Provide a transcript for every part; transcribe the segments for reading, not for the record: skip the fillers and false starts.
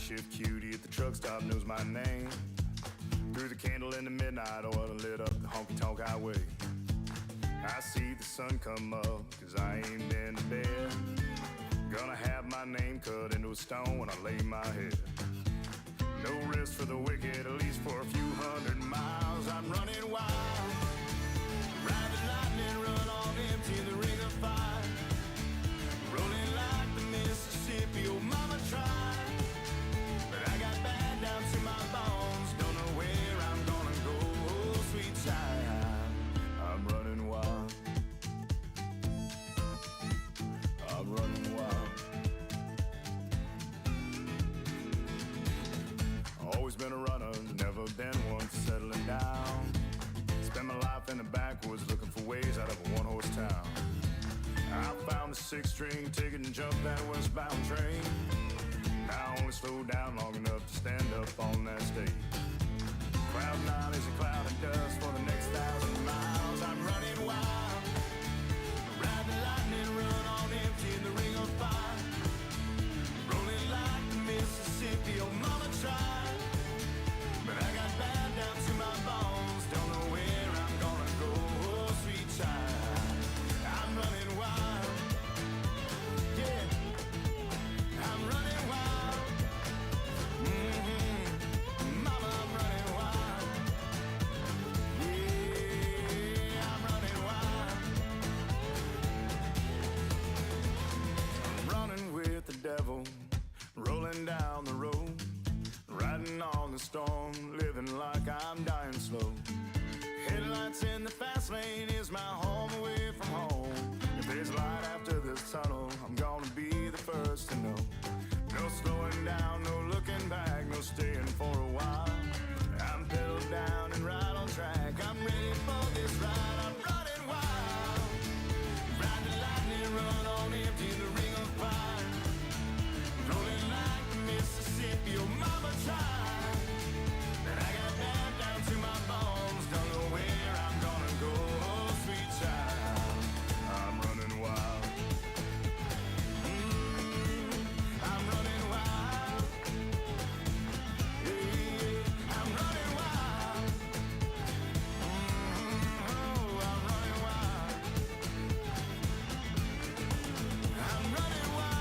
makeshift cutie at the truck stop knows my name. Threw the candle in the midnight oil and lit up the honky-tonk highway. I see the sun come up, cause I ain't been to bed. Gonna have my name cut into a stone when I lay my head. No rest for the wicked, at least for a few hundred miles. I'm running wild, ride the lightning, run on empty in the ring of fire. Rolling like the Mississippi, oh mama tried, but I got bad down to my bones. Don't know where I'm gonna go, oh sweet child. I'm running wild, I'm running wild. Always been a runner, never been one for settling down. Spent my life in the backwoods looking for ways out of a one-horse town. I found a six-string ticket and jumped that westbound train. Now I only slow down long enough to stand up on that stage. Cloud nine is a cloud of dust for the next 1,000 miles. I'm running wild, ride the lightning, run on empty in the ring of fire. Rolling like the Mississippi, oh mama tried, but I got bad down to my bones. Don't know where I'm gonna go, oh sweet child. I'm running wild, yeah, I'm running wild. Mama, I'm running wild, yeah, I'm running wild. I'm running with the devil, rolling down the road, riding on the storm, living like I'm dying slow. Headlights in the fast lane is my home away from home. If there's light after this tunnel, I'm gonna be the first to know. No slowing down, no looking back, no staying for a while. I'm pedaled down and right on track, I'm ready for this ride. I'm running wild, ride the lightning, run on empty in the ring of fire. Rolling like the Mississippi, oh mama tried, and I got bad down to my bones. Don't know where I'm gonna go, oh sweet child. I'm running wild, I'm running wild, yeah, I'm running wild, oh, I'm running wild, I'm running wild.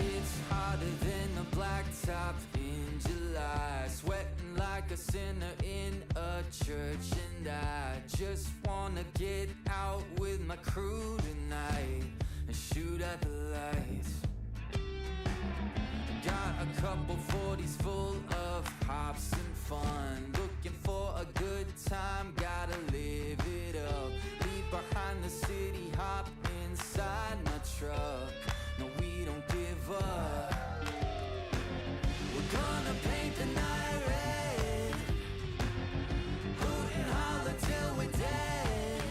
It's hotter than a blacktop in July, sweating like a sinner in a church, and I just wanna get out with my crew tonight and shoot at the lights. Got a couple 40s full of hops and fun, looking for a good time, gotta live it up. Leave behind the city, hop inside my truck. No, we don't give up. We're gonna paint the night red, hoot and holler till we're dead.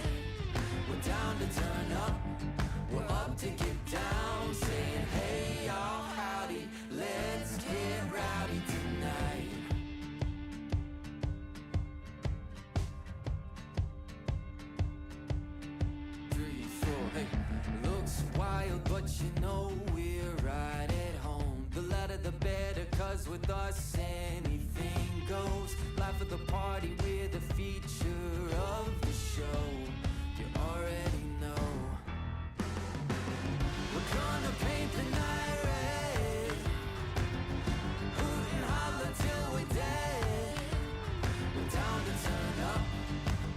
We're down to turn up, we're up to get down, saying hey y'all, howdy, let's get rowdy tonight. 3, 4, hey. Looks wild, but you know we're right at home. The louder the better, cause with us anything goes. Life of the party, we're the feature of the show. You already know. We're gonna paint the night red, hoot and holler till we're dead. We're down to turn up,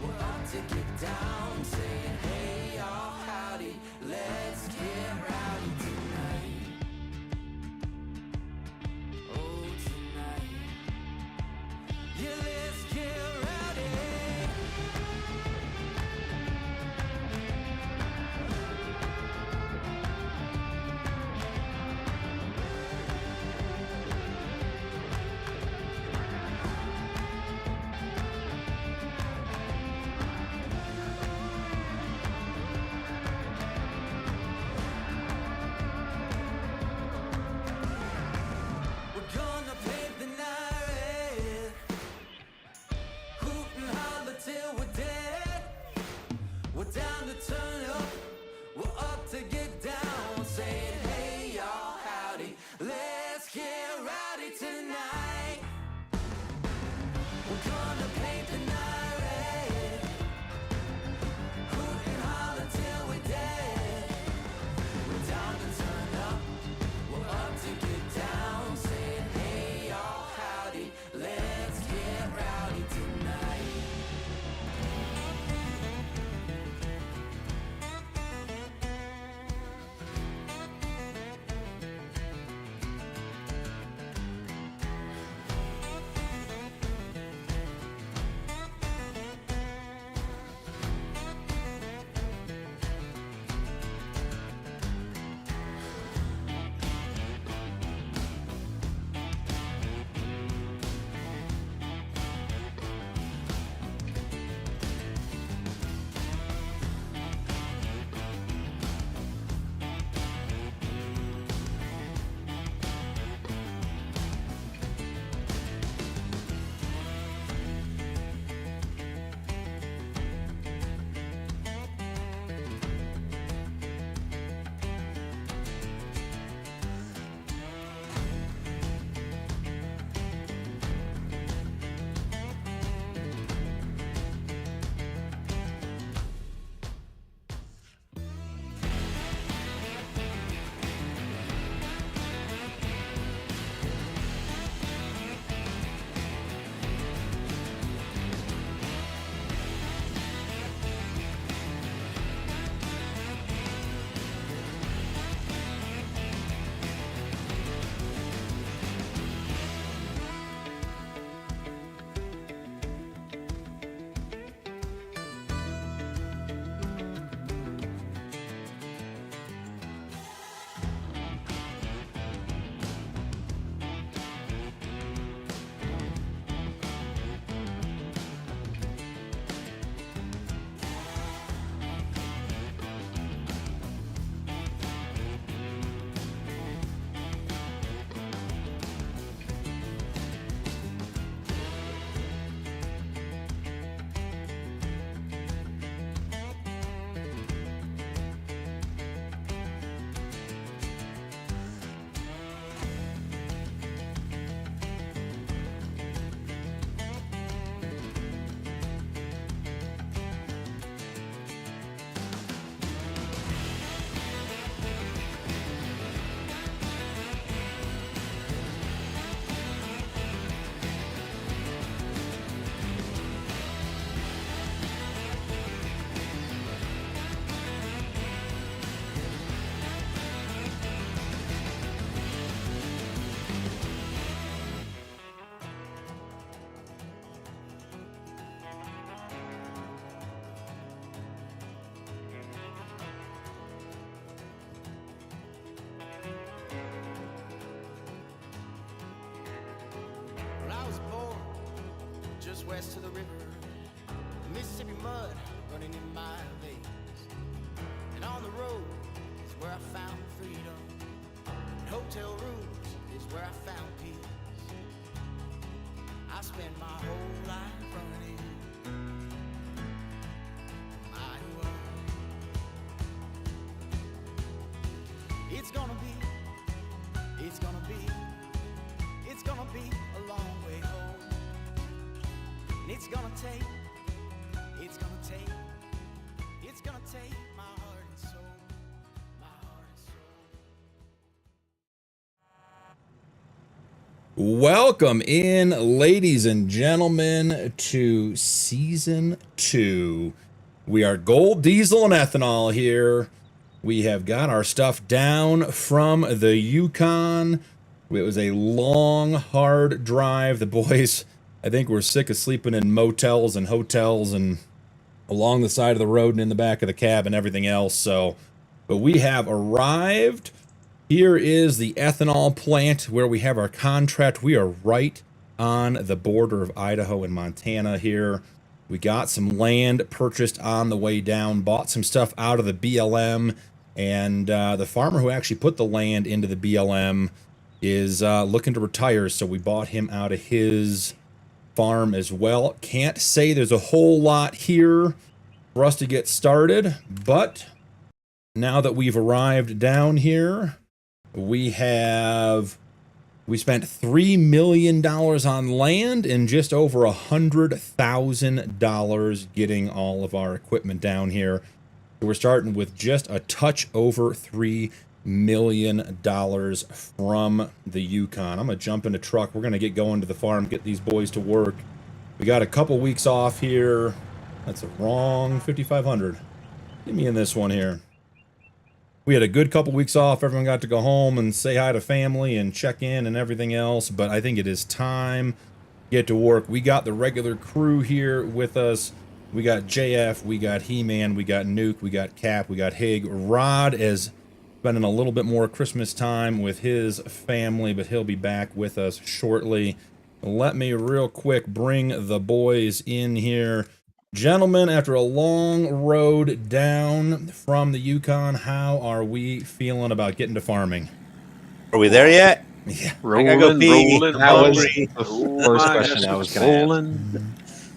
we're up to get down, saying hey y'all, howdy, let's get rowdy tonight. Oh tonight, yeah, let's get rowdy. miles west of the river, Mississippi mud running in my veins. And on the road is where I found freedom. And hotel rooms is where I found peace. I spent my whole life running Iowa. It's gonna be a long way home. And it's gonna take my heart and soul, my heart and soul. Welcome in, ladies and gentlemen, to Season 2. We are Gold, Diesel, and Ethanol here. We have got our stuff down from the Yukon. It was a long, hard drive. The boys, I think, were sick of sleeping in motels and hotels and along the side of the road and in the back of the cab and everything else. But we have arrived. Here is the ethanol plant where we have our contract. We are right on the border of Idaho and Montana here. We got some land purchased on the way down, bought some stuff out of the BLM, and the farmer who actually put the land into the BLM is looking to retire, so we bought him out of his farm as well. Can't say there's a whole lot here for us to get started, but now that we've arrived down here, we spent $3 million on land and just over $100,000 getting all of our equipment down here. So we're starting with just a touch over $3 million from the Yukon. I'm gonna jump in the truck. We're gonna get going to the farm, get these boys to work. We got a couple weeks off here. That's a wrong 5500. Get me in this one here. We had a good couple weeks off. Everyone got to go home and say hi to family and check in and everything else, but I think it is time to get to work. We got the regular crew here with us. We got JF, we got He-Man, we got Nuke, we got Cap, we got Hig. Rod is spending a little bit more Christmas time with his family, but he'll be back with us shortly. Let me real quick bring the boys in here. Gentlemen, after a long road down from the Yukon, how are we feeling about getting to farming? Are we there yet? Yeah. I gotta go pee. That was the first question I was going to ask.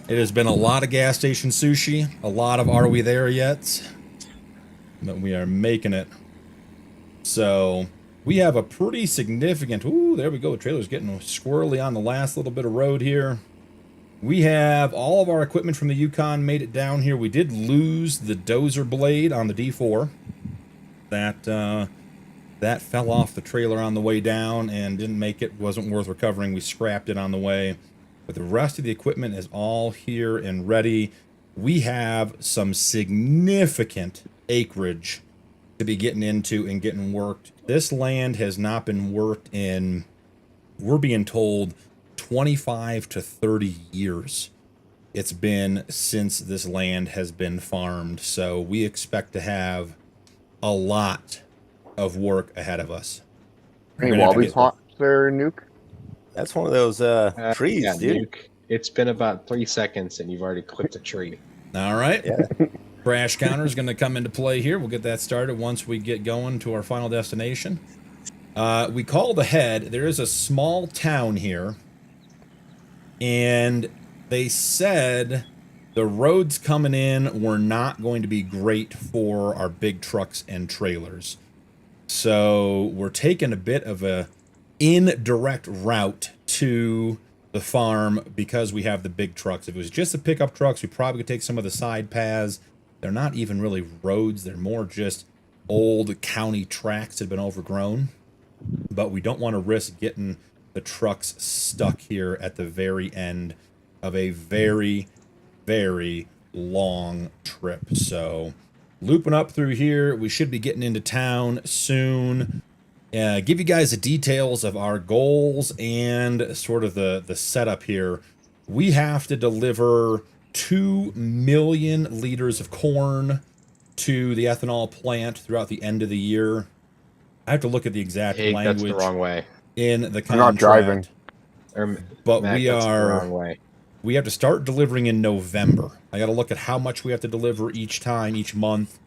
It has been a lot of gas station sushi, a lot of are we there yet? But we are making it. So we have a pretty significant, ooh, there we go. The trailer's getting squirrely on the last little bit of road here. We have all of our equipment from the Yukon made it down here. We did lose the dozer blade on the D4. That fell off the trailer on the way down and didn't make it, wasn't worth recovering. We scrapped it on the way. But the rest of the equipment is all here and ready. We have some significant acreage to be getting into and getting worked. This land has not been worked in, we're being told, 25 to 30 years. It's been since this land has been farmed. So we expect to have a lot of work ahead of us. Any wallaby pots there, Nuke? That's one of those trees, yeah, dude. Nuke. It's been about 3 seconds and you've already clipped a tree. All right. Yeah. Crash counter is going to come into play here. We'll get that started once we get going to our final destination. We called ahead. There is a small town here, and they said the roads coming in were not going to be great for our big trucks and trailers. So we're taking a bit of a indirect route to the farm because we have the big trucks. If it was just the pickup trucks, we probably could take some of the side paths. They're not even really roads. They're more just old county tracks that have been overgrown. But we don't want to risk getting the trucks stuck here at the very end of a very, very long trip. So looping up through here, we should be getting into town soon. Give you guys the details of our goals and sort of the setup here. We have to deliver 2 million liters of corn to the ethanol plant throughout the end of the year. I have to look at the exact language. That's the wrong way. In the contract. I'm not driving. Or, But Mac, we that's are the wrong way. we have to start delivering in November. I got to look at how much we have to deliver each time, each month,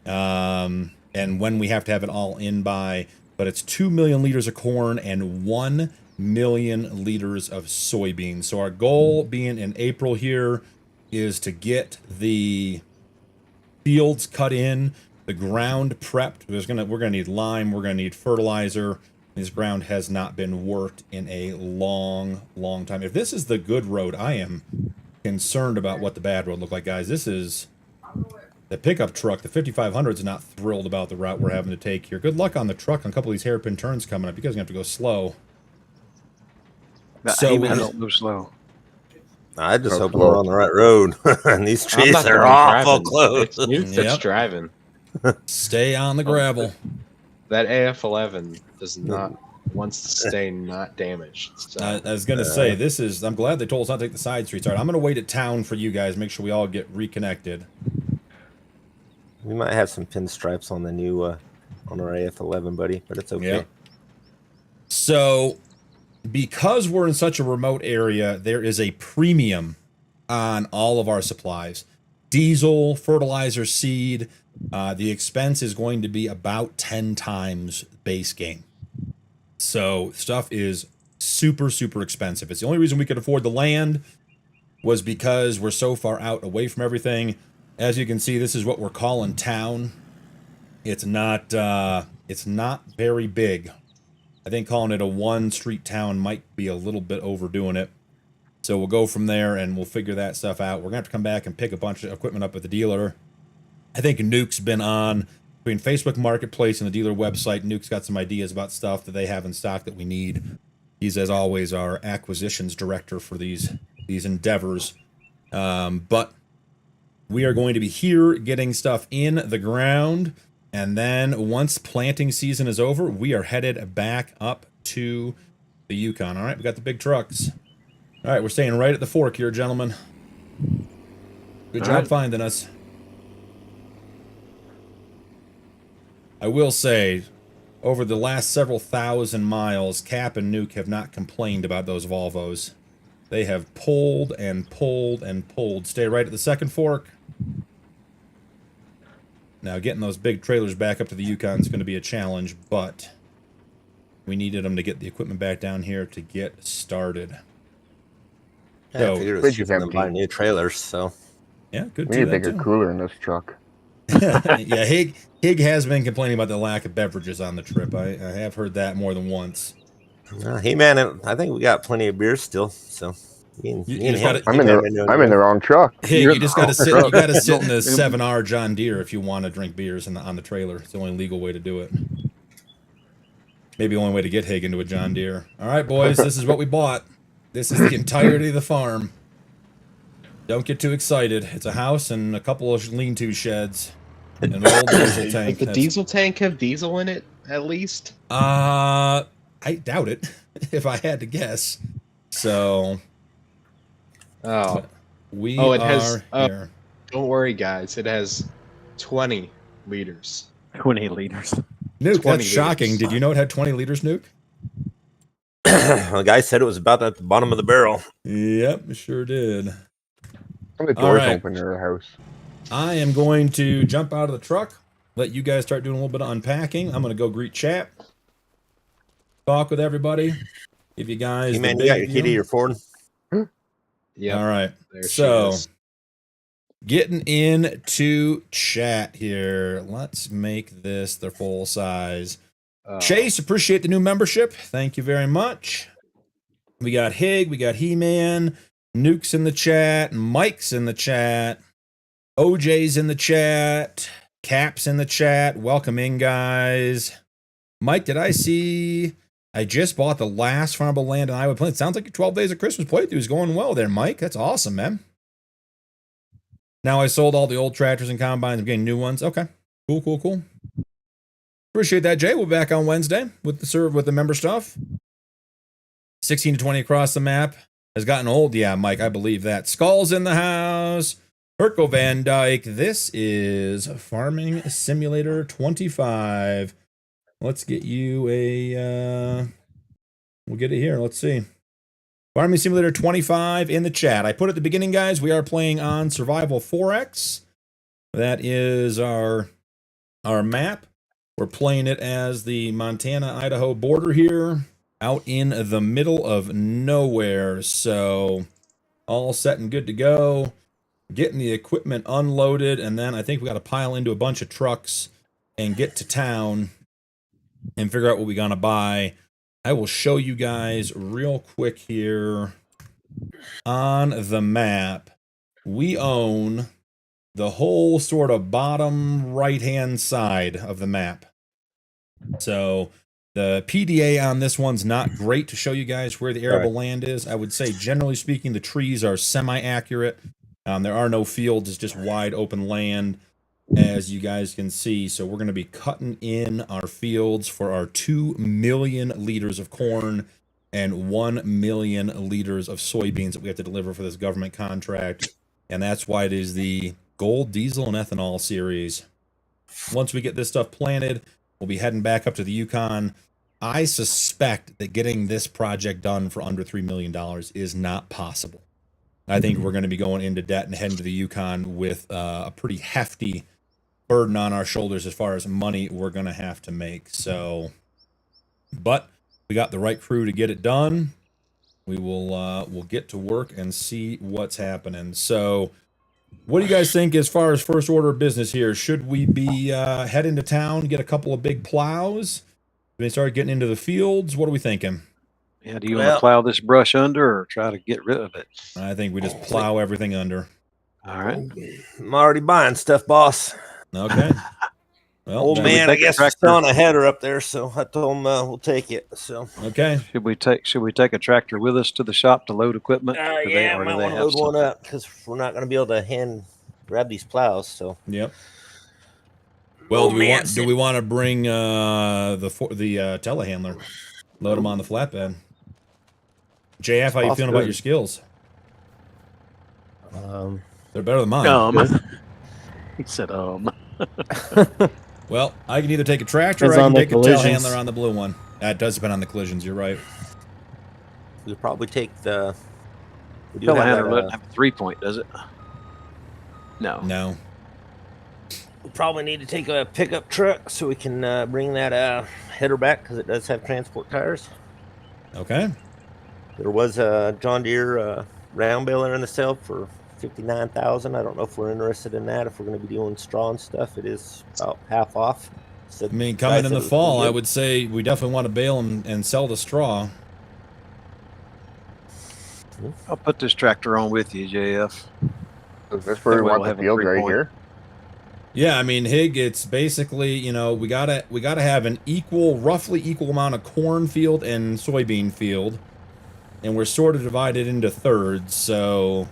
and when we have to have it all in by. But it's 2 million liters of corn and 1 million liters of soybeans. So our goal being in April here is to get the fields cut in, the ground prepped. We're gonna need lime, we're gonna need fertilizer. This ground has not been worked in a long time. If this is the good road, I am concerned about what the bad road look like, guys. This is the pickup truck. The 5500 is not thrilled about the route we're having to take here. Good luck on the truck on a couple of these hairpin turns coming up. You guys are gonna have to go slow. So I don't move slow. I just hope we're on the right road. And these trees are awful close. It's Nuke that's driving. Stay on the gravel. That AF11 does not wants to stay not damaged. So. I was gonna say this is. I'm glad they told us not to take the side streets. All right, I'm gonna wait at town for you guys. Make sure we all get reconnected. We might have some pinstripes on the new on our AF11, buddy, but it's okay. Yep. So, because we're in such a remote area, there is a premium on all of our supplies. Diesel, fertilizer, seed. The expense is going to be about 10 times base game. So stuff is super expensive. It's the only reason we could afford the land was because we're so far out away from everything. As you can see, this is what we're calling town. It's not very big. I think calling it a one street town might be a little bit overdoing it. So we'll go from there and we'll figure that stuff out. We're gonna have to come back and pick a bunch of equipment up at the dealer. I think Nuke's been on between Facebook Marketplace and the dealer website. Nuke's got some ideas about stuff that they have in stock that we need. He's, as always, our acquisitions director for these endeavors. But we are going to be here getting stuff in the ground. And then once planting season is over, we are headed back up to the Yukon. All right, we got the big trucks. All right, we're staying right at the fork here, gentlemen. Good job finding us. I will say, over the last several thousand miles, Cap and Nuke have not complained about those Volvos. They have pulled and pulled and pulled. Stay right at the second fork. Now, getting those big trailers back up to the Yukon is going to be a challenge, but we needed them to get the equipment back down here to get started. Yeah, I figured it's cheaper than buying new trailers, so. Yeah, good. We need a bigger cooler in this truck. Yeah, Hig has been complaining about the lack of beverages on the trip. I have heard that more than once. Hey, man, I think we got plenty of beers still, so. I'm in the wrong truck. Hey, you just got to sit. You got to sit in the 7R John Deere if you want to drink beers on the trailer. It's the only legal way to do it. Maybe the only way to get Hig into a John Deere. All right, boys, this is what we bought. This is the entirety of the farm. Don't get too excited. It's a house and a couple of lean-to sheds. An old diesel tank. Does the diesel tank have diesel in it, at least? I doubt it, if I had to guess. So... Oh. It has here. Don't worry, guys. It has 20 liters. 20 liters. Nuke, that's shocking. Did you know it had 20 liters, Nuke? The guy said it was about at the bottom of the barrel. Yep, it sure did. How many doors open in your house? I am going to jump out of the truck, let you guys start doing a little bit of unpacking. I'm going to go greet chat, talk with everybody. Give you guys. Hey, man, you got your key to your Ford? Yeah. All right. So, getting into chat here. Let's make this the full size. Chase, appreciate the new membership. Thank you very much. We got Hig, we got He-Man, Nuke's in the chat, Mike's in the chat, OJ's in the chat, Cap's in the chat. Welcome in, guys. Mike, did I see... I just bought the last farmable land in Iowa Plains. Sounds like your 12 days of Christmas playthrough is going well there, Mike. That's awesome, man. Now I sold all the old tractors and combines. I'm getting new ones. Okay. Cool. Appreciate that, Jay. We'll be back on Wednesday with the member stuff. 16 to 20 across the map. Has gotten old. Yeah, Mike, I believe that. Skull's in the house. Herco Van Dyke. This is Farming Simulator 25. Let's get you a, we'll get it here. Let's see. Farming Simulator 25 in the chat. I put at the beginning, guys, we are playing on Survival 4X. That is our map. We're playing it as the Montana-Idaho border here, out in the middle of nowhere. So all set and good to go. Getting the equipment unloaded, and then I think we got to pile into a bunch of trucks and get to town and figure out what we're going to buy. I will show you guys real quick here on the map. We own the whole sort of bottom right-hand side of the map. So the PDA on this one's not great to show you guys where the arable land is. I would say, generally speaking, the trees are semi-accurate. There are no fields. It's just wide open land, as you guys can see. So we're going to be cutting in our fields for our 2 million liters of corn and 1 million liters of soybeans that we have to deliver for this government contract. And that's why it is the Gold, Diesel, and Ethanol series. Once we get this stuff planted, we'll be heading back up to the Yukon. I suspect that getting this project done for under $3 million is not possible. I think we're going to be going into debt and heading to the Yukon with a pretty hefty burden on our shoulders as far as money we're going to have to make. So, but we got the right crew to get it done. We will we'll get to work and see what's happening. So, what do you guys think as far as first order of business here? Should we be heading to town, get a couple of big plows? Do we start getting into the fields? What are we thinking? Yeah, do you want to plow this brush under or try to get rid of it? I think we just plow everything under. All right. I'm already buying stuff, boss. Okay. Well, old man, I guess, is selling a header up there, so I told him we'll take it. So okay. Should we take a tractor with us to the shop to load equipment? Yeah, I might want to load one up because we're not going to be able to grab these plows. So yep. Well, do we want to bring the telehandler? Load them on the flatbed. JF, how you feeling about your skills? They're better than mine. He said, Well, I can either take a tractor or I can take a telehandler on the blue one. That does depend on the collisions. You're right. We'll probably take the telehandler. Doesn't have a 3-point, does it? No. No. We probably need to take a pickup truck so we can bring that header back because it does have transport tires. Okay. There was a John Deere round baler in the sale for $59,000. I don't know if we're interested in that. If we're going to be doing straw and stuff, it is about half off. So I mean, coming in the fall, I would say we definitely want to bale and sell the straw. I'll put this tractor on with you, JF. Is this where we want the field right here? Yeah, I mean, Hig, it's basically, you know, we gotta have an roughly equal amount of corn field and soybean field, and we're sort of divided into thirds. So,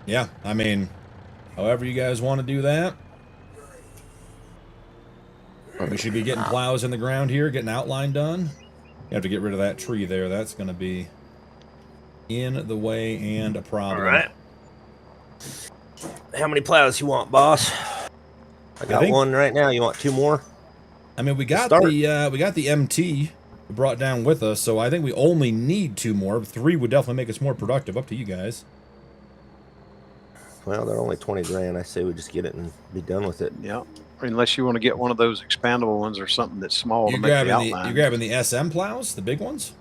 yeah, I mean, however you guys want to do that, we should be getting plows in the ground here, getting outline done. You have to get rid of that tree there. That's going to be in the way and a problem. All right. How many plows you want, boss? I got one right now. You want 2 more? I mean, we got the MT brought down with us, so I think we only need 2 more. 3 would definitely make us more productive. Up to you guys. Well, they're only 20 grand. I say we just get it and be done with it. Yeah. Unless you want to get one of those expandable ones or something that's small to make the outline. You're grabbing the SM plows, the big ones?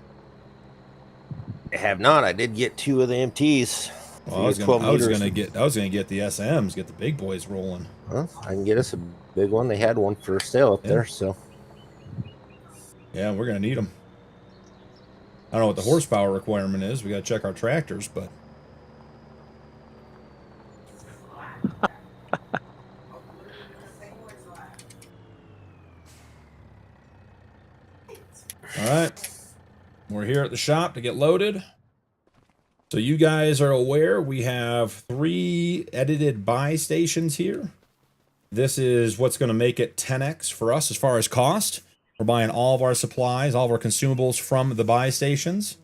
I have not. I did get 2 of the MTs. Well, I was gonna get the SMs, get the big boys rolling. Well, I can get us a big one. They had one for sale up there, so. Yeah, we're gonna need them. I don't know what the horsepower requirement is. We gotta check our tractors, but. All right, we're here at the shop to get loaded. So you guys are aware we have 3 edited buy stations here. This is what's going to make it 10x for us as far as cost. We're buying all of our supplies, all of our consumables from the buy stations.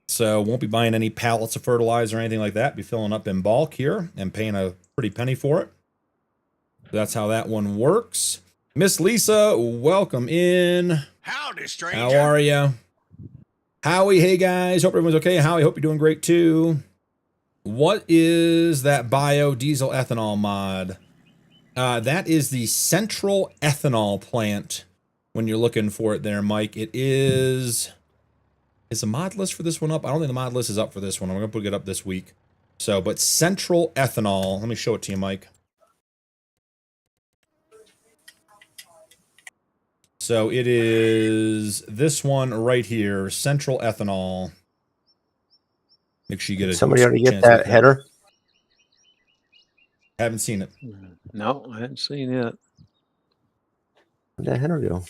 So won't be buying any pallets of fertilizer or anything like that. Be filling up in bulk here and paying a pretty penny for it. That's how that one works. Miss Lisa, welcome in. Howdy, stranger. How are you? Howie, hey guys, hope everyone's okay. Howie, hope you're doing great too. What is that biodiesel ethanol mod? That is the central ethanol plant when you're looking for it there, Mike. It is the mod list for this one up? I don't think the mod list is up for this one. I'm going to put it up this week. So, but central ethanol. Let me show it to you, Mike. So it is this one right here, central ethanol. Make sure you get it. Somebody already get that header? Haven't seen it. No, I haven't seen it. Where'd that header go?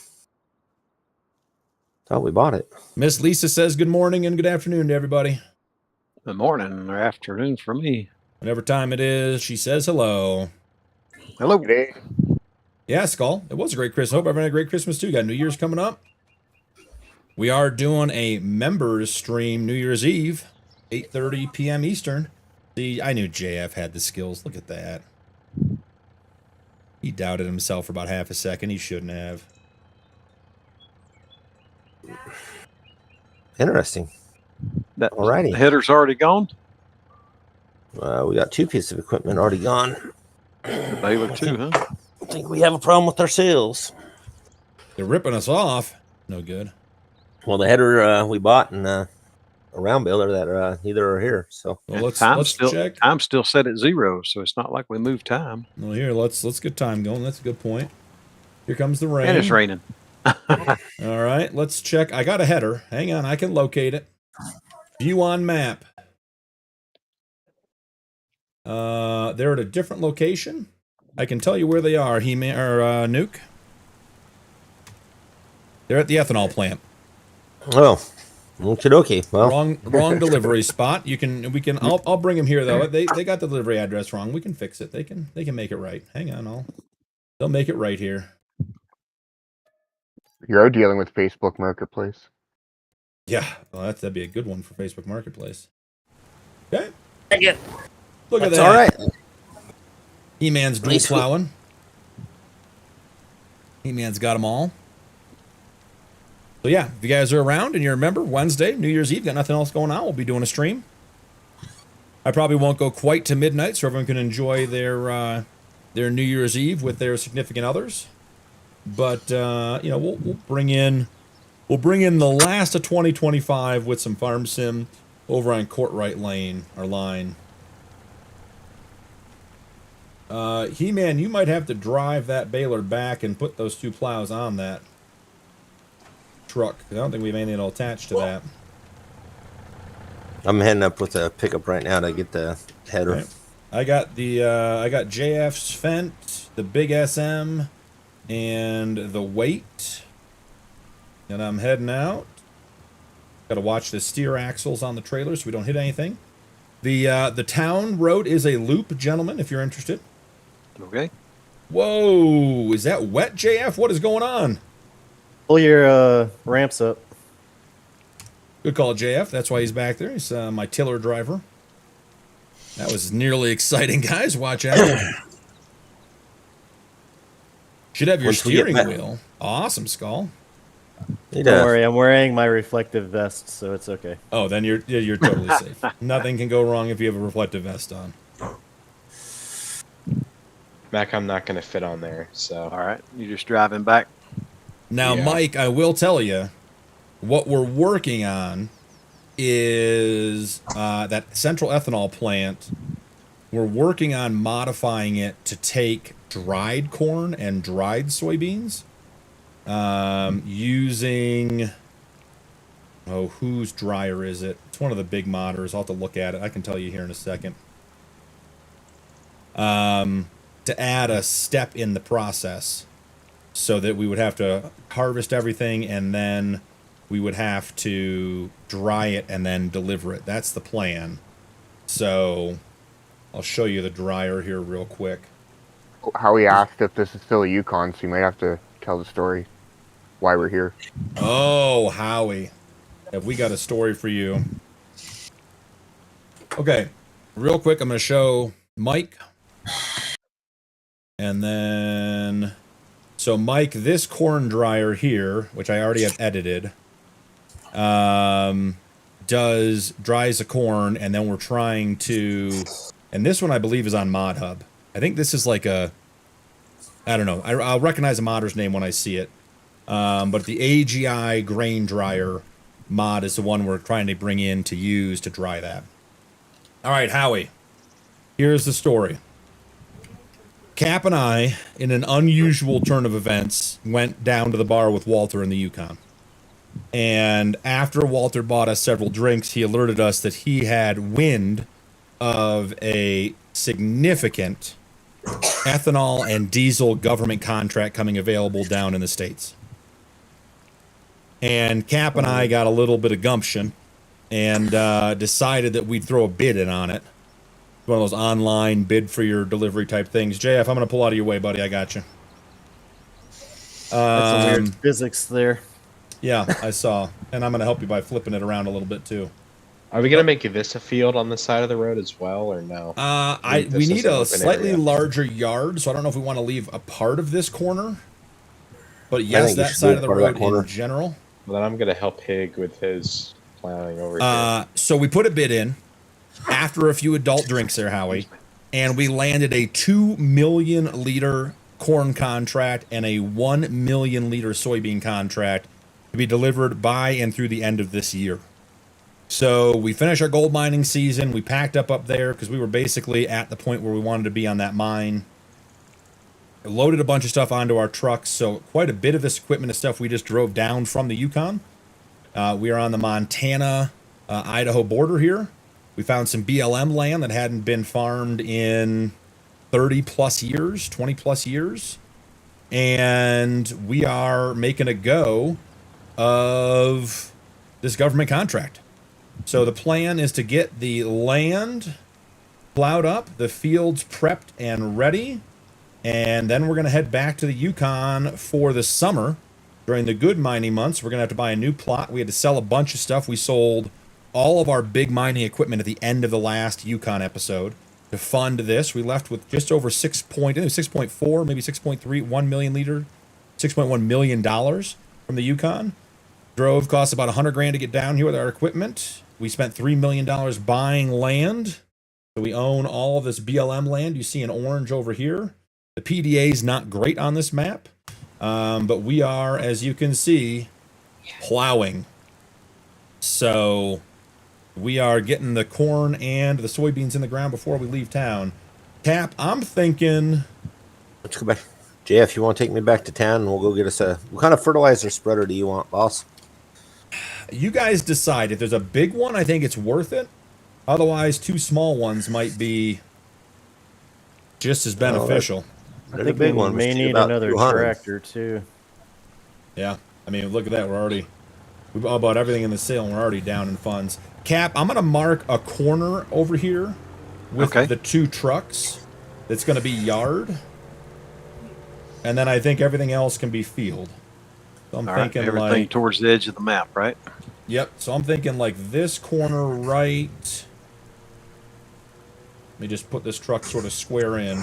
Thought we bought it. Miss Lisa says good morning and good afternoon to everybody. Good morning or afternoon for me. Whatever time it is, she says hello. Hello. Hey. Yeah, Skull. It was a great Christmas. Hope everyone had a great Christmas too. Got New Year's coming up. We are doing a members stream New Year's Eve, 8:30 p.m. Eastern. See, I knew JF had the skills. Look at that. He doubted himself for about half a second. He shouldn't have. Interesting. Alrighty. The header's already gone? We got 2 pieces of equipment already gone. Baylor too, huh? I think we have a problem with our sales. They're ripping us off. No good. Well, the header we bought and a round baler that neither are here. So well, let's check. Time still set at 0, so it's not like we moved time. Well, here let's get time going. That's a good point. Here comes the rain. And it's raining. All right, let's check. I got a header. Hang on, I can locate it. View on map. They're at a different location. I can tell you where they are. Nuke. They're at the ethanol plant. Oh, okie. Well, wrong delivery spot. I'll bring them here though. They got the delivery address wrong. We can fix it. They can make it right. Hang on, they'll make it right here. You're dealing with Facebook Marketplace. Yeah, well, that'd be a good one for Facebook Marketplace. Okay. Look at that. All right. He-Man's dual plowing. He-Man's got them all. So yeah, if you guys are around and you remember, Wednesday, New Year's Eve, got nothing else going on, we'll be doing a stream. I probably won't go quite to midnight, so everyone can enjoy their New Year's Eve with their significant others. But we'll bring in the last of 2025 with some farm sim over on Courtright Lane, our line. He-Man, you might have to drive that baler back and put those 2 plows on that truck. I don't think we have anything attached to that. I'm heading up with a pickup right now to get the header. Okay. I got JF's Fent, the big SM, and the weight. And I'm heading out. Got to watch the steer axles on the trailer so we don't hit anything. The town road is a loop, gentlemen, if you're interested. Okay. Whoa, is that wet, JF? What is going on? Pull your ramps up. Good call, JF. That's why he's back there. He's my tiller driver. That was nearly exciting, guys. Watch out. Should have your steering wheel. Awesome, Skull. Don't worry, I'm wearing my reflective vest, so it's okay. Oh, then you're totally safe. Nothing can go wrong if you have a reflective vest on. Mac, I'm not going to fit on there, so. All right, you're just driving back. Now, yeah. Mike, I will tell you, what we're working on is that central ethanol plant. We're working on modifying it to take dried corn and dried soybeans. Using, whose dryer is it? It's one of the big modders. I'll have to look at it. I can tell you here in a second. To add a step in the process so that we would have to harvest everything and then we would have to dry it and then deliver it. That's the plan. So I'll show you the dryer here real quick. Howie asked if this is still a Yukon, so you might have to tell the story why we're here. Oh, Howie. Have we got a story for you? Okay, real quick, I'm going to show Mike. And then, so Mike, this corn dryer here, which I already have edited, dries the corn, and then we're trying to, and this one I believe is on Mod Hub. I think this is like a, I don't know. I'll recognize a modder's name when I see it. But the AGI grain dryer mod is the one we're trying to bring in to use to dry that. All right, Howie. Here's the story. Cap and I, in an unusual turn of events, went down to the bar with Walter in the Yukon. And after Walter bought us several drinks, he alerted us that he had wind of a significant ethanol and diesel government contract coming available down in the States. And Cap and I got a little bit of gumption and decided that we'd throw a bid in on it. One of those online bid for your delivery type things. JF, I'm going to pull out of your way, buddy. I got you. That's some weird physics there. Yeah, I saw. And I'm going to help you by flipping it around a little bit, too. Are we going to make this a field on the side of the road as well, or no? We need a slightly larger yard, so I don't know if we want to leave a part of this corner. But yes, that side of the road in general. Well, then I'm going to help Hig with his plowing over here. So we put a bid in after a few adult drinks there, Howie, and we landed a 2 million liter corn contract and a 1 million liter soybean contract to be delivered by and through the end of this year. So we finished our gold mining season. We packed up there because we were basically at the point where we wanted to be on that mine. Loaded a bunch of stuff onto our trucks. So quite a bit of this equipment and stuff we just drove down from the Yukon. We are on the Montana-Idaho border here. We found some BLM land that hadn't been farmed in 30 plus years, 20 plus years. And we are making a go of this government contract. So the plan is to get the land plowed up, the fields prepped and ready, and then we're going to head back to the Yukon for the summer. During the good mining months, we're going to have to buy a new plot. We had to sell a bunch of stuff. We sold all of our big mining equipment at the end of the last Yukon episode to fund this. We left with just over 6.4, maybe 6.3, 1 million liter, $6.1 million from the Yukon. Drove, cost about $100,000 to get down here with our equipment. We spent $3 million buying land. So we own all of this BLM land. You see in orange over here. The PDA is not great on this map, but we are, as you can see, plowing. So we are getting the corn and the soybeans in the ground before we leave town. Cap, I'm thinking... Let's go back. JF, you want to take me back to town and we'll go get us a... What kind of fertilizer spreader do you want, boss? You guys decide. If there's a big one, I think it's worth it. Otherwise, 2 small ones might be just as beneficial. I think we may need another tractor, too. Yeah. I mean, look at that. We've all bought everything in the sale and we're already down in funds. Cap, I'm going to mark a corner over here with the 2 trucks. That's going to be yard. And then I think everything else can be field. So I'm thinking everything like... towards the edge of the map, right? Yep. So I'm thinking like this corner right... Let me just put this truck sort of square in.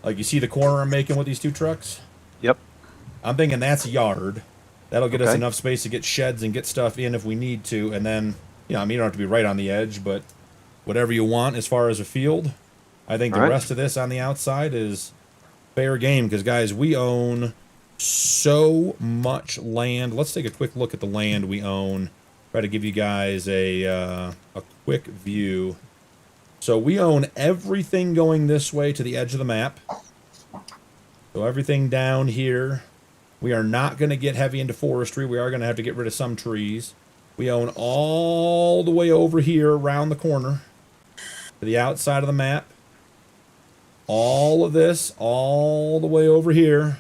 Like, you see the corner I'm making with these 2 trucks? Yep. I'm thinking that's yard. That'll get us enough space to get sheds and get stuff in if we need to. And then, you know, I mean, you don't have to be right on the edge, but whatever you want as far as a field. I think the rest of this on the outside is fair game because, guys, we own so much land. Let's take a quick look at the land we own. Try to give you guys a quick view. So we own everything going this way to the edge of the map. So everything down here. We are not going to get heavy into forestry. We are going to have to get rid of some trees. We own all the way over here around the corner to the outside of the map. All of this, all the way over here.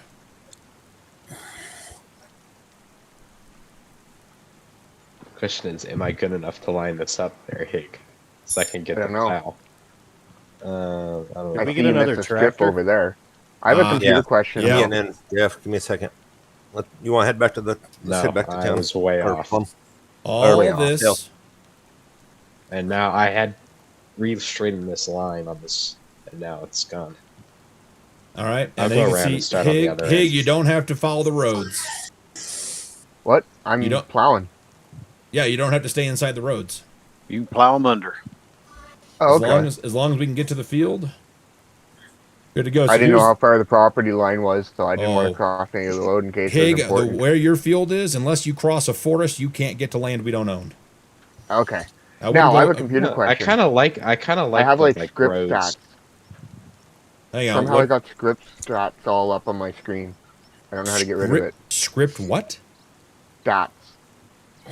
Question is, am I good enough to line this up there, Hig? So I can get the plow. I don't know. Can we get another tractor over there? I have a computer question. Yeah, and then Jeff, give me a second. You want to head back to the? No, head back to town. I was way off. All of this, and now I had re-straightened this line on this, and now it's gone. All right, I'll go around and start on the other Hig, end. you don't have to follow the roads. What? I'm You don't- plowing. Yeah, you don't have to stay inside the roads. You plow them under. Oh, As okay. long as we can get to the field, good to go. So I didn't know here's- how far the property line was, so I didn't want Oh. to cross any of the road in case it Hig, was important. where your field is, unless you cross a forest, you can't get to land we don't own. Okay. I Now, wouldn't I have a go- computer I question. kind of like. I have like script roads. stats. Hang on. Somehow what- I got script stats all up on my screen. I don't know how to get rid of it. Script what? Stats.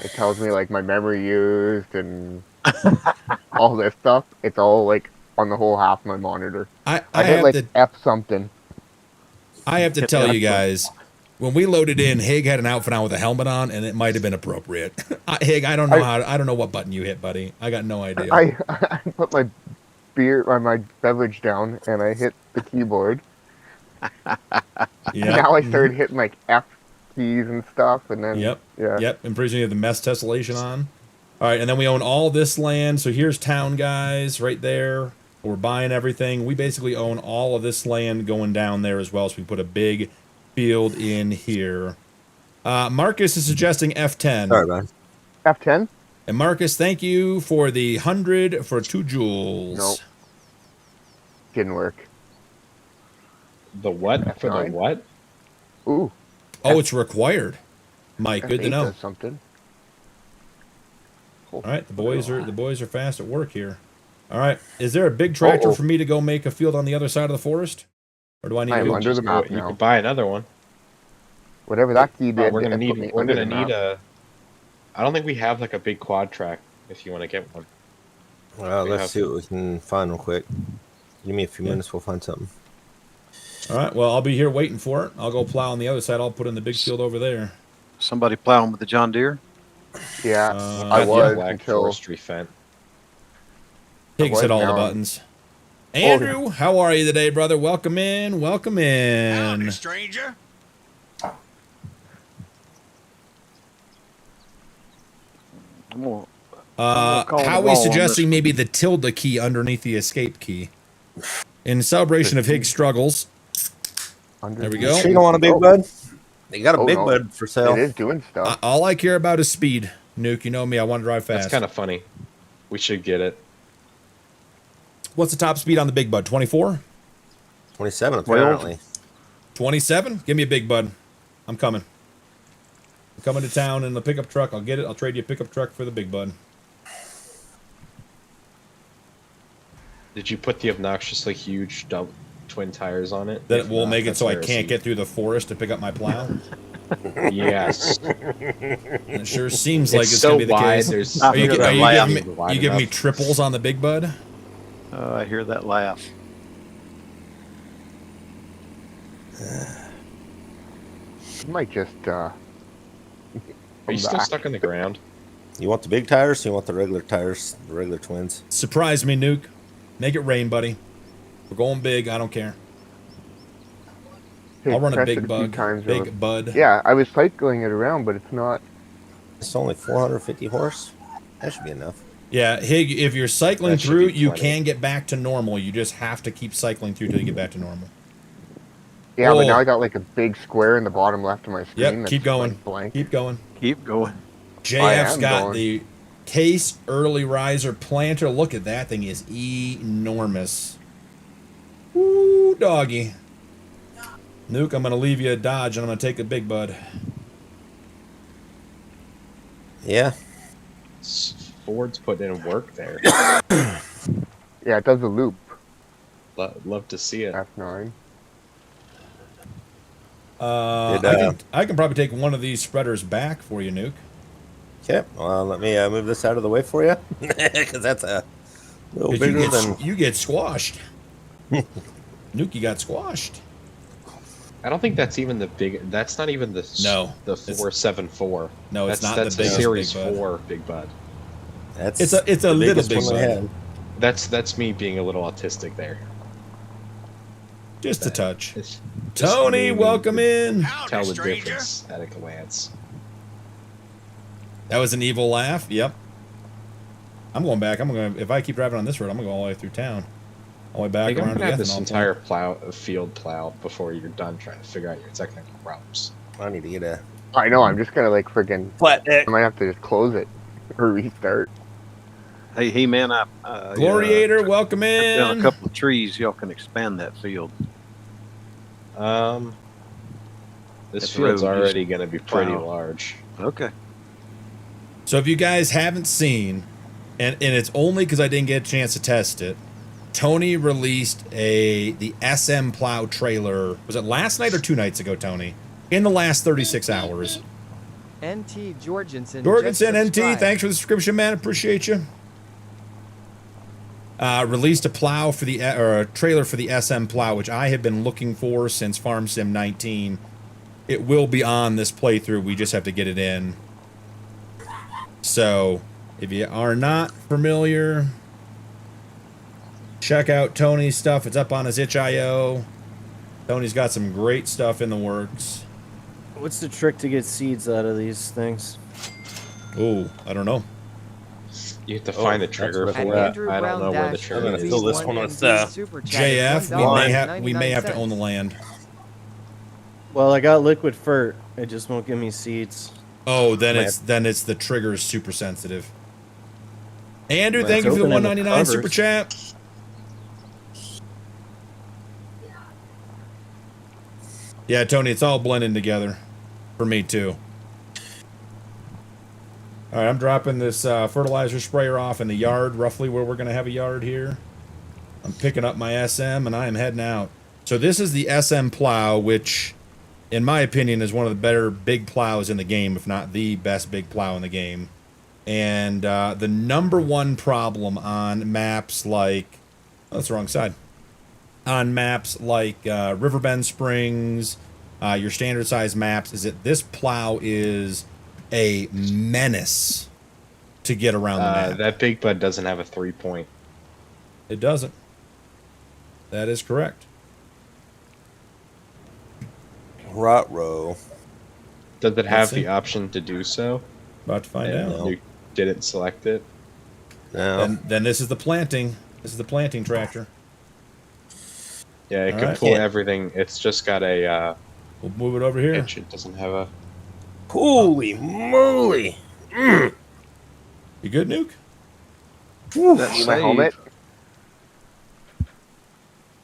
It tells me like my memory used and all this stuff. It's all like on the whole half my monitor. I I hit have like to F something. I have to tell you guys, when we loaded in, Hig had an outfit on with a helmet on, and it might have been appropriate. Hig, I don't know I don't know what button you hit, buddy. I got no idea. I put my beer or my beverage down and I hit the keyboard. Yeah. Now I started hitting like F keys and stuff, and then Yep. yeah. Yep. I'm pretty sure you have the mess tessellation on. All right, and then we own all this land. So here's town, guys, right there. We're buying everything. We basically own all of this land going down there as well. So we put a big field in here. Marcus is suggesting F10. Sorry, man. F10. And Marcus, thank you for the 100 for 2 joules. Nope. Didn't work. The what for the F9? what? Ooh. Oh, it's required. Mike, good to F8 know. does something. All right, the boys are fast at work here. All right, is there a big tractor for me to go make a field on the other side of the forest, or do I need I'm to under the map You now. could buy another one. Whatever that key did. We're gonna it need. put me We're under gonna the need map. a. I don't think we have like a big quad track. If you want to get one. Well, We let's have see what we can find real quick. Give me a few minutes, we'll find something. All right, well, I'll be here waiting for it. I'll go plow on the other side. I'll put in the big field over there. Somebody plowing with the John Deere. Yeah, I I was Black until forestry fence. Higgs hit all the now. buttons. Andrew, how are you today, brother? Welcome in. Welcome in. Howdy, stranger. I'm gonna call the Howie's ball on suggesting this. maybe the tilde key underneath the escape key. In celebration of Higgs' struggles. There we go. Sure you don't want a big bud? They got a big no. bud for sale. It is doing stuff. All I care about is speed. Nuke, you know me. I want to drive fast. That's kind of funny. We should get it. What's the top speed on the big bud? 24? 27 apparently. 27? Give me a big bud. I'm coming. I'm coming to town in the pickup truck. I'll get it. I'll trade you a pickup truck for the big bud. Did you put the obnoxiously huge twin tires on it? That If will not, make it that's so I heresy. can't get through the forest to pick up my plow. Yes. It sure seems like it's so going to be the wide. case. There's Are you, hear are that you laugh. giving me, Wide you giving me enough. triples on the big bud? I hear that laugh. You might just Are you still stuck in the ground? You want the big tires or you want the regular tires, the regular twins? Surprise me, Nuke. Make it rain, buddy. We're going big. I don't care. I'll run a press it big few bug. times Big or- bud. Yeah, I was cycling it around, but it's not. It's only 450 horse. That should be enough. Yeah, Hig, if you're cycling That should through, be you plenty. can get back to normal. You just have to keep cycling through till you get back to normal. Yeah, but Oh. now I got like a big square in the bottom left of my screen. Yep, that's, keep going. like, blank. Keep going. Keep going. JF's am got going. the Case Early Riser Planter. Look at that thing. Is enormous. Ooh, doggy. Nuke, I'm going to leave you a Dodge, and I'm going to take a big bud. Yeah. Ford's putting in work there. Yeah, it does a loop. Love to see it. F9. I can probably take one of these spreaders back for you, Nuke. Okay. Well, let me move this out of the way for you. Because that's a little 'Cause bigger than... you get squashed. Nuke, you got squashed. I don't think that's even the big. That's not even the No, the it's- 474. No, it's that's, not that's the biggest Series big bud. 4 Big Bud. That's It's a the little biggest big one I bud. had. That's me being a little autistic there. Just a touch. It's just Tony, me welcome in. Tell the stranger. difference at a glance. That was an evil laugh. Yep. I'm going back. If I keep driving on this road, I'm gonna go all the way through town. All the way back You're around to gonna the have this ethanol entire field plowed before you're done trying to figure out your technical problems. I need to get a I know. I'm just gonna like freaking. Flat deck. I might have to just close it or restart. Hey, He-Man, Gloriator, welcome cut down in. a couple of trees. Y'all can expand that field. This If the field's road already used going to be pretty plow. large. Okay. So if you guys haven't seen, and it's only because I didn't get a chance to test it, Tony released the SM plow trailer. Was it last night or 2 nights ago, Tony? In the last 36 hours. NT Jorgensen. Jorgensen, NT, thanks for the subscription, man. Appreciate you. Released a plow for or a trailer for the SM plow, which I have been looking for since Farm Sim 19. It will be on this playthrough. We just have to get it in. So, if you are not familiar, check out Tony's stuff. It's up on his itch.io. Tony's got some great stuff in the works. What's the trick to get seeds out of these things? Oh, I don't know. You have to find the trigger for it. I don't know where the trigger is. Fill this one with JF, we may have to own the land. Well, I got liquid fert. It just won't give me seeds. Oh, then it's the trigger is super sensitive. Andrew, thank you for the open in the $1.99 covers. super chat. Yeah, Tony, it's all blending together for me too. All right, I'm dropping this fertilizer sprayer off in the yard, roughly where we're going to have a yard here. I'm picking up my SM, and I am heading out. So this is the SM plow, which, in my opinion, is one of the better big plows in the game, if not the best big plow in the game. And the number one problem on maps like... Oh, that's the wrong side. On maps like Riverbend Springs, your standard size maps, is that this plow is a menace to get around the map. That big bud doesn't have a 3-point. It doesn't. That is correct. Rot row. Does it have the option to do so? About to find out. You didn't select it? No. Then this is the planting. This is the planting tractor. Yeah, it can pull everything. It's just got a... we'll move it over here. Hitch. It doesn't have a... Holy moly! You good, Nuke? That's my helmet.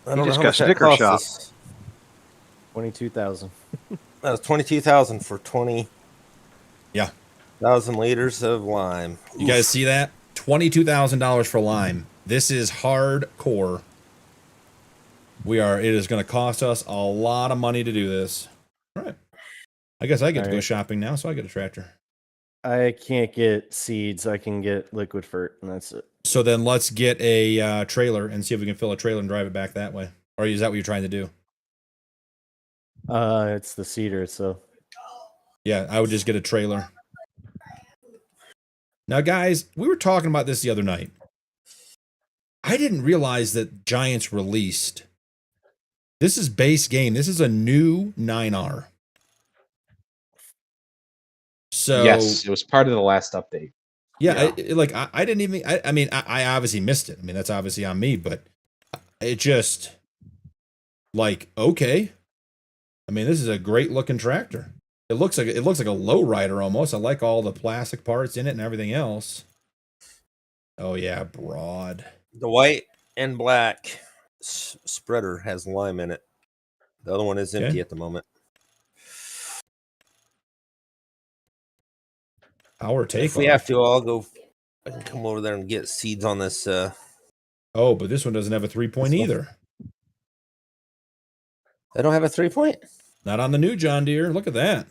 I don't just know how got much that sticker cost shock. us. 22,000. That was 22,000 for 20,000 Yeah. liters of lime. You guys see that? $22,000 for lime. This is hardcore. It is going to cost us a lot of money to do this. All right. I guess I get to go shopping now, so I get a tractor. I can't get seeds. I can get liquid fert, and that's it. So then let's get a trailer and see if we can fill a trailer and drive it back that way. Or is that what you're trying to do? It's the cedar, so. Yeah, I would just get a trailer. Now, guys, we were talking about this the other night. I didn't realize that Giants released. This is base game. This is a new 9R. So Yes, it was part of the last update. Yeah, I didn't even. I mean, I obviously missed it. I mean, that's obviously on me, but it just okay. I mean, this is a great looking tractor. It looks like a lowrider almost. I like all the plastic parts in it and everything else. Oh yeah, broad. The white and black spreader has lime in it. The other one is empty at the moment. Our take. If we have to, I'll go. I can come over there and get seeds on this. Oh, but this one doesn't have a 3-point either. They don't have a 3-point? Not on the new John Deere. Look at that.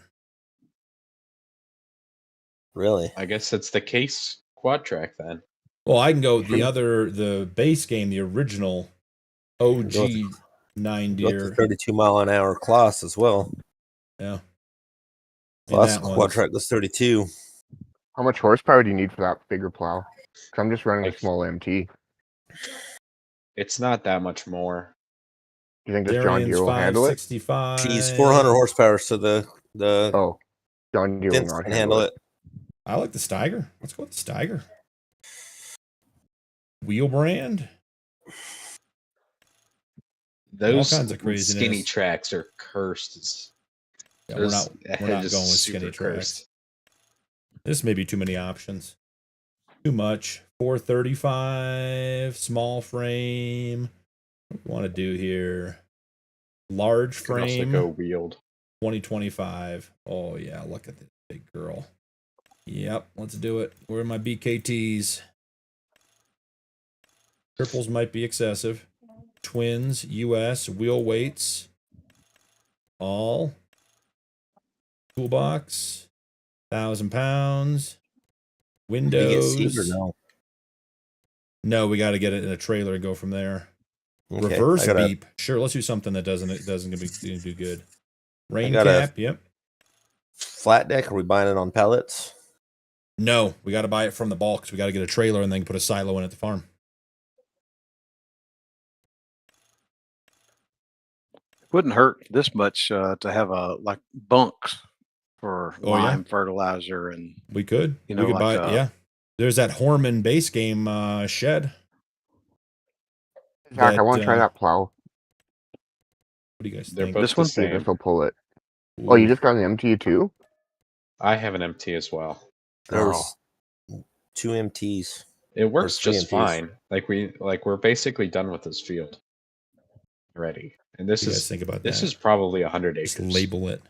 Really? I guess it's the case quad track then. Well, I can go the base game, the original OG 9 Deere. 32-mile-an-hour class as well. Yeah. Class quad track was 32. How much horsepower do you need for that bigger plow? Because I'm just running a small MT. It's not that much more. Do you think this John Deere will handle it? Geez, 400 horsepower, so the John Deere will not can handle it. I like the Steiger. Let's go with the Steiger. Wheel brand. Those all kinds of craziness. skinny tracks are cursed. Yeah, we're not going with skinny super tracks. cursed. This may be too many options. Too much. 435, small frame. What do we want to do here? Large Could also frame. go wheeled. 2025. Oh yeah, look at this big girl. Yep, let's do it. Where are my BKTs? Triples might be excessive. Twins, US, wheel weights. All. Toolbox. 1,000 pounds. Windows. You get seed or no? No, we got to get it in a trailer and go from there. Okay, Reverse beep. Sure, let's do something that doesn't do good. Rain got a- cap. Yep. Flat deck? Are we buying it on pellets? No, we got to buy it from the bulk. So we got to get a trailer and then put a silo in at the farm. Wouldn't hurt this much to have like bunks for lime fertilizer, and We could. You know, we could like, buy. Yeah. There's that Horman base game shed. Jack, I want to try that plow. What do you guys They're think? both This the one? See if same. this will pull it. Oh, you just got an MT too? I have an MT as well. There's 2 MTs. It works three just MTs. fine. We're basically done with this field already. And this What do you guys is think about this that? is probably 100 acres. Just label it.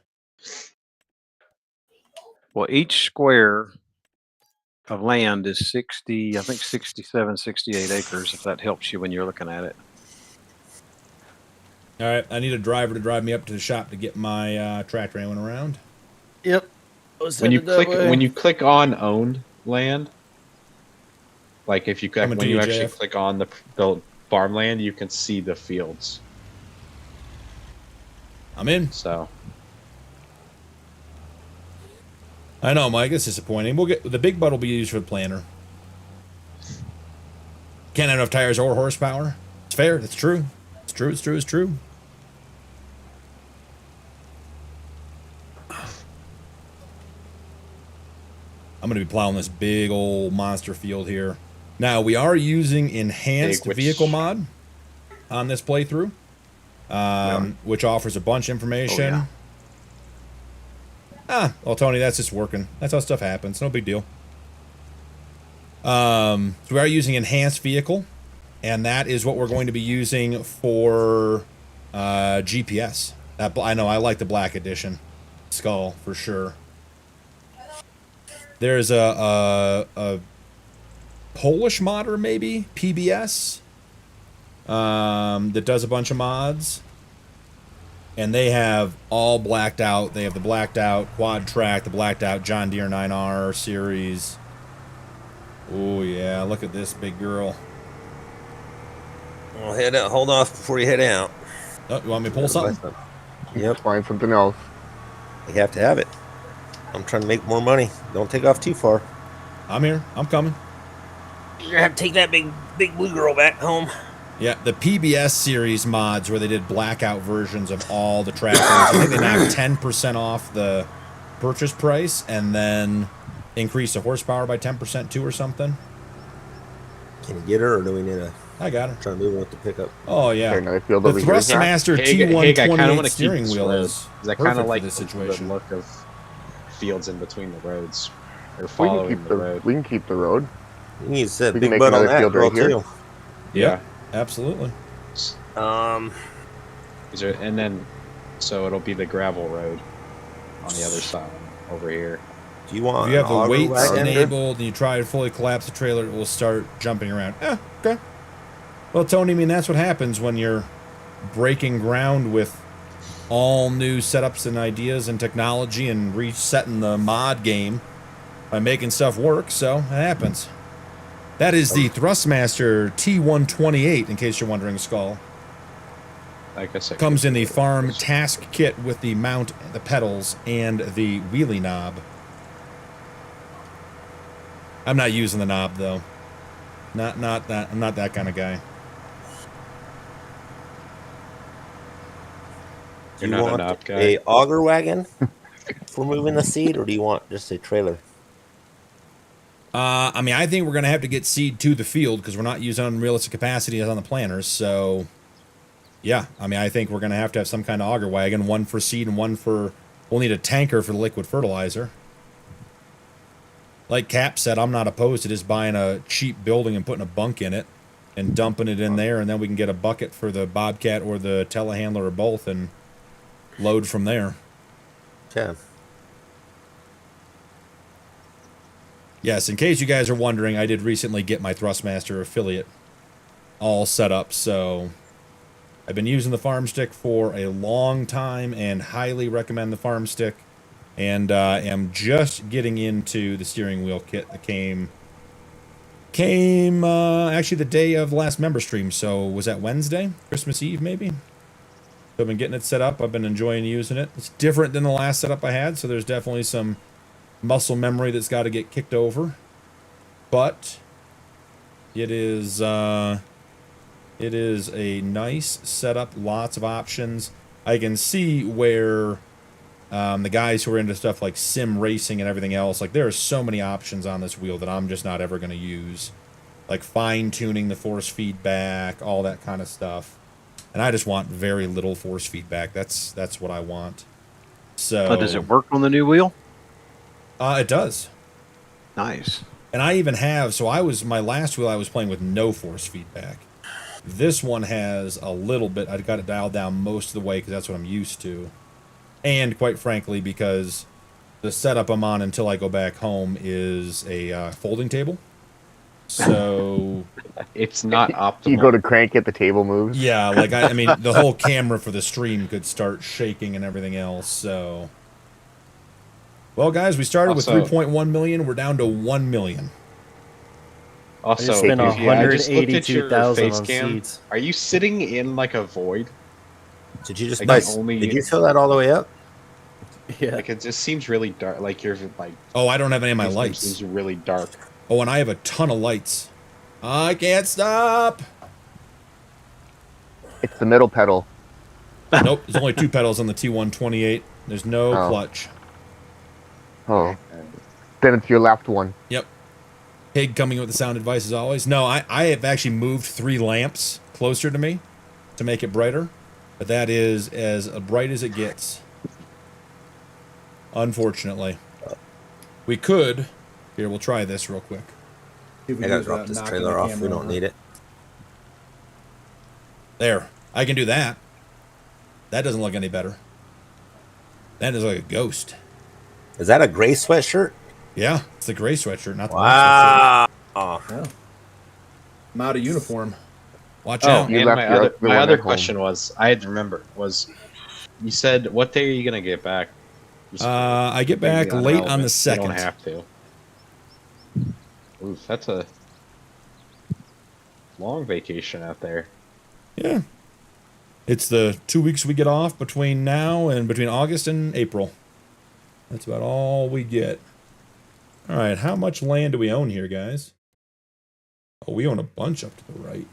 well, each square of land is 60, I think 67, 68 acres, if that helps you when you're looking at it. All right, I need a driver to drive me up to the shop to get my tractor and around. Yep. When you click on owned land, like if you Coming when to you you, actually JF. click on the farmland, you can see the fields. I'm in. So I know, Mike. It's disappointing. We'll get the big butt will be used for the planter. Can't have enough tires or horsepower. It's fair. It's true. It's true. It's true. It's true. I'm going to be plowing this big old monster field here. Now, we are using enhanced vehicle mod on this playthrough, which offers a bunch of information. Well, Tony, that's just working. That's how stuff happens. No big deal. So we are using enhanced vehicle, and that is what we're going to be using for GPS. I know I like the black edition skull for sure. There's a Polish modder, maybe PBS, that does a bunch of mods, and they have all blacked out. They have the blacked out quad track, the blacked out John Deere 9R series. Oh yeah, look at this big girl. Well, head out. Hold off before you head out. Oh, you want me to pull something? Yep. Find something else. You have to have it. I'm trying to make more money. Don't take off too far. I'm here. I'm coming. You're gonna have to take that big blue girl back home. Yeah, the PBS series mods where they did blackout versions of all the tractors. I think they knocked 10% off the purchase price and then increase the horsepower by 10% too or something. Can you get her, or do we need to I got her. try to move her with the pickup? Oh yeah. Okay, another field The over here, Zach. Thrustmaster I kind of T128 want to keep steering this wheel road, is 'cause I kind perfect of for like this the situation. look of fields in between the roads, or We can following keep the road. we can keep the road. You need to set We can big make butt on another that field girl right here. too. Yeah. Absolutely. And then, so it'll be the gravel road on the other side over here. Do you want? If you have the auger weights wagon? enabled and you try to fully collapse the trailer, it will start jumping around. Okay. Well, Tony, I mean, that's what happens when you're breaking ground with all new setups and ideas and technology and resetting the mod game by making stuff work, so it happens. That is the Thrustmaster T128, in case you're wondering, Skull. I guess I Comes could in the do it. farm task kit with the mount, the pedals, and the wheelie knob. I'm not using the knob though. Not that. I'm not that kind of guy. Do You're you not want an op guy. a auger wagon for moving the seed, or do you want just a trailer? I mean, I think we're gonna have to get seed to the field because we're not using unrealistic capacity as on the planters. So, yeah, I mean, I think we're gonna have to have some kind of auger wagon, one for seed and one for We'll need a tanker for the liquid fertilizer. Like Cap said, I'm not opposed to just buying a cheap building and putting a bunk in it and dumping it in there, and then we can get a bucket for the Bobcat or the telehandler or both and load from there. Yeah. Yes, in case you guys are wondering, I did recently get my Thrustmaster affiliate all set up, so I've been using the Farmstick for a long time and highly recommend the Farmstick. And am just getting into the steering wheel kit that came actually the day of last member stream. So was that Wednesday? Christmas Eve, maybe? So I've been getting it set up. I've been enjoying using it. It's different than the last setup I had, so there's definitely some muscle memory that's got to get kicked over. But it is a nice setup, lots of options. I can see where the guys who are into stuff like sim racing and everything else, like there are so many options on this wheel that I'm just not ever going to use. Like fine-tuning the force feedback, all that kind of stuff. And I just want very little force feedback. That's what I want. So does it work on the new wheel? It does. Nice. And I even have, my last wheel I was playing with no force feedback. This one has a little bit. I got it dialed down most of the way because that's what I'm used to. And quite frankly, because the setup I'm on until I go back home is a folding table. So it's not optimal. You go to crank it, the table moves. Yeah, like I mean, the whole camera for the stream could start shaking and everything else. So, well, guys, we started with 3.1 million. We're down to 1 million. I Also, spent if you- I just looked at your 182,000 on FaceCam. seats. Are you sitting in like a void? Did you just Like, did you fill that all the way up? Yeah. Like it just seems really dark. Like you're like. Oh, I don't have any of my it lights. Seems really dark. Oh, and I have a ton of lights. I can't stop. It's the middle pedal. Nope, there's only 2 pedals on the T128. There's no Oh. clutch. Oh. Then it's your left one. Yep. Pig coming with the sound advice as always. No, I have actually moved 3 lamps closer to me to make it brighter. But that is as bright as it gets. Unfortunately. We could. Here, we'll try this real quick. See if we I can gotta do it drop without this knocking trailer the off. We camera don't over. need it. There. I can do that. That doesn't look any better. That is like a ghost. Is that a gray sweatshirt? Yeah, it's the gray sweatshirt, not the Wow. white sweatshirt. Yeah. I'm out of uniform. Watch Oh, out. You and left my your other other my one other at home. question was I had to remember was you said what day are you gonna get back? I get Maybe back late on irrelevant. the 2nd. You don't have to. Oof, that's a long vacation out there. Yeah. It's the 2 weeks we get off between now and between August and April. That's about all we get. All right, how much land do we own here, guys? Oh, we own a bunch up to the right.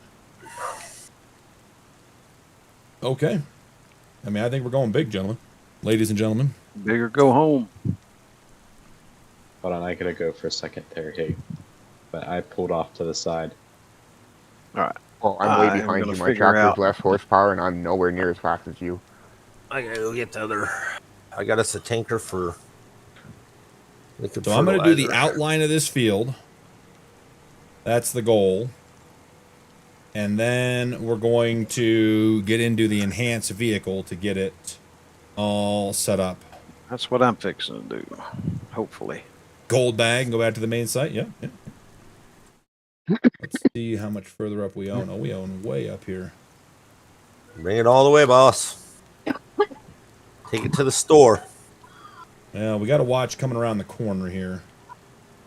Okay. I mean, I think we're going big, gentlemen. Ladies and gentlemen. Big or go home. Hold on, I gotta go for a second there, hey. But I pulled off to the side. All right. Oh, I'm way I'm behind gonna you. My figure tractor's out- less horsepower, and I'm nowhere near as fast as you. I gotta go get the other. I got us a tanker for. So I'm going to do the outline of this field. That's the goal. And then we're going to get into the enhanced vehicle to get it all set up. That's what I'm fixing to do. Hopefully. Gold bag and go back to the main site. Yeah. Let's see how much further up we own. Oh, we own way up here. Bring it all the way, boss. Take it to the store. Yeah, we got to watch coming around the corner here.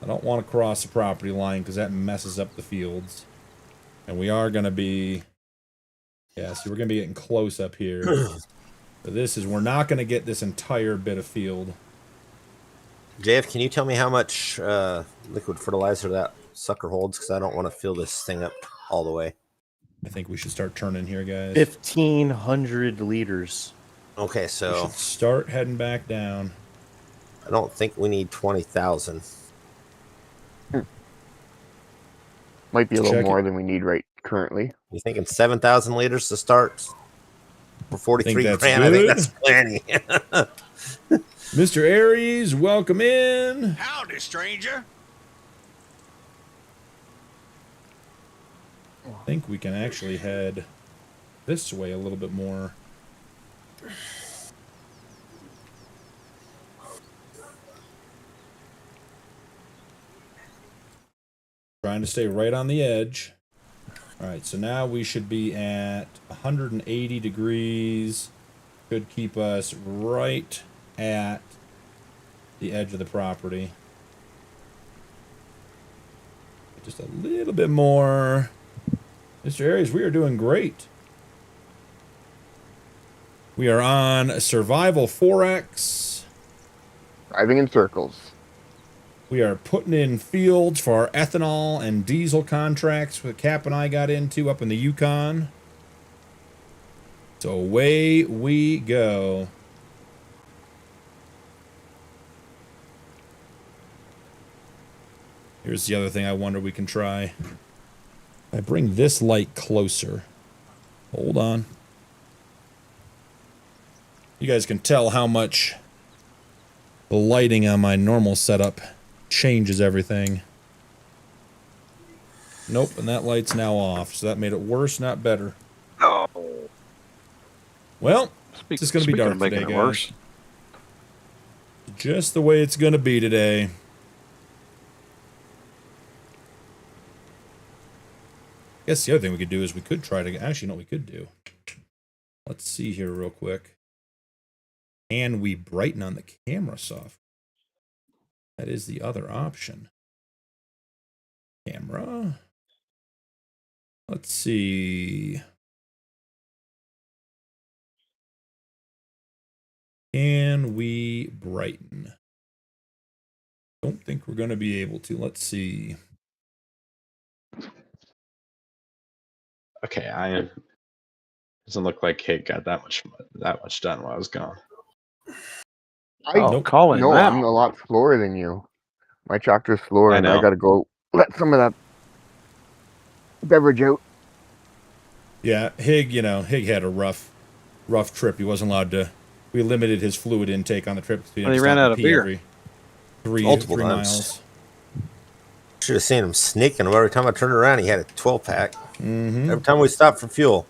I don't want to cross the property line because that messes up the fields. And we are going to be... Yeah, see, we're going to be getting close up here. But we're not going to get this entire bit of field. JF, can you tell me how much liquid fertilizer that sucker holds? Because I don't want to fill this thing up all the way. I think we should start turning here, guys. 1,500 liters. Okay, We so should start heading back down. I don't think we need 20,000. Might be a little Check it. more than we need right currently. You thinking 7,000 liters to start for 43 that's grand? I think good. that's plenty. Mr. Aries, welcome in. Howdy, stranger. I think we can actually head this way a little bit more. Trying to stay right on the edge. All right, so now we should be at 180 degrees. Could keep us right at the edge of the property. Just a little bit more. Mr. Aries, we are doing great. We are on Survival 4X. Driving in circles. We are putting in fields for our ethanol and diesel contracts that Cap and I got into up in the Yukon. So away we go. Here's the other thing I wonder we can try. I bring this light closer. Hold on. You guys can tell how much the lighting on my normal setup changes everything. Nope, and that light's now off, so that made it worse, not better. Oh. Well, it's just going to be dark today, guys. Worse. Just the way it's going to be today. I guess the other thing we could do is we could try to... Actually, no, we could do. Let's see here real quick. Can we brighten on the camera software? That is the other option. Camera. Let's see. Can we brighten? Don't think we're going to be able to. Let's see. Okay, doesn't look like Kate got that much done while I was gone. Nope. Call it No, now. I'm a lot slower than you. My tractor's slower, and know. I gotta go let some of that beverage out. Yeah, Hig had a rough trip. He wasn't allowed to. We limited his fluid intake on the trip. He ran out of beer. Every three Multiple miles. Should have seen him sneaking. Every time I turned around, he had a 12-pack. Mm-hmm. Every time we stopped for fuel,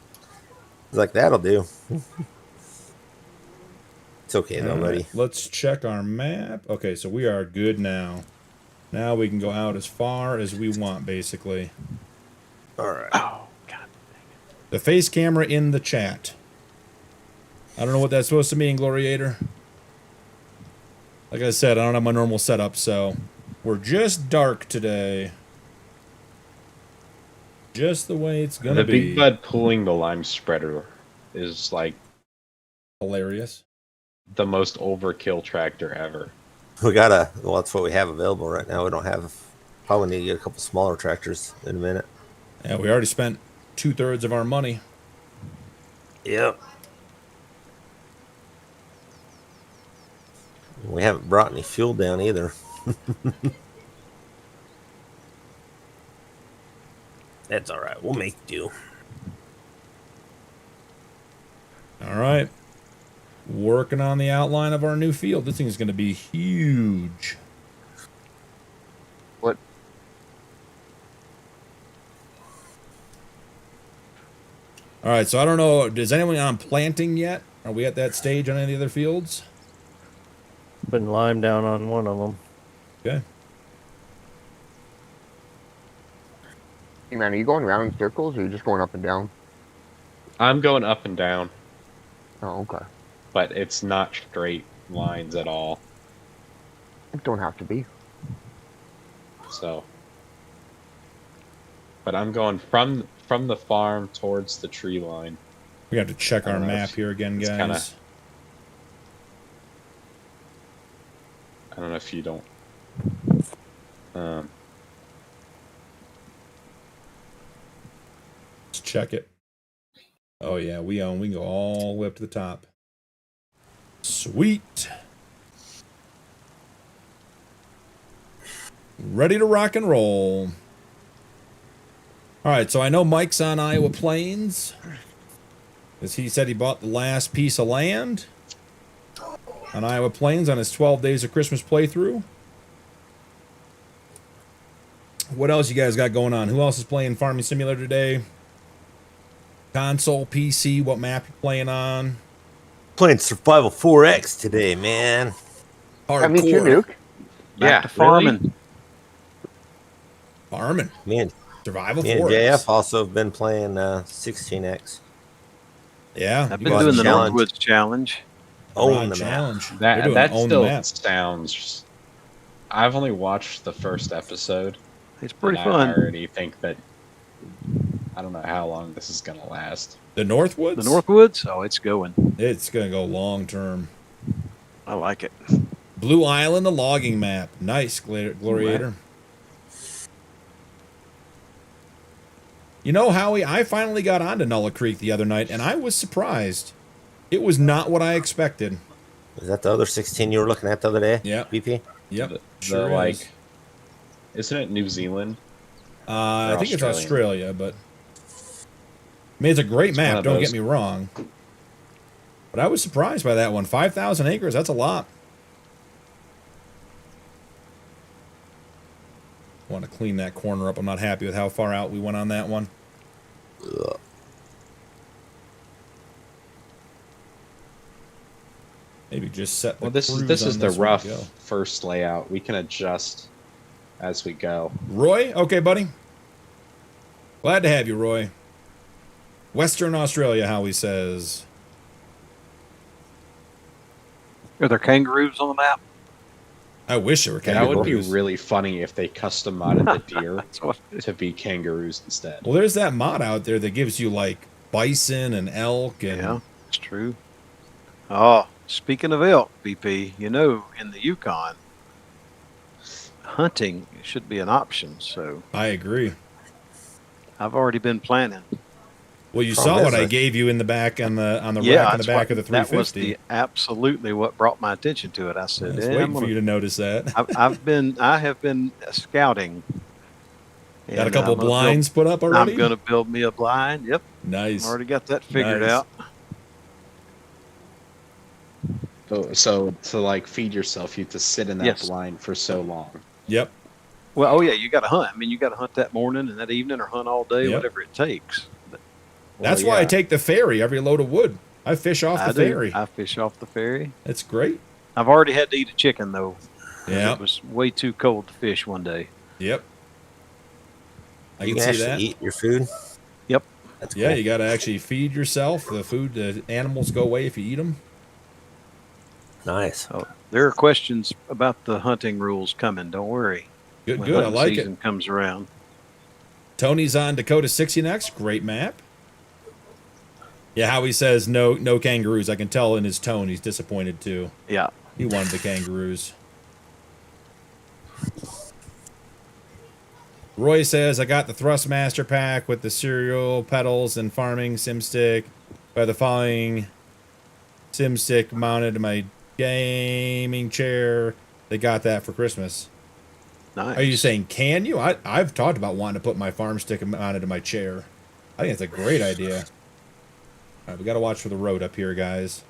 he's like, "That'll do." It's okay though, buddy. Let's check our map. Okay, so we are good now. Now we can go out as far as we want, basically. All right. Oh, God. The face camera in the chat. I don't know what that's supposed to mean, Gloriator. Like I said, I don't have my normal setup, so we're just dark today. Just the way it's gonna be. The Big Bud pulling the lime spreader is like hilarious. The most overkill tractor ever. Well, that's what we have available right now. We don't have, probably need to get a couple smaller tractors in a minute. Yeah, we already spent 2/3 of our money. Yep. We haven't brought any fuel down either. That's all right. We'll make do. All right. Working on the outline of our new field. This thing is going to be huge. What? All right, so I don't know. Is anyone on planting yet? Are we at that stage on any other fields? Putting lime down on one of them. Okay. Hey man, are you going around in circles, or are you just going up and down? I'm going up and down. Oh, okay. But it's not straight lines at all. It don't have to be. So, but I'm going from the farm towards the tree line. We have to check our map here again, guys. I don't know if you don't. Let's check it. Oh yeah, we can go all the way up to the top. Sweet. Ready to rock and roll. All right, so I know Mike's on Iowa Plains, as he said he bought the last piece of land. on Iowa Plains on his 12 Days of Christmas playthrough. What else you guys got going on? Who else is playing Farming Simulator today? Console, PC, what map you playing on? Playing Survival 4X today, man. I mean, you, Nuke. Back to farming. Farming. Me Survival and 4X. JF also have been playing 16X. Yeah. I've been doing the Northwoods Challenge. Own the challenge. map. That still sounds... I've only watched the first episode. It's pretty fun. I already think that... I don't know how long this is going to last. The Northwoods? The Northwoods? Oh, it's going. It's going to go long term. I like it. Blue Island, the logging map. Nice, Gloriator. You know, Howie, I finally got onto Nulla Creek the other night, and I was surprised. It was not what I expected. Is that the other 16 you were looking at the other day? Yeah. BP? Yep. Sure is. Isn't it New Zealand? I think it's Australia, but... I mean, it's a great map, don't get me wrong. But I was surprised by that one. 5,000 acres, that's a lot. I want to clean that corner up. I'm not happy with how far out we went on that one. Ugh. Maybe just set the Well, this is the rough first layout. We can adjust as we go. Roy? Okay, buddy. Glad to have you, Roy. Western Australia, Howie says. Are there kangaroos on the map? I wish there were kangaroos. That would be really funny if they custom modded the deer to be kangaroos instead. Well, there's that mod out there that gives you, like, bison and elk. And... Yeah, it's true. Oh, speaking of elk, BP, you know, in the Yukon, hunting should be an option, so... I agree. I've already been planning. Well, you saw what I gave you in the back on the rack in the back of the 350. That was absolutely what brought my attention to it. I said, I was waiting for you to notice that. I have been scouting. Got a couple blinds put up already? I'm going to build me a blind. Yep. Nice. Already got that figured out. So to like feed yourself, you have to sit in that blind for so long. Yep. Well, oh yeah, you got to hunt. I mean, you got to hunt that morning and that evening, or hunt all day, whatever it takes. But, that's why I take the ferry every load of wood. I fish off the ferry. I fish off the ferry. That's great. I've already had to eat a chicken though. Yeah. It was way too cold to fish one day. Yep. I You can can see actually that. eat your food? Yep. That's yeah, cool. you got to actually feed yourself. The food, the animals go away if you eat them. Nice. Oh, there are questions about the hunting rules coming. Don't worry. Good, when good. I like season it. Comes around. Tony's on Dakota 60 next. Great map. Yeah, Howie says no kangaroos. I can tell in his tone he's disappointed too. Yeah. He wanted the kangaroos. Roy says, I got the Thrustmaster pack with the cereal, pedals, and farming SimStick. By the following SimStick mounted to my gaming chair. They got that for Christmas. Nice. Are you saying, can you? I've talked about wanting to put my Farmstick mounted to my chair. I think it's a great idea. All right, we got to watch for the road up here, guys.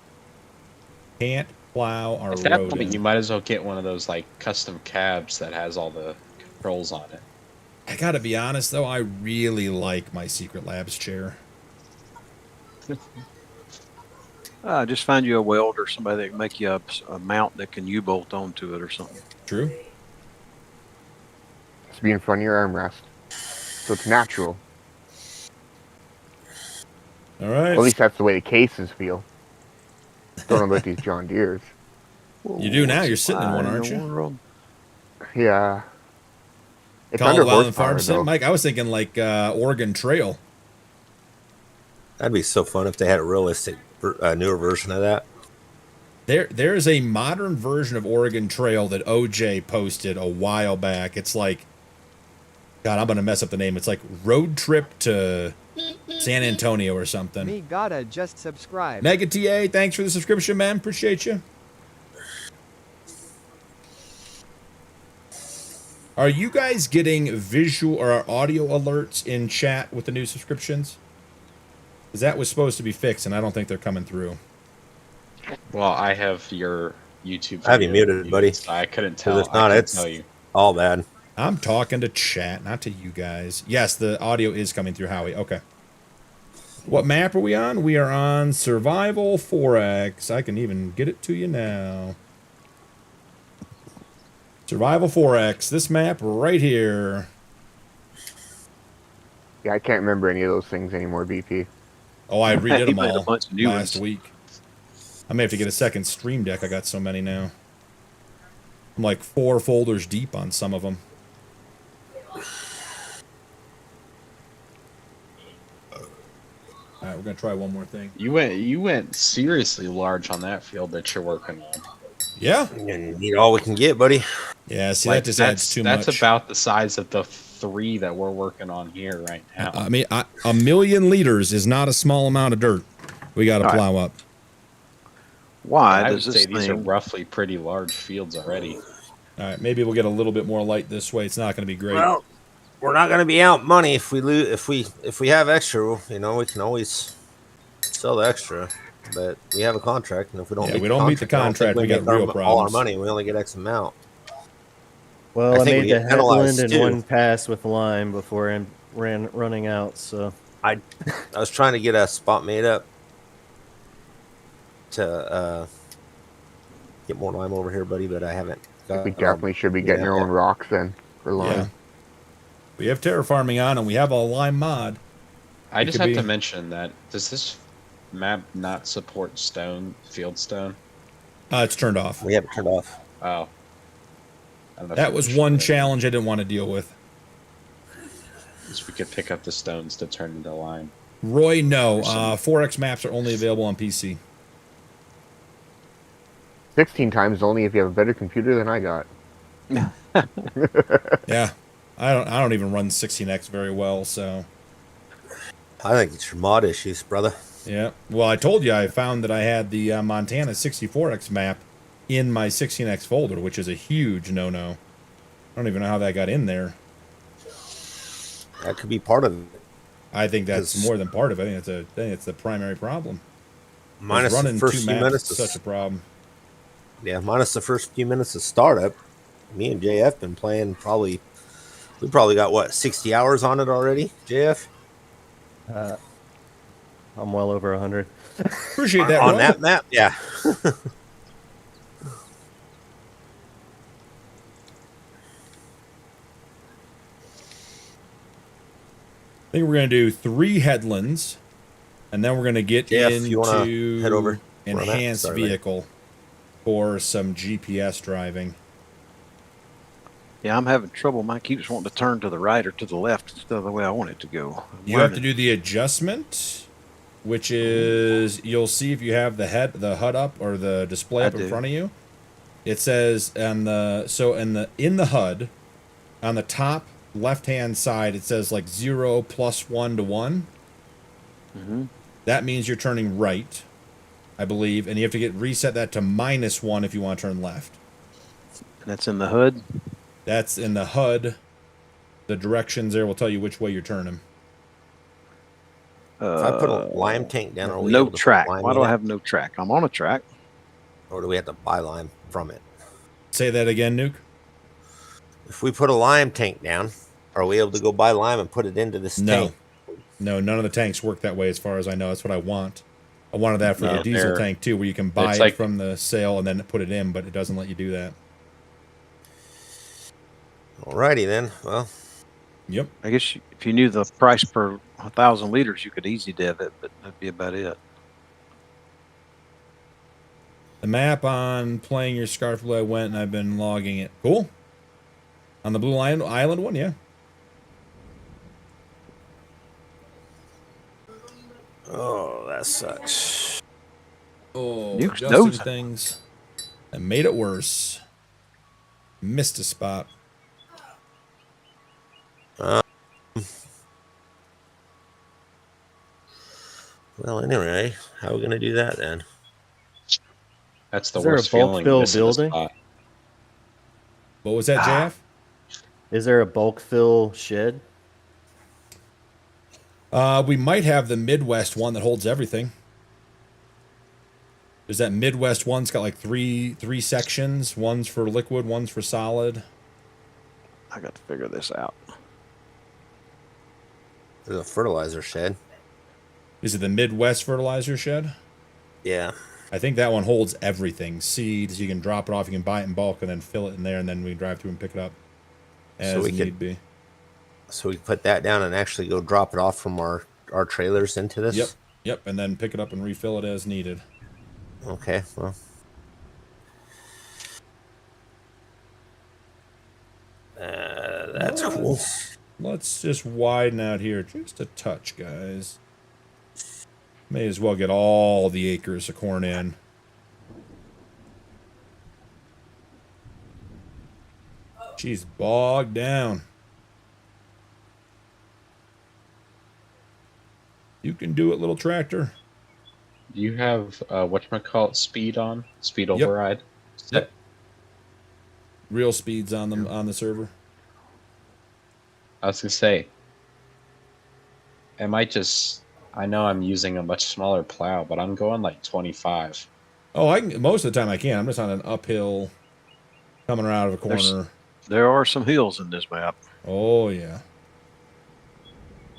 Can't plow our At that road point, in. you might as well get one of those like custom cabs that has all the controls on it. I got to be honest, though. I really like my Secret Labs chair. Just find you a welder, somebody that can make you a mount that can U-bolt onto it or something. True. It's be in front of your armrest, so it's natural. All right. At least that's the way the cases feel. Don't know about these John Deeres. You do now. You're sitting in one, aren't you? World? Yeah. It's Call under it Wild horsepower, Farm Sim, though. Mike. I was thinking like Oregon Trail. That'd be so fun if they had a realistic, newer version of that. There's a modern version of Oregon Trail that OJ posted a while back. It's like, God, I'm going to mess up the name. It's like Road Trip to San Antonio or something. Me gotta just subscribe. Mega TA, thanks for the subscription, man. Appreciate you. Are you guys getting visual or audio alerts in chat with the new subscriptions? Because that was supposed to be fixed, and I don't think they're coming through. Well, I have your YouTube. I have you video muted, buddy. so I couldn't 'Cause tell. if not, I couldn't it's tell you. all bad. I'm talking to chat, not to you guys. Yes, the audio is coming through Howie. Okay. What map are we on? We are on Survival 4X. I can even get it to you now. Survival 4X. This map right here. Yeah, I can't remember any of those things anymore, BP. Oh, I redid He them made a all bunch of new last ones. week. I may have to get a second stream deck. I got so many now. I'm like 4 folders deep on some of them. All right, we're gonna try one more thing. You went seriously large on that field that you're working on. Yeah. You need all we can get, buddy. Yeah. See, Like, that just adds too much. That's about the size of the 3 that we're working on here right now. I mean, a million liters is not a small amount of dirt. We got to plow up. Why I would does this say these are thing? roughly pretty large fields already. All right, maybe we'll get a little bit more light this way. It's not going to be great. Well, we're not going to be out money if we lose. If we have extra, we can always sell the extra. But we have a contract, and if we don't, we don't meet the contract, we got real problems. All our money, we only get X amount. Well, I made the headland in too. one pass with lime before I running out. So I was trying to get a spot made up to get more lime over here, buddy, but I haven't. We definitely should be getting our own rocks then for lime. Yeah. We have terraforming on, and we have a lime mod. I just have to mention that does this map not support stone, field stone? It's turned off. We have it turned off. Oh. That was one challenge I didn't want to deal with. Is we could pick up the stones to turn into lime. Roy, no. 4X maps are only available on PC. 16 times only if you have a better computer than I got. Yeah. I don't even run 16X very well, so. I think it's your mod issues, brother. Yeah. Well, I told you I found that I had the Montana 64X map in my 16X folder, which is a huge no-no. I don't even know how that got in there. That could be part of it. I think that's more than part of it. I think it's the primary problem. Minus running the first two few maps minutes is such a problem. Yeah, minus the first few minutes of startup. Me and JF been playing we probably got what, 60 hours on it already, JF? I'm well over 100. Appreciate that. On that map, yeah. I think we're going to do 3 headlands, and then we're going to get Jeff, you wanna head over into enhanced vehicle for some GPS driving. Yeah, I'm having trouble. Mine keeps wanting to turn to the right or to the left instead of the way I want it to go. You have to do the adjustment, which is you'll see if you have the HUD up or the display up in front of you. It says in the HUD on the top left-hand side, it says like 0 + 1 to 1. Mm-hmm. That means you're turning right, I believe, and you have to reset that to -1 if you want to turn left. And that's in the hood? That's in the HUD. The directions there will tell you which way you're turning. If I put a lime tank down, are we no able to track. put lime Why in do I it? have no track? I'm on a track. Or do we have to buy lime from it? Say that again, Nuke. If we put a lime tank down, are we able to go buy lime and put it into this tank? No, none of the tanks work that way as far as I know. That's what I want. I wanted that for the diesel they're- tank too, where you can buy it from the sale and then put it in, but it doesn't let you do that. Alrighty then. Well, yep. I guess if you knew the price per 1,000 liters, you could easy dev it, but that'd be about it. The map on playing your Scarf Blue, I went and I've been logging it. Cool. On the Blue Island one, yeah. oh, that sucks. Oh, Nuke's adjusting nosing. things. I made it worse. Missed a spot. Well, anyway, how are we gonna do that then? That's the Is there a worst bulk feeling. fill missing a building? spot. What was that, JF? Is there a bulk fill shed? We might have the Midwest one that holds everything. There's that Midwest one's got like three sections. One's for liquid, one's for solid. I got to figure this out. There's a fertilizer shed. Is it the Midwest fertilizer shed? Yeah. I think that one holds everything. Seeds, you can drop it off, you can buy it in bulk and then fill it in there, and then we can drive through and pick it up as need be. So we put that down and actually go drop it off from our trailers into this? Yep, and then pick it up and refill it as needed. Okay, well. That's cool. Let's just widen out here just a touch, guys. May as well get all the acres of corn in. She's bogged down. You can do it, little tractor. You have whatchamacallit speed on? Speed override? Yep. Real speeds on them on the server. I was gonna say, I know I'm using a much smaller plow, but I'm going like 25. Oh, most of the time I can. I'm just on an uphill coming out of a corner. There are some hills in this map. Oh, yeah.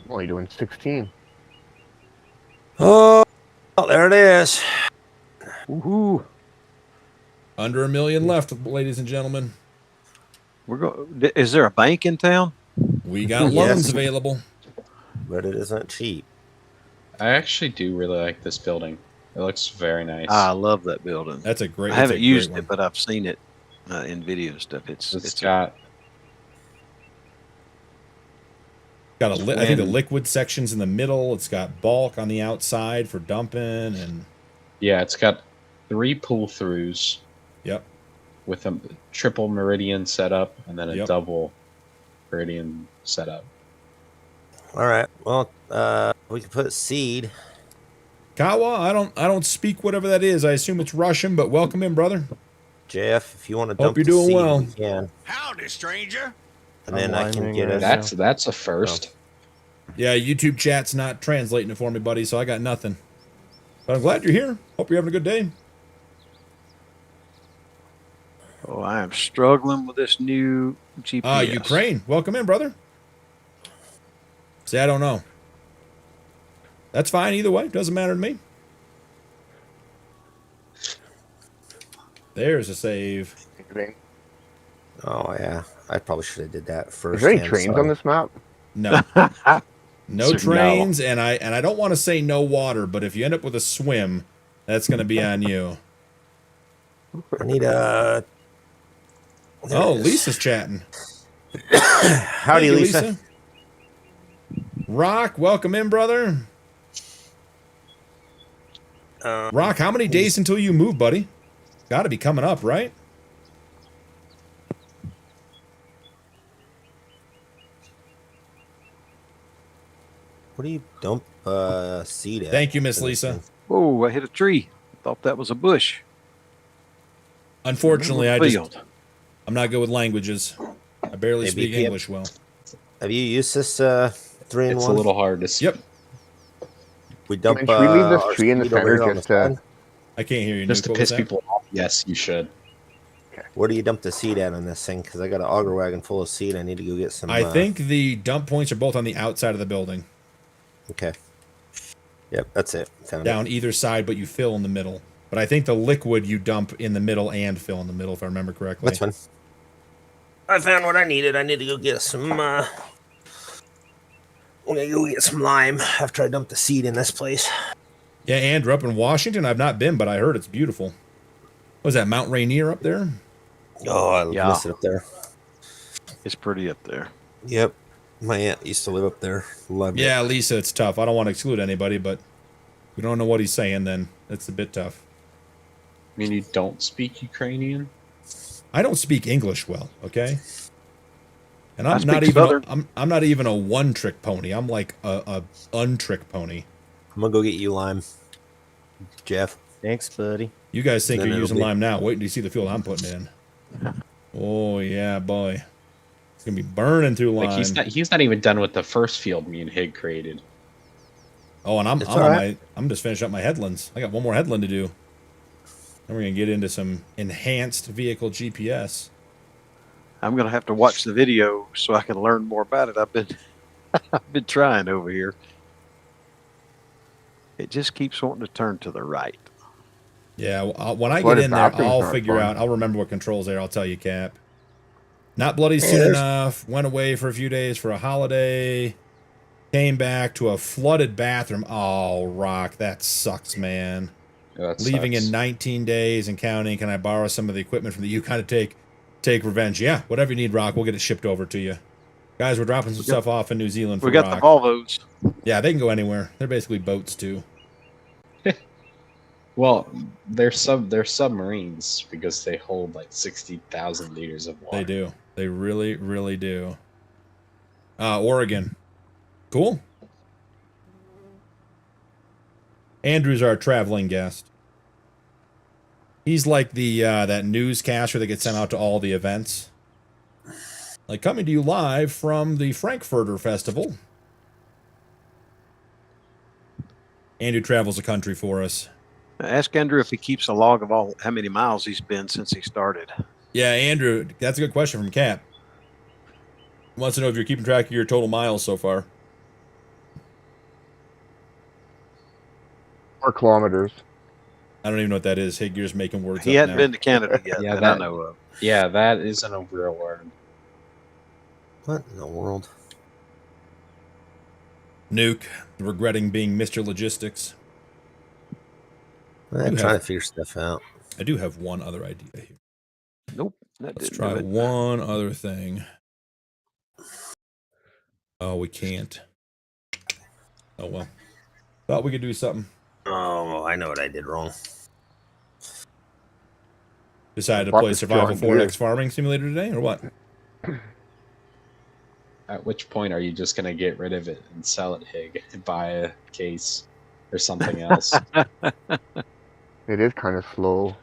I'm only doing 16. Oh, there it is. Woohoo! Under 1 million left, ladies and gentlemen. Is there a bank in town? We got loans available. But it isn't cheap. I actually do really like this building. It looks very nice. I love that building. That's a great. I haven't used it, but I've seen it in video and stuff. It's got. I think the liquid section's in the middle. It's got bulk on the outside for dumping, and yeah, it's got 3 pull-throughs. Yep. With a triple meridian setup and then a double meridian setup. All right. Well, we can put seed. Kawa, I don't speak whatever that is. I assume it's Russian, but welcome in, brother. Jeff, if you want to Hope dump you're the doing seed, well. we can. Howdy, stranger. And then I can get us. That's a first. Yeah, YouTube chat's not translating it for me, buddy, so I got nothing. But I'm glad you're here. Hope you're having a good day. Oh, I am struggling with this new GPS. Ukraine. Welcome in, brother. See, I don't know. That's fine either way. Doesn't matter to me. There's a save. Oh, yeah. I probably should have did that first. Is there any trains on this map? No. No trains, and I don't want to say no water, but if you end up with a swim, that's going to be on you. I need a... Oh, Lisa's chatting. Howdy, Lisa. Rock, welcome in, brother. Rock, how many days until you move, buddy? Got to be coming up, right? What do you dump seed at? Thank you, Miss Lisa. Oh, I hit a tree. Thought that was a bush. Unfortunately, I'm not good with languages. I barely speak English well. Have you used this 3-in-1? It's a little hard to see. Yep. We dump. Should we leave this tree in the center just to... I can't hear you. Just to piss people off. Yes, you should. Okay. Where do you dump the seed at on this thing? Because I got an auger wagon full of seed. I need to go get some. I think the dump points are both on the outside of the building. Okay. Yep, that's it. Down either side, but you fill in the middle. But I think the liquid you dump in the middle and fill in the middle, if I remember correctly. That's fine. I found what I needed. I need to go get some. I'm gonna go get some lime after I dump the seed in this place. Yeah, Andrew, up in Washington, I've not been, but I heard it's beautiful. What was that, Mount Rainier up there? Oh, I miss it up there. It's pretty up there. Yep. My aunt used to live up there. Loved it. Yeah, Lisa, it's tough. I don't want to exclude anybody, but we don't know what he's saying, then it's a bit tough. I mean, you don't speak Ukrainian? I don't speak English well, okay? And I'm not even a one-trick pony. I'm like a untrick pony. I'm gonna go get you lime, Jeff. Thanks, buddy. You guys think you're using lime now. Wait until you see the field I'm putting in. Oh, yeah, boy. It's going to be burning through lime. Like he's not even done with the first field me and Hig created. Oh, and I'm just finishing up my headlands. I got one more headland to do. And we're going to get into some enhanced vehicle GPS. I'm gonna have to watch the video so I can learn more about it. I've been trying over here. It just keeps wanting to turn to the right. Yeah, when I What get if in there, bathrooms I'll aren't figure fun? out. I'll remember what controls there. I'll tell you, Cap. Not bloody soon there's- enough. Went away for a few days for a holiday. Came back to a flooded bathroom. Oh, Rock, that sucks, man. Yeah, that Leaving sucks. in 19 days and counting. Can I borrow some of the equipment from the Yukon to take revenge? Yeah, whatever you need, Rock. We'll get it shipped over to you. Guys, we're dropping some stuff off in New Zealand for We got Rock. the Volvos. Yeah, they can go anywhere. They're basically boats too. Well, they're submarines because they hold like 60,000 liters of water. They do. They really, really do. Oregon. Cool. Andrew's our traveling guest. He's like the that newscaster that gets sent out to all the events. Like coming to you live from the Frankfurter Festival. Andrew travels the country for us. Ask Andrew if he keeps a log of how many miles he's been since he started. Yeah, Andrew, that's a good question from Cap. Wants to know if you're keeping track of your total miles so far. Or kilometers. I don't even know what that is. Hig, you're just making words He up hadn't now. been to Canada yet Yeah, that I that- know of. Yeah, that isn't a real word. What in the world? Nuke, regretting being Mr. Logistics. I'm trying to figure stuff out. I do have one other idea here. Nope. That Let's didn't try do it. one other thing. Oh, we can't. Oh, well. Thought we could do something. Oh, I know what I did wrong. Decided to Bought play the Survival John Deere. 4X Farming Simulator today, or what? At which point are you just gonna get rid of it and sell it, Hig, and buy a case or something else? It is kind of slow.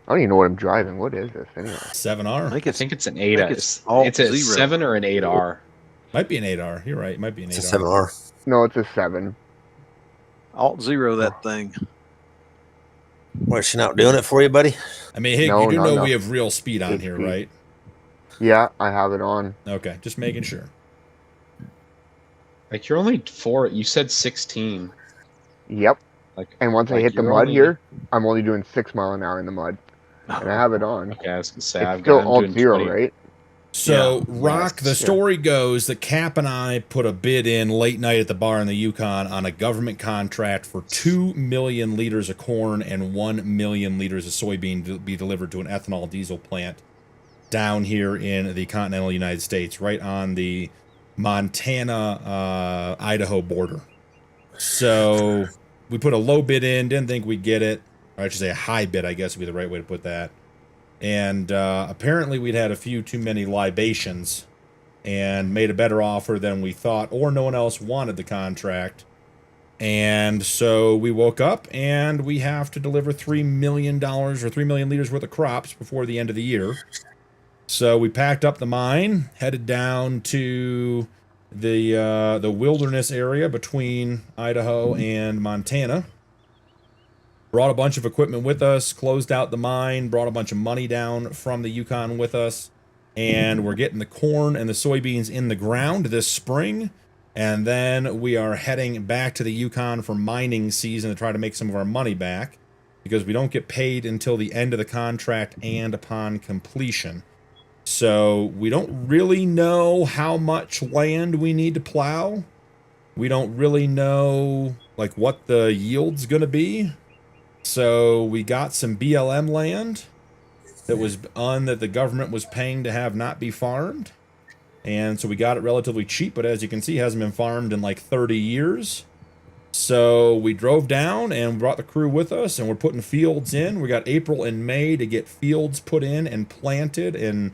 I don't even know what I'm driving. What is this anyway? 7R? I think I think it's an I 8. think it's all It's a zero. 7 or an 8R. Might be an 8R. You're right. It might be an 8R. It's a 7R. No, it's a 7. Alt zero that thing. Why, is she not doing it for you, buddy? I mean, hey, No, you do no, know no. we have real speed on Big here, speed. right? Yeah, I have it on. Okay, just making sure. Like you're only 4. You said 16. Yep. Like, And once I like hit the you're mud only- here, I'm only doing 6 mile an hour in the mud. And I have it on. Okay, I was gonna say It's I'm still alt doing zero, 20. right? So, Yeah. Rock, the Yes. story goes that Cap and I put a bid in late night at the bar in the Yukon on a government contract for 2 million liters of corn and 1 million liters of soybean to be delivered to an ethanol diesel plant down here in the continental United States, right on the Montana-Idaho border. So, we put a low bid in, didn't think we'd get it. Or I should say a high bid, I guess would be the right way to put that. And apparently we'd had a few too many libations and made a better offer than we thought, or no one else wanted the contract. And so we woke up and we have to deliver $3 million or 3 million liters worth of crops before the end of the year. So we packed up the mine, headed down to the wilderness area between Idaho and Montana. Brought a bunch of equipment with us, closed out the mine, brought a bunch of money down from the Yukon with us, and we're getting the corn and the soybeans in the ground this spring. And then we are heading back to the Yukon for mining season to try to make some of our money back, because we don't get paid until the end of the contract and upon completion. So we don't really know how much land we need to plow. We don't really know like what the yield's going to be. So we got some BLM land that was that the government was paying to have not be farmed. And so we got it relatively cheap, but as you can see, hasn't been farmed in like 30 years. So we drove down and brought the crew with us, and we're putting fields in. We got April and May to get fields put in and planted and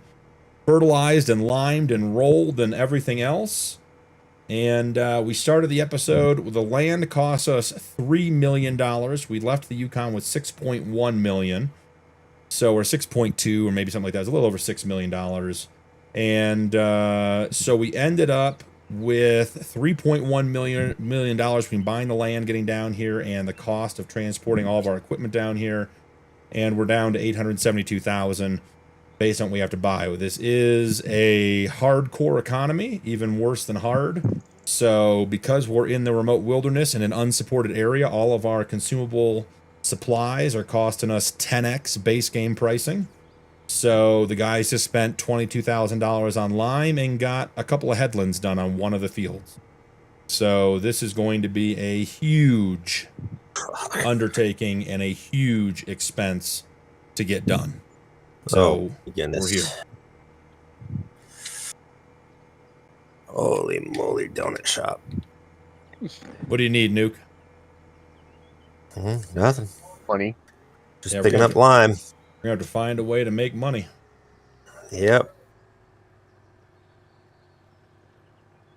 fertilized and limed and rolled and everything else. And we started the episode with the land cost us $3 million. We left the Yukon with $6.1 million. So, or 6.2, or maybe something like that. It was a little over $6 million. And so we ended up with $3.1 million between buying the land, getting down here, and the cost of transporting all of our equipment down here. and we're down to 872,000 based on what we have to buy. This is a hardcore economy, even worse than hard. So because we're in the remote wilderness in an unsupported area, all of our consumable supplies are costing us 10x base game pricing. So the guys just spent $22,000 on lime and got a couple of headlands done on one of the fields. So this is going to be a huge undertaking and a huge expense to get done. So we're here. Holy moly, donut shop. What do you need, Nuke? Nothing. Funny. Just picking up lime. We're going to have to find a way to make money. Yep.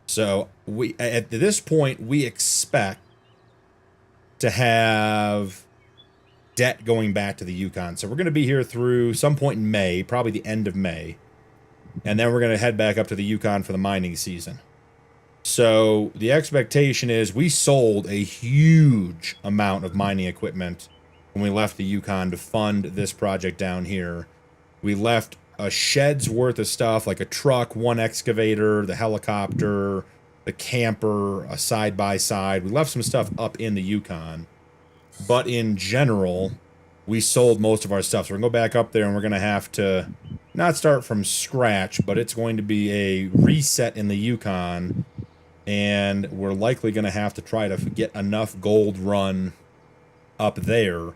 So we at this point, we expect to have debt going back to the Yukon. So we're going to be here through some point in May, probably the end of May. And then we're going to head back up to the Yukon for the mining season. So the expectation is we sold a huge amount of mining equipment when we left the Yukon to fund this project down here. We left a shed's worth of stuff, like a truck, one excavator, the helicopter, the camper, a side-by-side. We left some stuff up in the Yukon. But in general, we sold most of our stuff. So we're going to go back up there and we're going to have to not start from scratch, but it's going to be a reset in the Yukon. And we're likely going to have to try to get enough gold run up there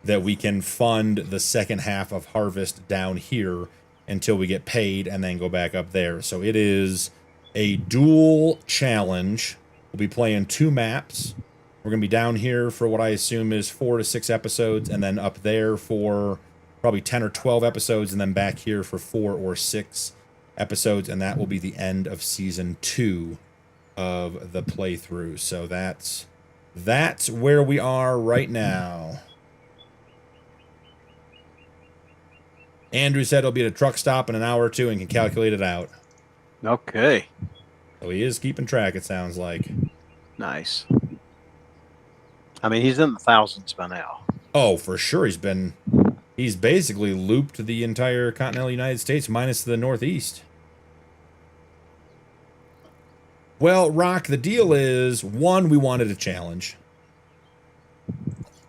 that we can fund the second half of harvest down here until we get paid and then go back up there. So it is a dual challenge. We'll be playing 2 maps. We're going to be down here for what I assume is 4 to 6 episodes, and then up there for probably 10 or 12 episodes, and then back here for 4 or 6 episodes, and that will be the end of season 2 of the playthrough. So that's where we are right now. Andrew said he'll be at a truck stop in an hour or 2 and can calculate it out. Okay. So he is keeping track, it sounds like. Nice. I mean, he's in the thousands by now. Oh, for sure. He's basically looped the entire continental United States minus the Northeast. Well, Rock, the deal is, 1, we wanted a challenge.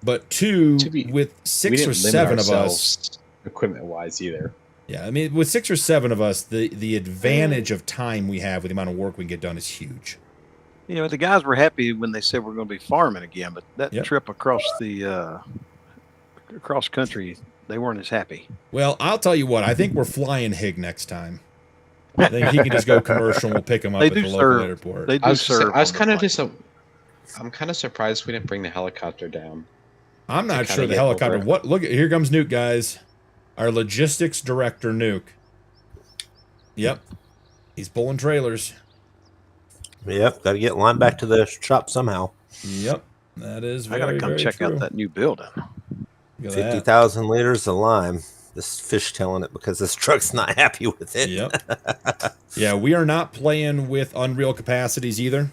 But 2, with 6 or 7 of us, equipment-wise either. Yeah, I mean, with 6 or 7 of us, the advantage of time we have with the amount of work we can get done is huge. You know, the guys were happy when they said we're going to be farming again, but that trip across the across country, they weren't as happy. Well, I'll tell you what, I think we're flying Hig next time. I think he can just go commercial and we'll pick him up at the local airport. They do serve. I'm kind of surprised we didn't bring the helicopter down. I'm not sure the helicopter. Look, here comes Nuke, guys. Our logistics director, Nuke. Yep. He's pulling trailers. Yep, got to get lime back to the shop somehow. Yep, that is very, I got to come check out that new building. 50,000 liters of lime. This fish telling it because this truck's not happy with it. Yep. Yeah, we are not playing with unreal capacities either.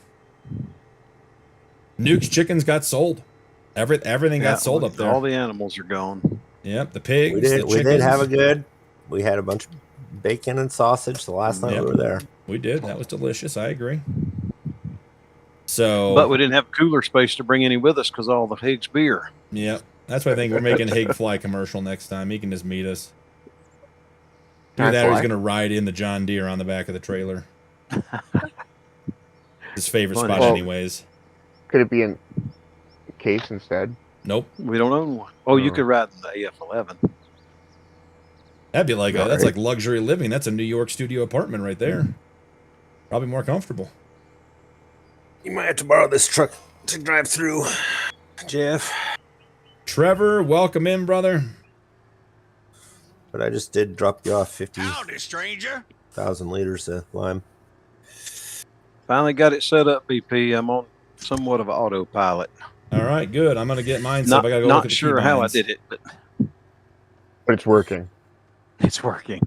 Nuke's chickens got sold. Everything got sold up there. All the animals are gone. Yep, the pigs, we did have a good. We had a bunch of bacon and sausage the last night we were there. We did. That was delicious. I agree. So, but we didn't have cooler space to bring any with us because all the Hig's beer. Yep. That's why I think we're making Hig fly commercial next time. He can just meet us. Either that or he's going to ride in the John Deere on the back of the trailer. His favorite spot anyways. Could it be in case instead? Nope. We don't own one. Oh, you could ride in the AF-11. That'd be like that's like luxury living. That's a New York studio apartment right there. Probably more comfortable. You might have to borrow this truck to drive through, Jeff. Trevor, welcome in, brother. But I just did drop you off 50,000 stranger. liters of lime. Finally got it set up, BP. I'm on somewhat of an autopilot. All right, good. I'm gonna get mine set up. I gotta go look at the sure how I did it, but it's working. It's working.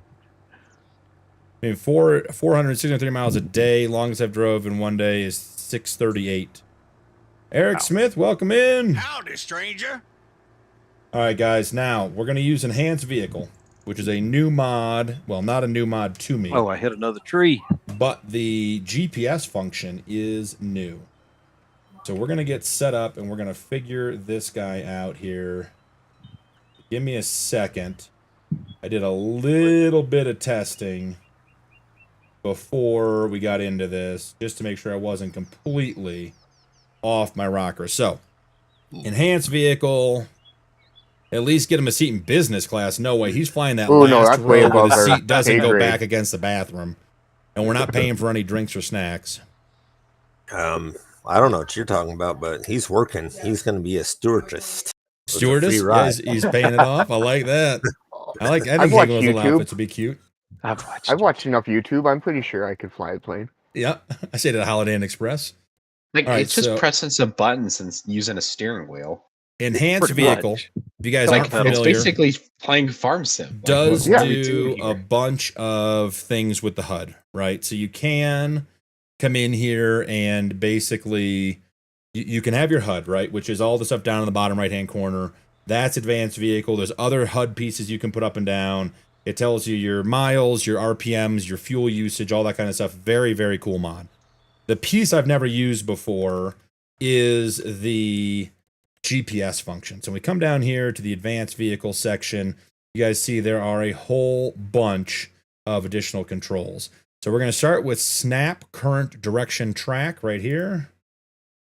I mean, 463 miles a day. Longest I've drove in one day is 638. Eric Smith, welcome in. Howdy, stranger. All right, guys. Now we're going to use Enhanced Vehicle, which is a new mod. Well, not a new mod to me. Oh, I hit another tree. But the GPS function is new. So we're going to get set up and we're going to figure this guy out here. Give me a second. I did a little bit of testing before we got into this, just to make sure I wasn't completely off my rocker. So, enhanced vehicle. At least get him a seat in business class. No way. He's flying that last row where the seat doesn't go back against the bathroom. And we're not paying for any drinks or snacks. I don't know what you're talking about, but he's working. He's going to be a stewardess. Stewardess? Yeah, he's paying it off. I like that. I think those little outfits would be cute. I've watched enough YouTube. I'm pretty sure I could fly a plane. Yeah, I stayed at Holiday Inn Express. Like, it's just pressing some buttons and using a steering wheel. Enhanced vehicle. If you guys aren't familiar, it's basically playing farm sim. Does do a bunch of things with the HUD, right? So you can come in here and basically you can have your HUD, right, which is all the stuff down in the bottom right hand corner. That's advanced vehicle. There's other HUD pieces you can put up and down. It tells you your miles, your RPMs, your fuel usage, all that kind of stuff. Very, very cool mod. The piece I've never used before is the GPS function. So we come down here to the advanced vehicle section. You guys see there are a whole bunch of additional controls. So we're going to start with snap current direction track right here.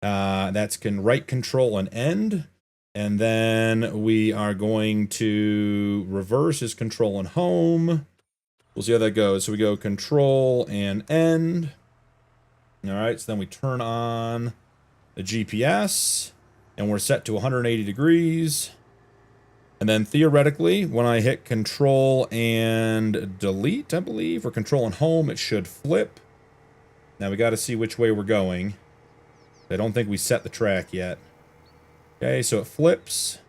That's right control and end. And then we are going to reverse is control and home. We'll see how that goes. So we go control and end. All right, so then we turn on the GPS. And we're set to 180 degrees. And then theoretically, when I hit control and delete, I believe, or control and home, it should flip. Now we got to see which way we're going. I don't think we set the track yet. Okay, so it flips.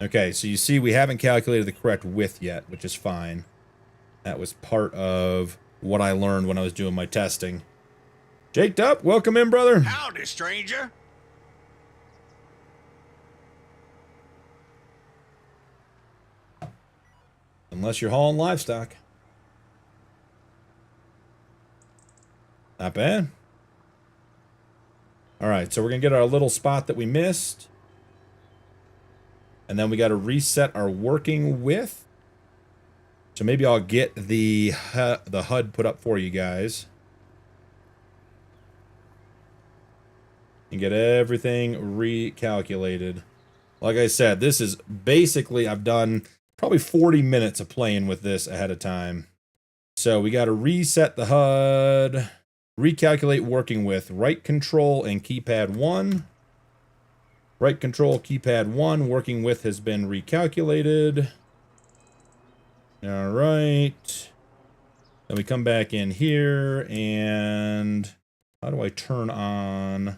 Okay, so you see we haven't calculated the correct width yet, which is fine. That was part of what I learned when I was doing my testing. Jaked up, welcome in, brother. Howdy, stranger. Unless you're hauling livestock. Not bad. All right, so we're going to get our little spot that we missed. And then we got to reset our working width. So maybe I'll get the HUD put up for you guys. And get everything recalculated. Like I said, this is basically, I've done probably 40 minutes of playing with this ahead of time. So we got to reset the HUD, recalculate working with right control and keypad 1. Right control, keypad 1, working with has been recalculated. All right. Then we come back in here and how do I turn on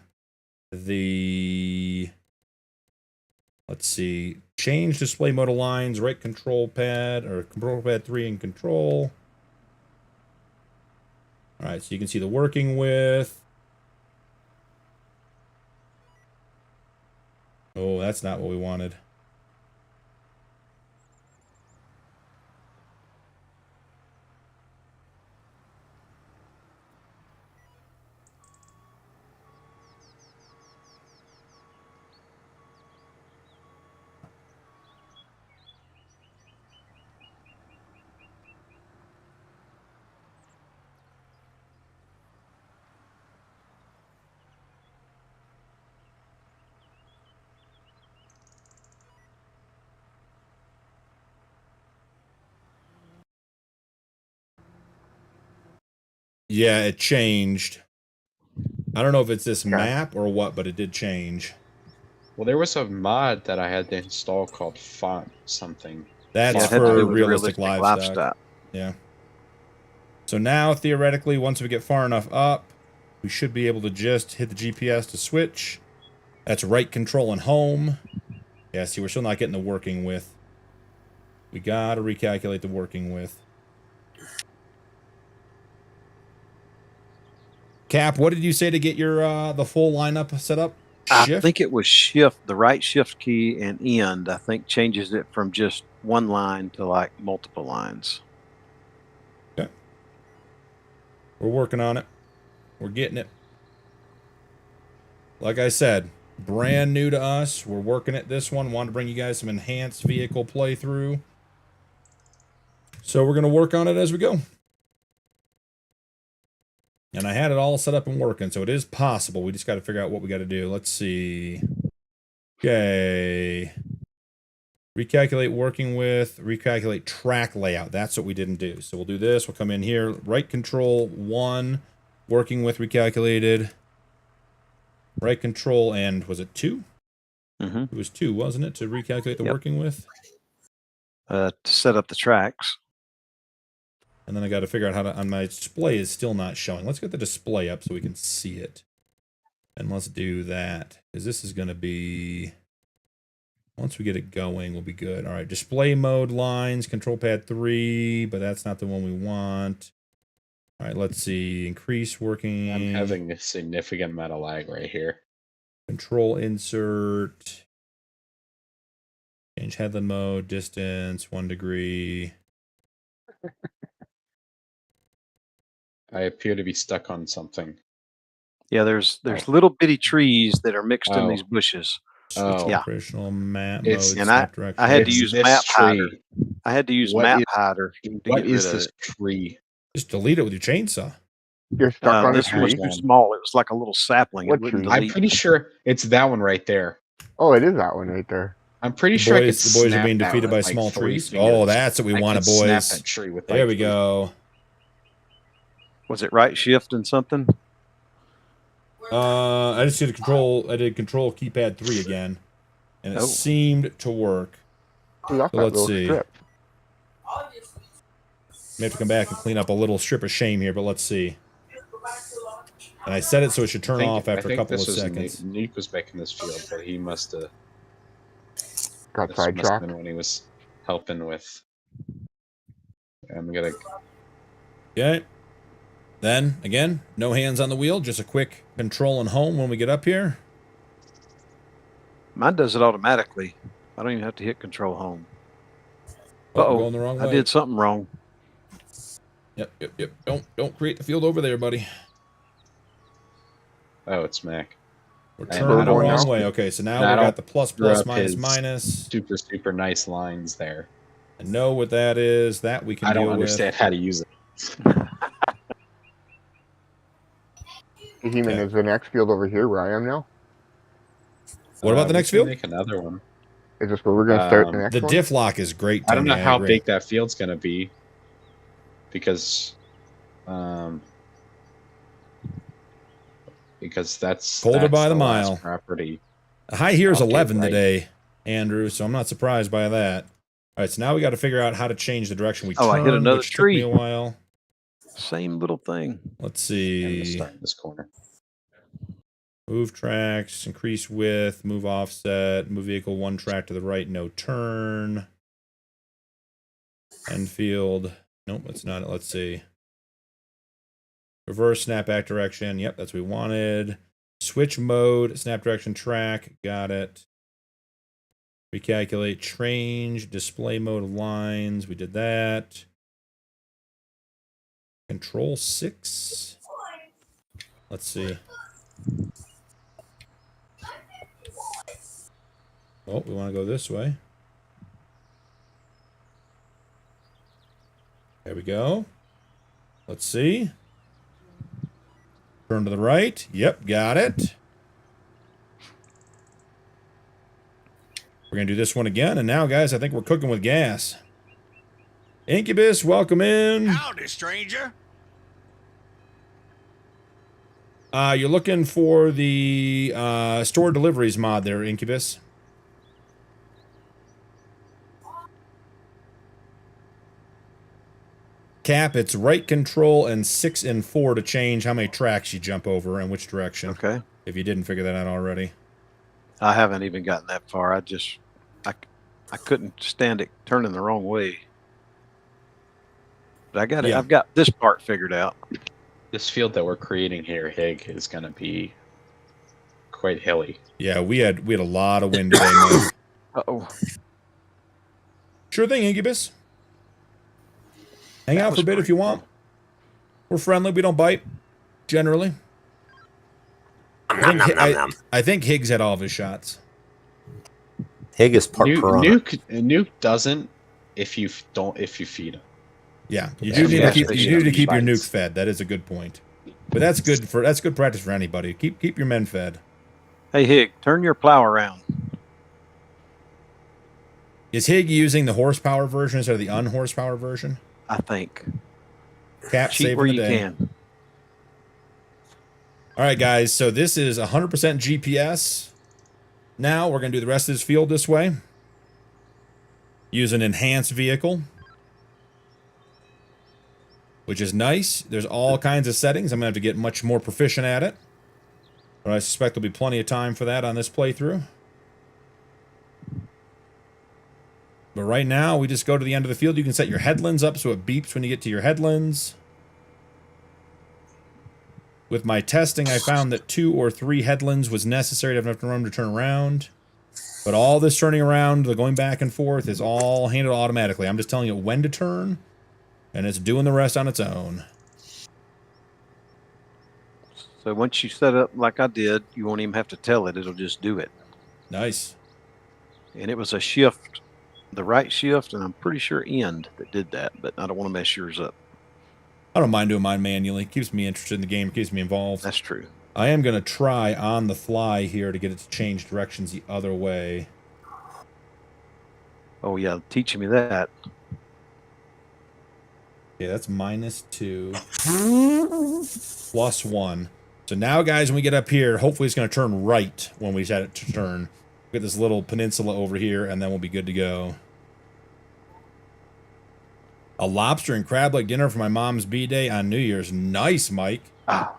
the... Let's see. Change display mode lines, right control pad, or control pad 3 and control. All right, so you can see the working with. Oh, that's not what we wanted. Yeah, it changed. I don't know if it's this map or what, but it did change. Well, there was a mod that I had to install called Font something. That's for realistic livestock. Yeah. So now, theoretically, once we get far enough up, we should be able to just hit the GPS to switch. That's right control and home. Yeah, see, we're still not getting the working with. We got to recalculate the working with. Cap, what did you say to get your the full lineup set up? shift? I think it was shift, the right shift key and end, I think changes it from just one line to like multiple lines. Okay. We're working on it. We're getting it. Like I said, brand new to us. We're working at this one. Wanted to bring you guys some enhanced vehicle playthrough. So we're going to work on it as we go. And I had it all set up and working, so it is possible. We just got to figure out what we got to do. Let's see. Okay. Recalculate working with, recalculate track layout. That's what we didn't do. So we'll do this. We'll come in here. Right control 1, working with recalculated. Right control and was it 2? Mm-hmm. It was 2, wasn't it, to recalculate the working with? To set up the tracks. And then I got to figure out how to, on my display is still not showing. Let's get the display up so we can see it. And let's do that. Because this is going to be, once we get it going, we'll be good. All right, display mode lines, control pad 3, but that's not the one we want. All right, let's see, increase working. I'm having a significant amount of lag right here. Control insert. Change headland mode, distance, 1 degree. I appear to be stuck on something. Yeah, there's little bitty trees that are mixed in these bushes. Oh, yeah. Operational map It's- mode. And snap direction. I had to It's use this map tree. hider. I had to use What map is- hider to What get rid is of this it. tree? Just delete it with your chainsaw. You're stuck on a This was tree. too small. It was like a little sapling. What It wouldn't tree? I'm delete. pretty sure it's that one right there. Oh, it is that one right there. I'm pretty The sure I could boys are snap being that defeated with, by like, small 3 trees. fingers. Oh, that's what we I wanted, could snap boys. that tree with, There like, we 3 go. Was it right shift and something? I just did a control. I did control keypad 3 again, and it seemed to work. We got So that let's little see. strip. May have to come back and clean up a little strip of shame here, but let's see. And I set it so it should turn off after a couple of seconds. Nick was making this field, but he must have Got this must have sidetracked. been when he was helping with. I'm gonna. Okay. Then, again, no hands on the wheel, just a quick control and home when we get up here. Mine does it automatically. I don't even have to hit control home. Oh, Uh-oh, we're going the wrong way. I did something wrong. Yep. Don't create the field over there, buddy. Oh, it's Mac. We're I turning the don't wrong know. way. Okay, so now I we got don't the plus, screw up minus, his minus. Super nice lines there. I know what that is. That we can I deal don't understand how to use it. He-Man, is the next field over here where I am now? What about the We next can field? Make another one. Is this where we're going to start the next The one? diff lock is great. I don't know Tony, how agree. big that field's gonna be, because that's Colder by the last mile. property. The high here is Okay, 11 right. today, Andrew, so I'm not surprised by that. All right, so now we got to figure out how to change the direction we turn, I hit another which took me tree. a while. Same little thing. Let's I'm gonna see. start in this corner. Move tracks, increase width, move offset, move vehicle 1 track to the right, no turn. End field. Nope, that's not it. Let's see. Reverse snapback direction. Yep, that's what we wanted. Switch mode, snap direction track. Got it. Recalculate change, display mode lines. We did that. Control 6. Let's see. Oh, we want to go this way. There we go. Let's see. Turn to the right. Yep, got it. We're going to do this one again. And now, guys, I think we're cooking with gas. Incubus, welcome in. Howdy, stranger. You're looking for the store deliveries mod there, Incubus. Cap, it's right control and 6 and 4 to change how many tracks you jump over and which direction. Okay. If you didn't figure that out already. I haven't even gotten that far. I couldn't stand it turning the wrong way. But I got it. Yeah. I've got this part figured out. This field that we're creating here, Hig, is gonna be quite hilly. Yeah, we had a lot of wind today, Mike. Uh-oh. Sure thing, Incubus. Hang out for a bit if you want. We're friendly. We don't bite, generally. I think Higgs had all of his shots. Hig is part piranha. Nuke doesn't if you feed him. Yeah, you do need to keep your nuke fed. That is a good point. But that's good practice for anybody. Keep your men fed. Hey Hig, turn your plow around. Is Hig using the horsepower version instead of the unhorsepower version? I think. Cap Cheat saving where the you day. can. All right, guys. So this is 100% GPS. Now we're going to do the rest of this field this way. Use an enhanced vehicle, which is nice. There's all kinds of settings. I'm going to have to get much more proficient at it. But I suspect there'll be plenty of time for that on this playthrough. But right now, we just go to the end of the field. You can set your headlands up so it beeps when you get to your headlands. With my testing, I found that 2 or 3 headlands was necessary to have enough room to turn around. But all this turning around, the going back and forth, is all handled automatically. I'm just telling it when to turn, and it's doing the rest on its own. So once you set up like I did, you won't even have to tell it. It'll just do it. Nice. And it was a shift, the right shift, and I'm pretty sure end that did that, but I don't want to mess yours up. I don't mind doing mine manually. It keeps me interested in the game. It keeps me involved. That's true. I am going to try on the fly here to get it to change directions the other way. Oh, yeah. Teaching me that. Okay, that's -2. +1. So now, guys, when we get up here, hopefully it's going to turn right when we set it to turn. Get this little peninsula over here, and then we'll be good to go. A lobster and crab leg dinner for my mom's B-Day on New Year's. Nice, Mike.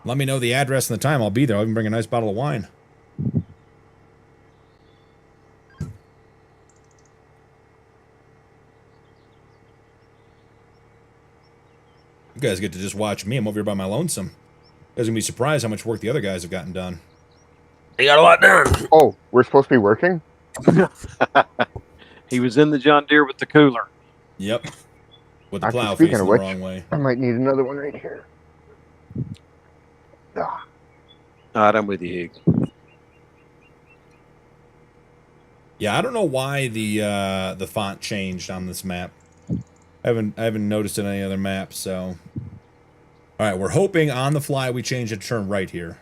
Let me know the address and the time. I'll be there. I'll even bring a nice bottle of wine. You guys get to just watch me. I'm over here by my lonesome. You guys are going to be surprised how much work the other guys have gotten done. They got a lot done. Oh, we're supposed to be working? He was in the John Deere with the cooler. Yep. With the Actually, plow speaking facing of the which, wrong way. I might need another one right here. Ah. All right, I'm with you, Hig. Yeah, I don't know why the font changed on this map. I haven't noticed it on any other map, so. All right, we're hoping on the fly we change it to turn right here.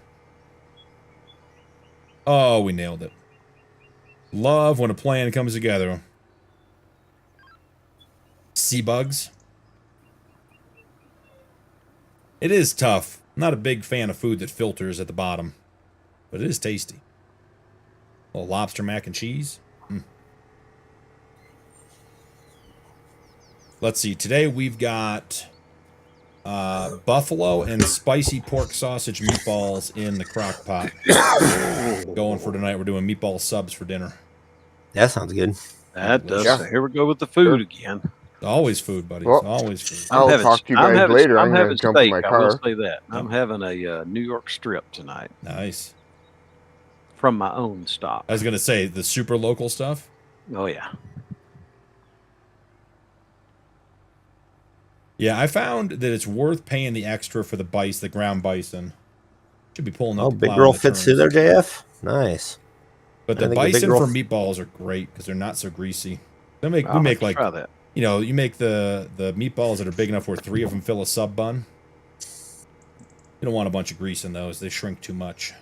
Oh, we nailed it. Love when a plan comes together. Sea bugs. It is tough. I'm not a big fan of food that filters at the bottom, but it is tasty. A little lobster mac and cheese. Let's see. Today we've got buffalo and spicy pork sausage meatballs in the crock pot. Going for tonight. We're doing meatball subs for dinner. That sounds good. That does. Yeah. Here we go with the food again. Always food, buddy. Well, always food. I'll talk to you guys later. I'm going to jump in my car. I will say that. I'm having a New York strip tonight. Nice. From my own stock. I was going to say, the super local stuff? Oh, yeah. Yeah, I found that it's worth paying the extra for the ground bison. Should be pulling up. Oh, big girl fits through there, JF. Nice. But the bison for meatballs are great because they're not so greasy. We make like, you know, you make the meatballs that are big enough where 3 of them fill a sub bun. You don't want a bunch of grease in those; they shrink too much.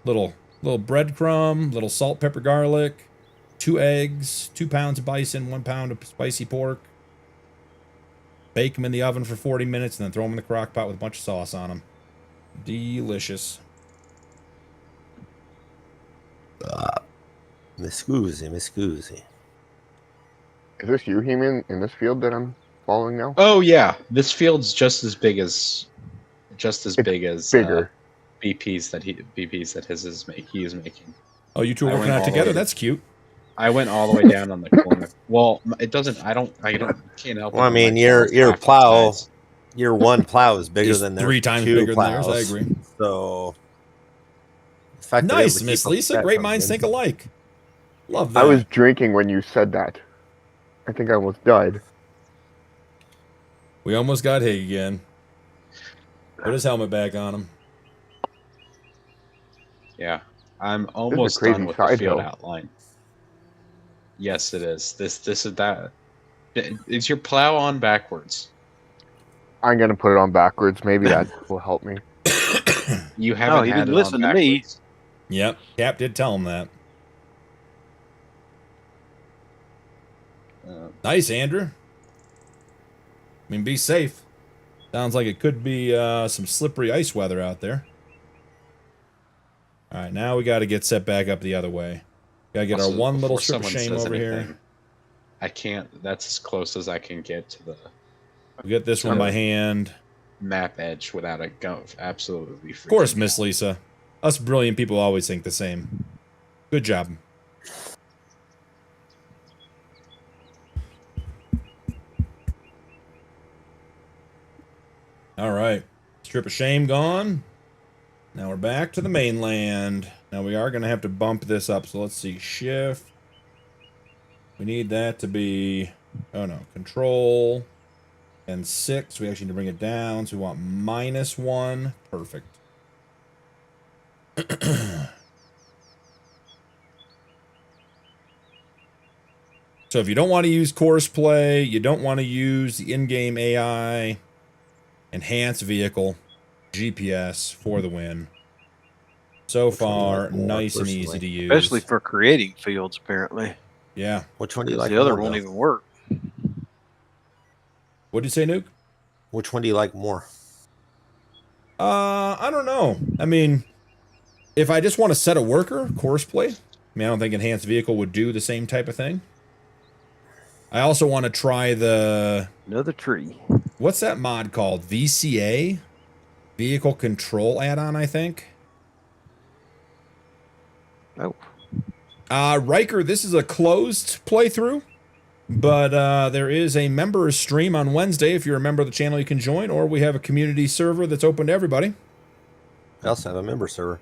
Little breadcrumb, little salt, pepper, garlic, 2 eggs, 2 pounds of bison, 1 pound of spicy pork. Bake them in the oven for 40 minutes, and then throw them in the crock pot with a bunch of sauce on them. Delicious. Miss Scoozy. Is this you, He-Man, in this field that I'm following now? Oh yeah, this field's just as big as bigger. BPs that he is making. Oh, you two are working out together. That's cute. I went all the way down on the corner. Well, it doesn't. I can't help. Well, I mean, your plow, your one plow is bigger than their 3 times 2 bigger plows. than theirs. I agree. So, The fact that Nice, they Miss keep up Lisa. that Great comes minds in. think alike. Love that. I was drinking when you said that. I think I almost died. We almost got Hig again. Put his helmet back on him. Yeah, I'm almost done with the field outline. Yes, it is. This is that. Is your plow on backwards? I'm gonna put it on backwards. Maybe that will help me. You haven't he had didn't it listen on to backwards. me. Yep, Cap did tell him that. Nice, Andrew. I mean, be safe. Sounds like it could be some slippery ice weather out there. All right, now we got to get set back up the other way. Got to get Also, our one little before strip of someone shame says over anything, here. I can't. That's as close as I can get to the We get this one by hand. map edge without it going absolutely. Of course, Miss Lisa. Us brilliant people always think the same. Good job. All right. Strip of shame gone. Now we're back to the mainland. Now we are going to have to bump this up. So let's see. Shift. We need that to be... Oh, no. Control. And 6. We actually need to bring it down. So we want -1. Perfect. So if you don't want to use course play, you don't want to use the in-game AI, enhanced vehicle, GPS for the win. So far, nice and easy to use. Especially for creating fields, apparently. Yeah. Which one do you like? The other more, won't though? even work. What'd you say, Nuke? Which one do you like more? I don't know. I mean, if I just want to set a worker, course play, I mean, I don't think enhanced vehicle would do the same type of thing. I also want to try the... Another tree. What's that mod called? VCA? Vehicle Control add-on, I think. Oh. Riker, this is a closed playthrough, but there is a members stream on Wednesday. If you're a member of the channel, you can join, or we have a community server that's open to everybody. I also have a member server.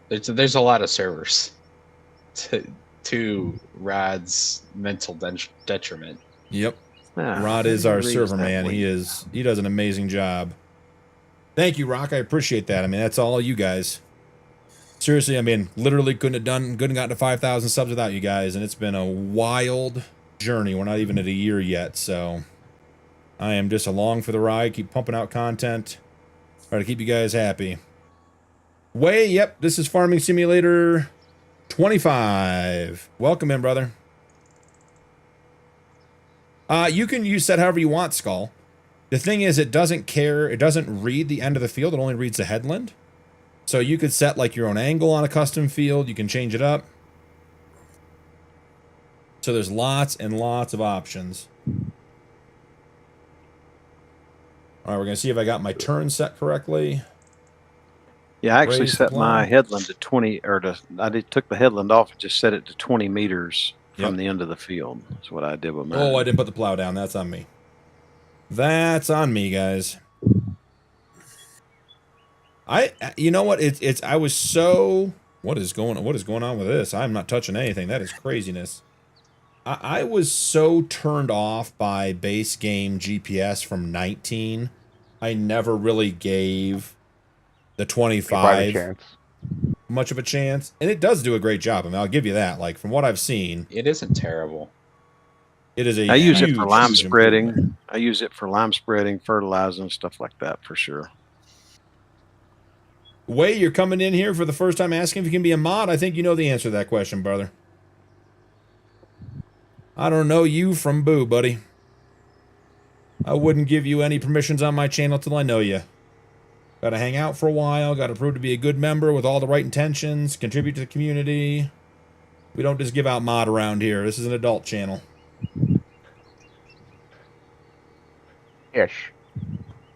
There's a lot of servers. To Rod's mental detriment. Yep. Ah, Rod is our reads server that man. way. He does an amazing job. Thank you, Rock. I appreciate that. I mean, that's all you guys. Seriously, I mean, literally couldn't have gotten to 5,000 subs without you guys, and it's been a wild journey. We're not even at a year yet, so I am just along for the ride. Keep pumping out content. Try to keep you guys happy. Yep, this is Farming Simulator 25. Welcome in, brother. You can use that however you want, Skull. The thing is, it doesn't care. It doesn't read the end of the field. It only reads the headland. So you could set like your own angle on a custom field. You can change it up. So there's lots and lots of options. All right, we're going to see if I got my turn set correctly. Yeah, I actually Raise the set my plow. headland to 20, took the headland off and just set it to 20 meters from the end of the field. That's what I did with mine. Oh, I didn't put the plow down. That's on me. That's on me, guys. You know what? I was so... What is going on with this? I'm not touching anything. That is craziness. I was so turned off by base game GPS from 19. I never really gave the 25 much of a chance. And it does do a great job. I mean, I'll give you that. Like, from what I've seen, It isn't terrible. it is a I use it huge, for lime huge spreading. improvement. I use it for lime spreading, fertilizing, stuff like that for sure. Way, you're coming in here for the first time asking if you can be a mod. I think you know the answer to that question, brother. I don't know you from Boo, buddy. I wouldn't give you any permissions on my channel till I know you. Gotta hang out for a while, gotta prove to be a good member with all the right intentions, contribute to the community. We don't just give out mod around here. This is an adult channel. Ish.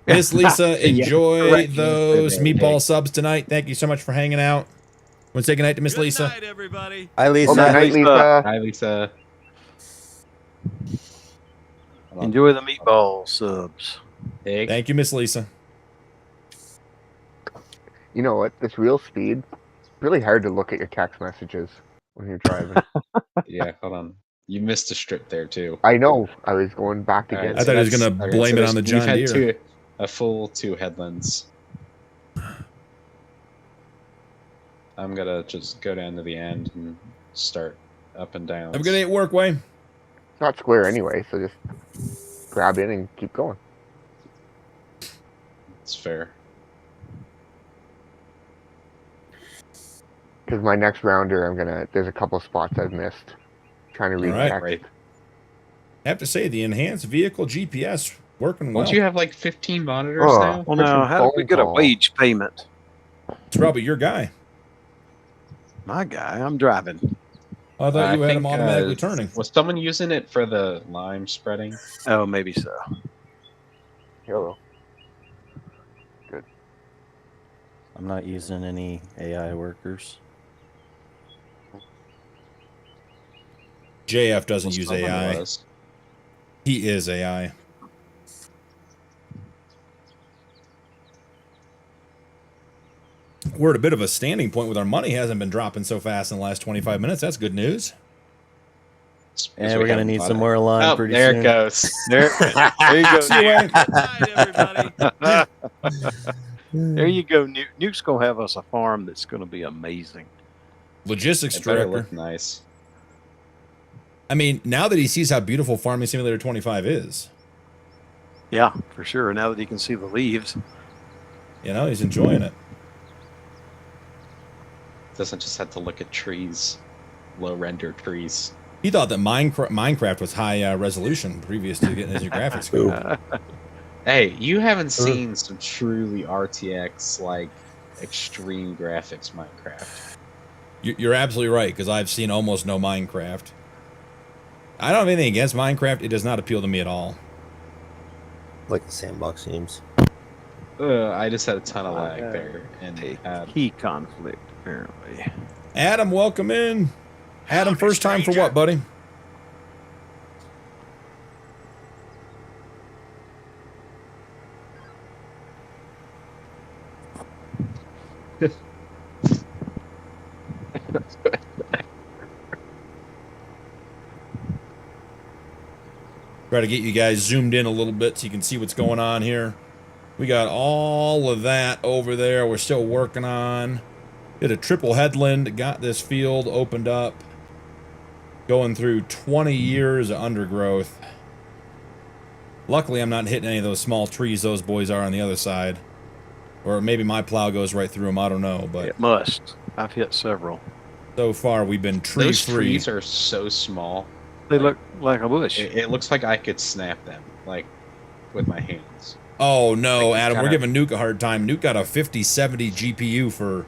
Miss Lisa, enjoy correct. those meatball subs tonight. Thank you so much for hanging out. Want to say goodnight to Miss Lisa? Night, everybody. Hi, Lisa. Oh, night, Lisa. Hi, Lisa. Enjoy the meatball subs. Hey, Thank you, Miss Lisa. You know what? This real speed, really hard to look at your text messages when you're driving. Yeah, hold on. You missed a strip there too. I know. I was going back to get I thought he was gonna blame it on the John Deere. A full 2 headlands. I'm gonna just go down to the end and start up and down. Have a good day at work, Wayne. It's not square anyway, so just grab in and keep going. It's fair. Because my next rounder, there's a couple spots I've missed. Trying to read text. Right. I have to say, the enhanced vehicle GPS working well. Don't you have like 15 monitors now? Well, now, how did we get a wage payment? It's probably your guy. My guy, I'm driving. I thought you had him automatically turning. Was someone using it for the lime spreading? Oh, maybe so. Hello. Good. I'm not using any AI workers. JF doesn't use AI. He is AI. We're at a bit of a standing point with our money. Hasn't been dropping so fast in the last 25 minutes. That's good news. And we're going to need some more lime pretty there soon. It goes. There you go. See you, Wayne. Good night, everybody. There you go. Nuke's going to have us a farm that's going to be amazing. Logistics It better director. look nice. I mean, now that he sees how beautiful Farming Simulator 25 is. Yeah, for sure. Now that he can see the leaves. You know, he's enjoying it. Doesn't just have to look at trees, low render trees. He thought that Minecraft was high resolution previous to getting his new graphics card. Hey, you haven't seen some truly RTX, like, extreme graphics Minecraft. You're absolutely right, because I've seen almost no Minecraft. I don't have anything against Minecraft. It does not appeal to me at all. Like the sandbox seems. I just had a ton of lag there. And key conflict, apparently. Adam, welcome in. Adam, first time for what, buddy? Try to get you guys zoomed in a little bit so you can see what's going on here. We got all of that over there we're still working on. Did a triple headland, got this field opened up. Going through 20 years of undergrowth. Luckily, I'm not hitting any of those small trees those boys are on the other side. Or maybe my plow goes right through them, I don't know. But it must. I've hit several. So far, we've been tree-free. Those trees are so small. They look like a bush. It looks like I could snap them, like, with my hands. Oh, no, like Adam, we're giving Nuke a hard time. Nuke got a 5070 GPU for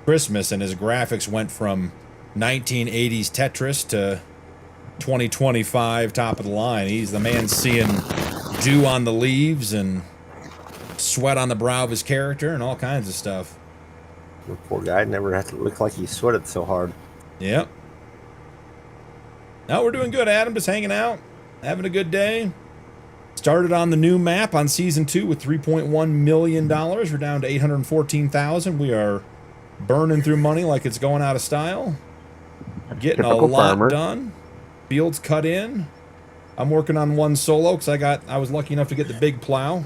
Christmas, and his graphics went from 1980s Tetris to 2025 top of the line. He's the man seeing dew on the leaves and sweat on the brow of his character and all kinds of stuff. The poor guy never had to look like he sweated so hard. Yep. No, we're doing good, Adam. Just hanging out, having a good day. Started on the new map on Season 2 with $3.1 million. We're down to $814,000. We are burning through money like it's going out of style. Getting a lot done. Fields cut in. I'm working on one solo because I was lucky enough to get the big plow.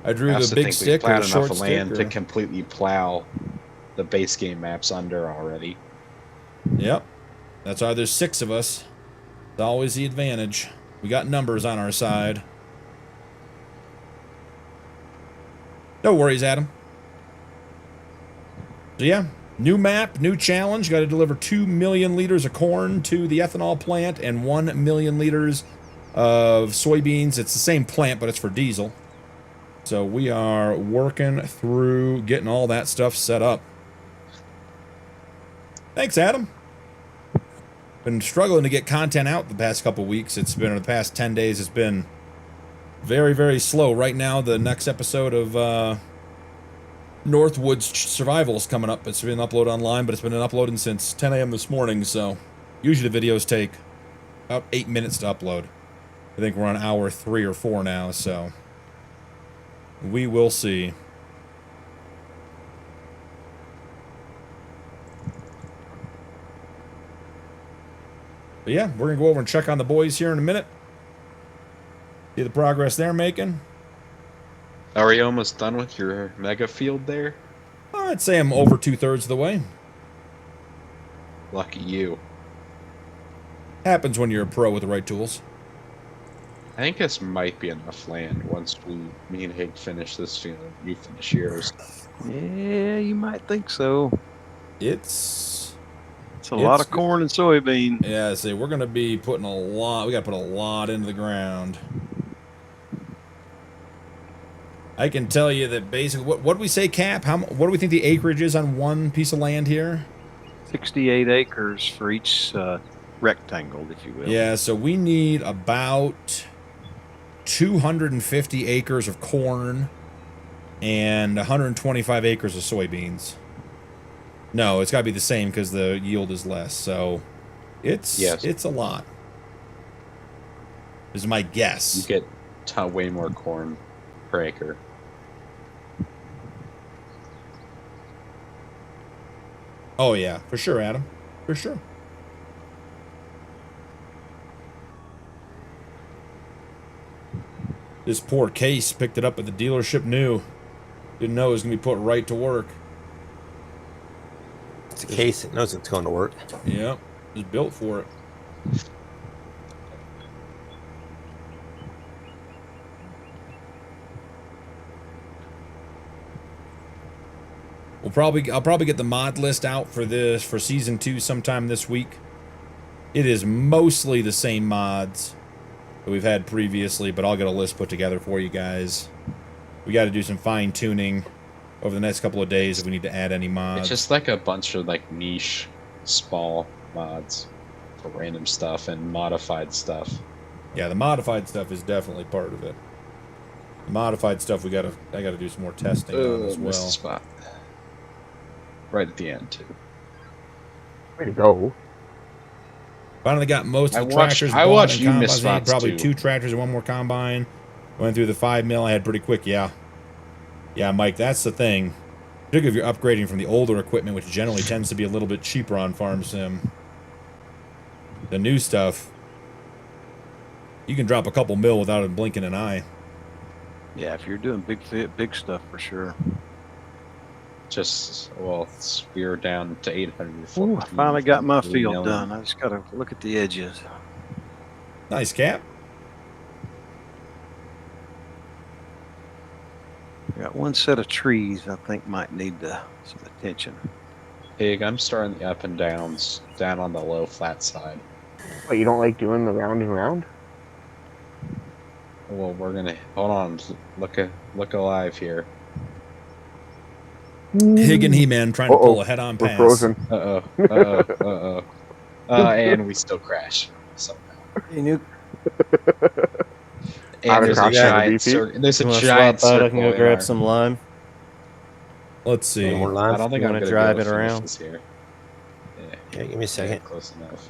I drew the big stick or the short stick. Land to completely plow the base game maps under already. Yep. That's why there's 6 of us. It's always the advantage. We got numbers on our side. No worries, Adam. So yeah, new map, new challenge. Got to deliver 2 million liters of corn to the ethanol plant and 1 million liters of soybeans. It's the same plant, but it's for diesel. So we are working through getting all that stuff set up. Thanks, Adam. Been struggling to get content out the past couple weeks. It's been, the past 10 days, it's been very, very slow. Right now, the next episode of Northwood's Survival is coming up. It's been uploaded online, but it's been uploading since 10 a.m. this morning, so usually the videos take about 8 minutes to upload. I think we're on hour 3 or 4 now, so we will see. But yeah, we're going to go over and check on the boys here in a minute. See the progress they're making. Are you almost done with your mega field there? I'd say I'm over 2/3 of the way. Lucky you. Happens when you're a pro with the right tools. I think this might be enough land once me and Hig finish this field. You finish yours. Yeah, you might think so. It's a lot of corn and soybean. Yeah, see, we're gonna be putting a lot. We gotta put a lot into the ground. I can tell you that basically, what do we say, Cap? What do we think the acreage is on one piece of land here? 68 acres for each rectangle, if you will. Yeah, so we need about 250 acres of corn and 125 acres of soybeans. No, it's got to be the same because the yield is less. So it's a lot. This is my guess. You get way more corn per acre. Oh, yeah, for sure, Adam. For sure. This poor Case picked it up at the dealership new. Didn't know it was going to be put right to work. It's a Case. It knows it's going to work. Yep. It's built for it. I'll probably get the mod list out for season 2 sometime this week. It is mostly the same mods that we've had previously, but I'll get a list put together for you guys. We got to do some fine tuning over the next couple of days if we need to add any mods. It's just like a bunch of like niche, small mods for random stuff and modified stuff. Yeah, the modified stuff is definitely part of it. The modified stuff I gotta do some more testing on as well. Missed the spot. Right at the end too. Way to go. Finally got most of the tractors. I watched you miss spots probably too. 2 tractors and 1 more combine. Went through the 5 mil I had pretty quick. Yeah, Mike, that's the thing. Particularly if you're upgrading from the older equipment, which generally tends to be a little bit cheaper on Farm Sim. The new stuff, you can drop a couple mil without it blinking an eye. Yeah, if you're doing big stuff for sure. We're down to 800. Ooh, I finally got my field done. I just gotta look at the edges. Nice, Cap. Got one set of trees I think might need some attention. Pig, I'm starting the up and downs down on the low flat side. But you don't like doing the round and round? Well, we're gonna hold on. Look alive here. Hig and He-Man trying to pull a head-on pass. We're frozen. And we still crash somehow. Hey, Nuke. And there's a giant circle. There's a giant circle. I can go grab some lime. Let's see. I don't think I'm gonna drive it around. Here. Yeah, give me a second. Close enough.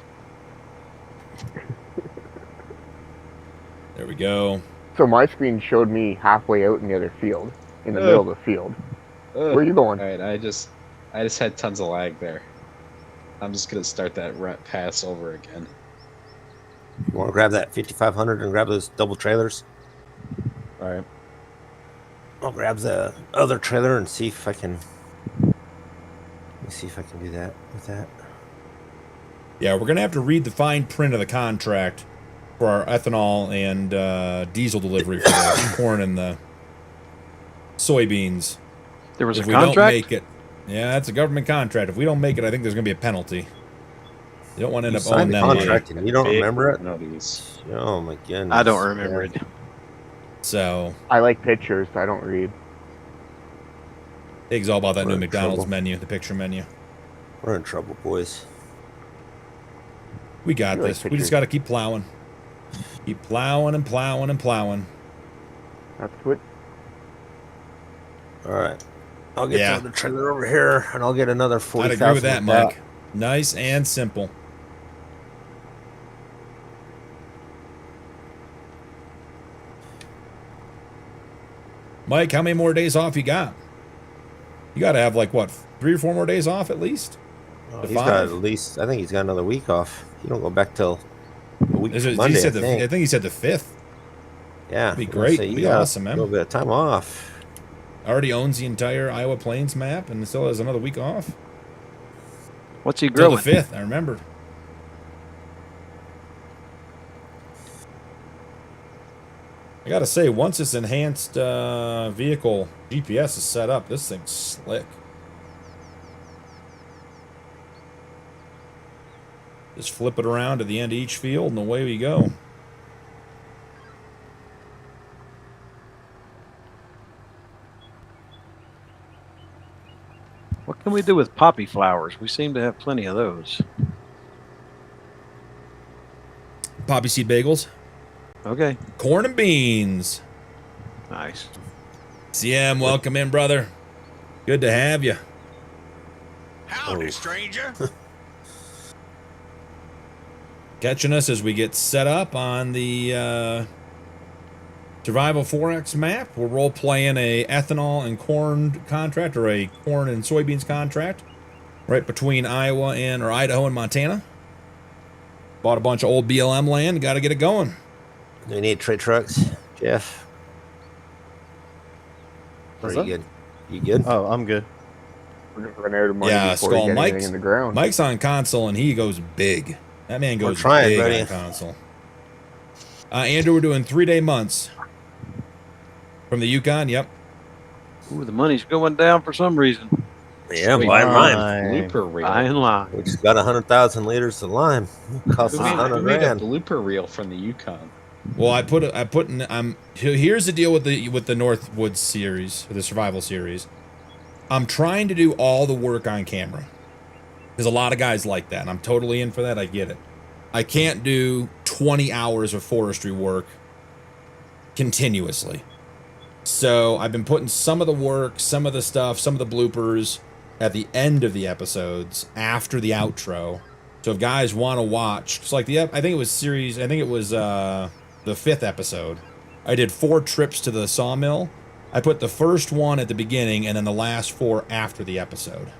There we go. So my screen showed me halfway out in the other field, in the middle of the field. Where are you going? All right, I just had tons of lag there. I'm just gonna start that pass over again. You want to grab that 5500 and grab those double trailers? All right. I'll grab the other trailer and see if I can. Let me see if I can do that with that. Yeah, we're gonna have to read the fine print of the contract for our ethanol and diesel delivery for the corn and the soybeans. There was if a we contract? Don't make it, yeah, that's a government contract. If we don't make it, I think there's going to be a penalty. You don't want to end up owing them money. And you don't remember it? No, oh my goodness. I don't remember it. So I like pictures. I don't read. Hig's all about that We're new in McDonald's trouble. menu, the picture menu. We're in trouble, boys. We got You like this. We pictures. just got to keep plowing. Keep plowing and plowing and plowing. That's what. All right. I'll get Yeah. the other trailer over here, and I'll get another 40,000. I'd agree with that, Mike. Nice and simple. Mike, how many more days off you got? You got to have like what, 3 or 4 more days off at least? He's got at least. I think he's got another week off. You don't go back till a week Is from it, Monday, I think. think he said the 5th. Yeah. That'd be great. It'd be awesome, man. A little bit of time off. Already owns the entire Iowa Plains map and still has another week off. What's he growing? Till the 5th, I remember. I gotta say, once this enhanced vehicle GPS is set up, this thing's slick. Just flip it around to the end of each field and away we go. What can we do with poppy flowers? We seem to have plenty of those. Poppy seed bagels. Okay. Corn and beans. Nice. CM, welcome in, brother. Good to have you. Howdy, stranger. Catching us as we get set up on the Survival 4X map. We're role-playing a ethanol and corn contract, or a corn and soybeans contract, right between Idaho and Montana. Bought a bunch of old BLM land. Got to get it going. Do we need trade trucks, Jeff? What's Are you good? You good? Oh, I'm good. We're gonna run out of money Yeah, before Skull. we get anything in the ground. Mike's on console, and he goes big. That man goes trying, big buddy. on console. Andrew, we're doing 3-day months. From the Yukon, yep. Ooh, the money's going down for some reason. Yeah, Sweet. buy lime. Blooper reel. Buying lime. We just got 100,000 liters of lime. Cost us Who made, 100 who made a grand. blooper reel from the Yukon? Well, here's the deal with the Northwoods series, or the survival series. I'm trying to do all the work on camera. There's a lot of guys like that, and I'm totally in for that. I get it. I can't do 20 hours of forestry work continuously. So I've been putting some of the work, some of the stuff, some of the bloopers at the end of the episodes after the outro. So if guys want to watch, it's like I think it was the 5th episode. I did 4 trips to the sawmill. I put the first one at the beginning and then the last 4 after the episode.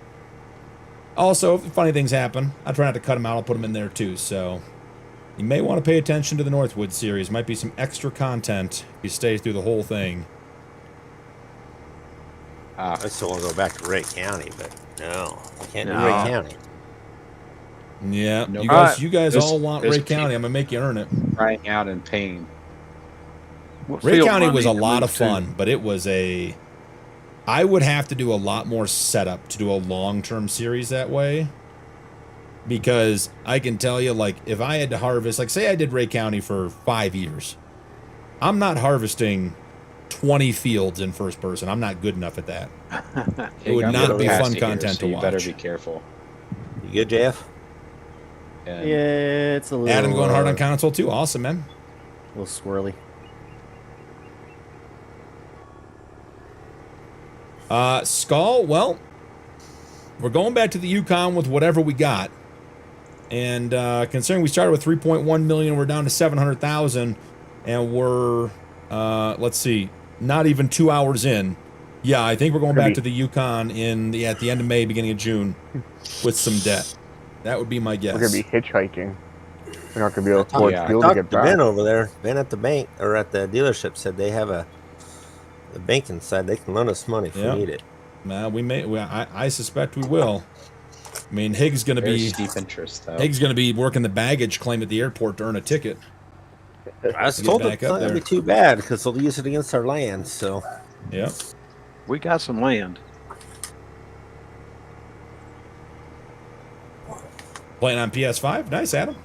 Also, if funny things happen, I try not to cut them out. I'll put them in there too. So you may want to pay attention to the Northwood series. Might be some extra content if you stay through the whole thing. I still want to go back to Ray County, but no, I can't do No. Ray County. Yeah, No. you guys This- all want this Ray County. I'm gonna make you earn it. Crying out in pain. What Ray field County do I was need a to lot move of to? fun, but it was I would have to do a lot more setup to do a long-term series that way. Because I can tell you, like, if I had to harvest, like, say I did Ray County for 5 years, I'm not harvesting 20 fields in first person. I'm not good enough at that. It would not be fun content to You better watch. be careful. You good, Jeff? And Yeah, it's a little. Adam going hard on console too. Awesome, man. A little swirly. Skull, well, we're going back to the Yukon with whatever we got. And considering we started with 3.1 million, we're down to 700,000, and we're let's see, not even 2 hours in. Yeah, I think we're going back to the Yukon at the end of May, beginning of June, with some debt. That would be my guess. We're gonna be hitchhiking. We're not gonna be able to afford yeah. fuel I to talked get to back. Ben over there. Ben at the bank or at the dealership said they have the banking side. They can loan us money if Yeah. we need it. I suspect we will. I mean, Higgs going to very be steep interest, though. Higgs going to be working the baggage claim at the airport to earn a ticket. I was Get told back it's up not gonna there. be too bad because they'll use it against our land. So Yeah. We got some land. Playing on PS5. Nice, Adam.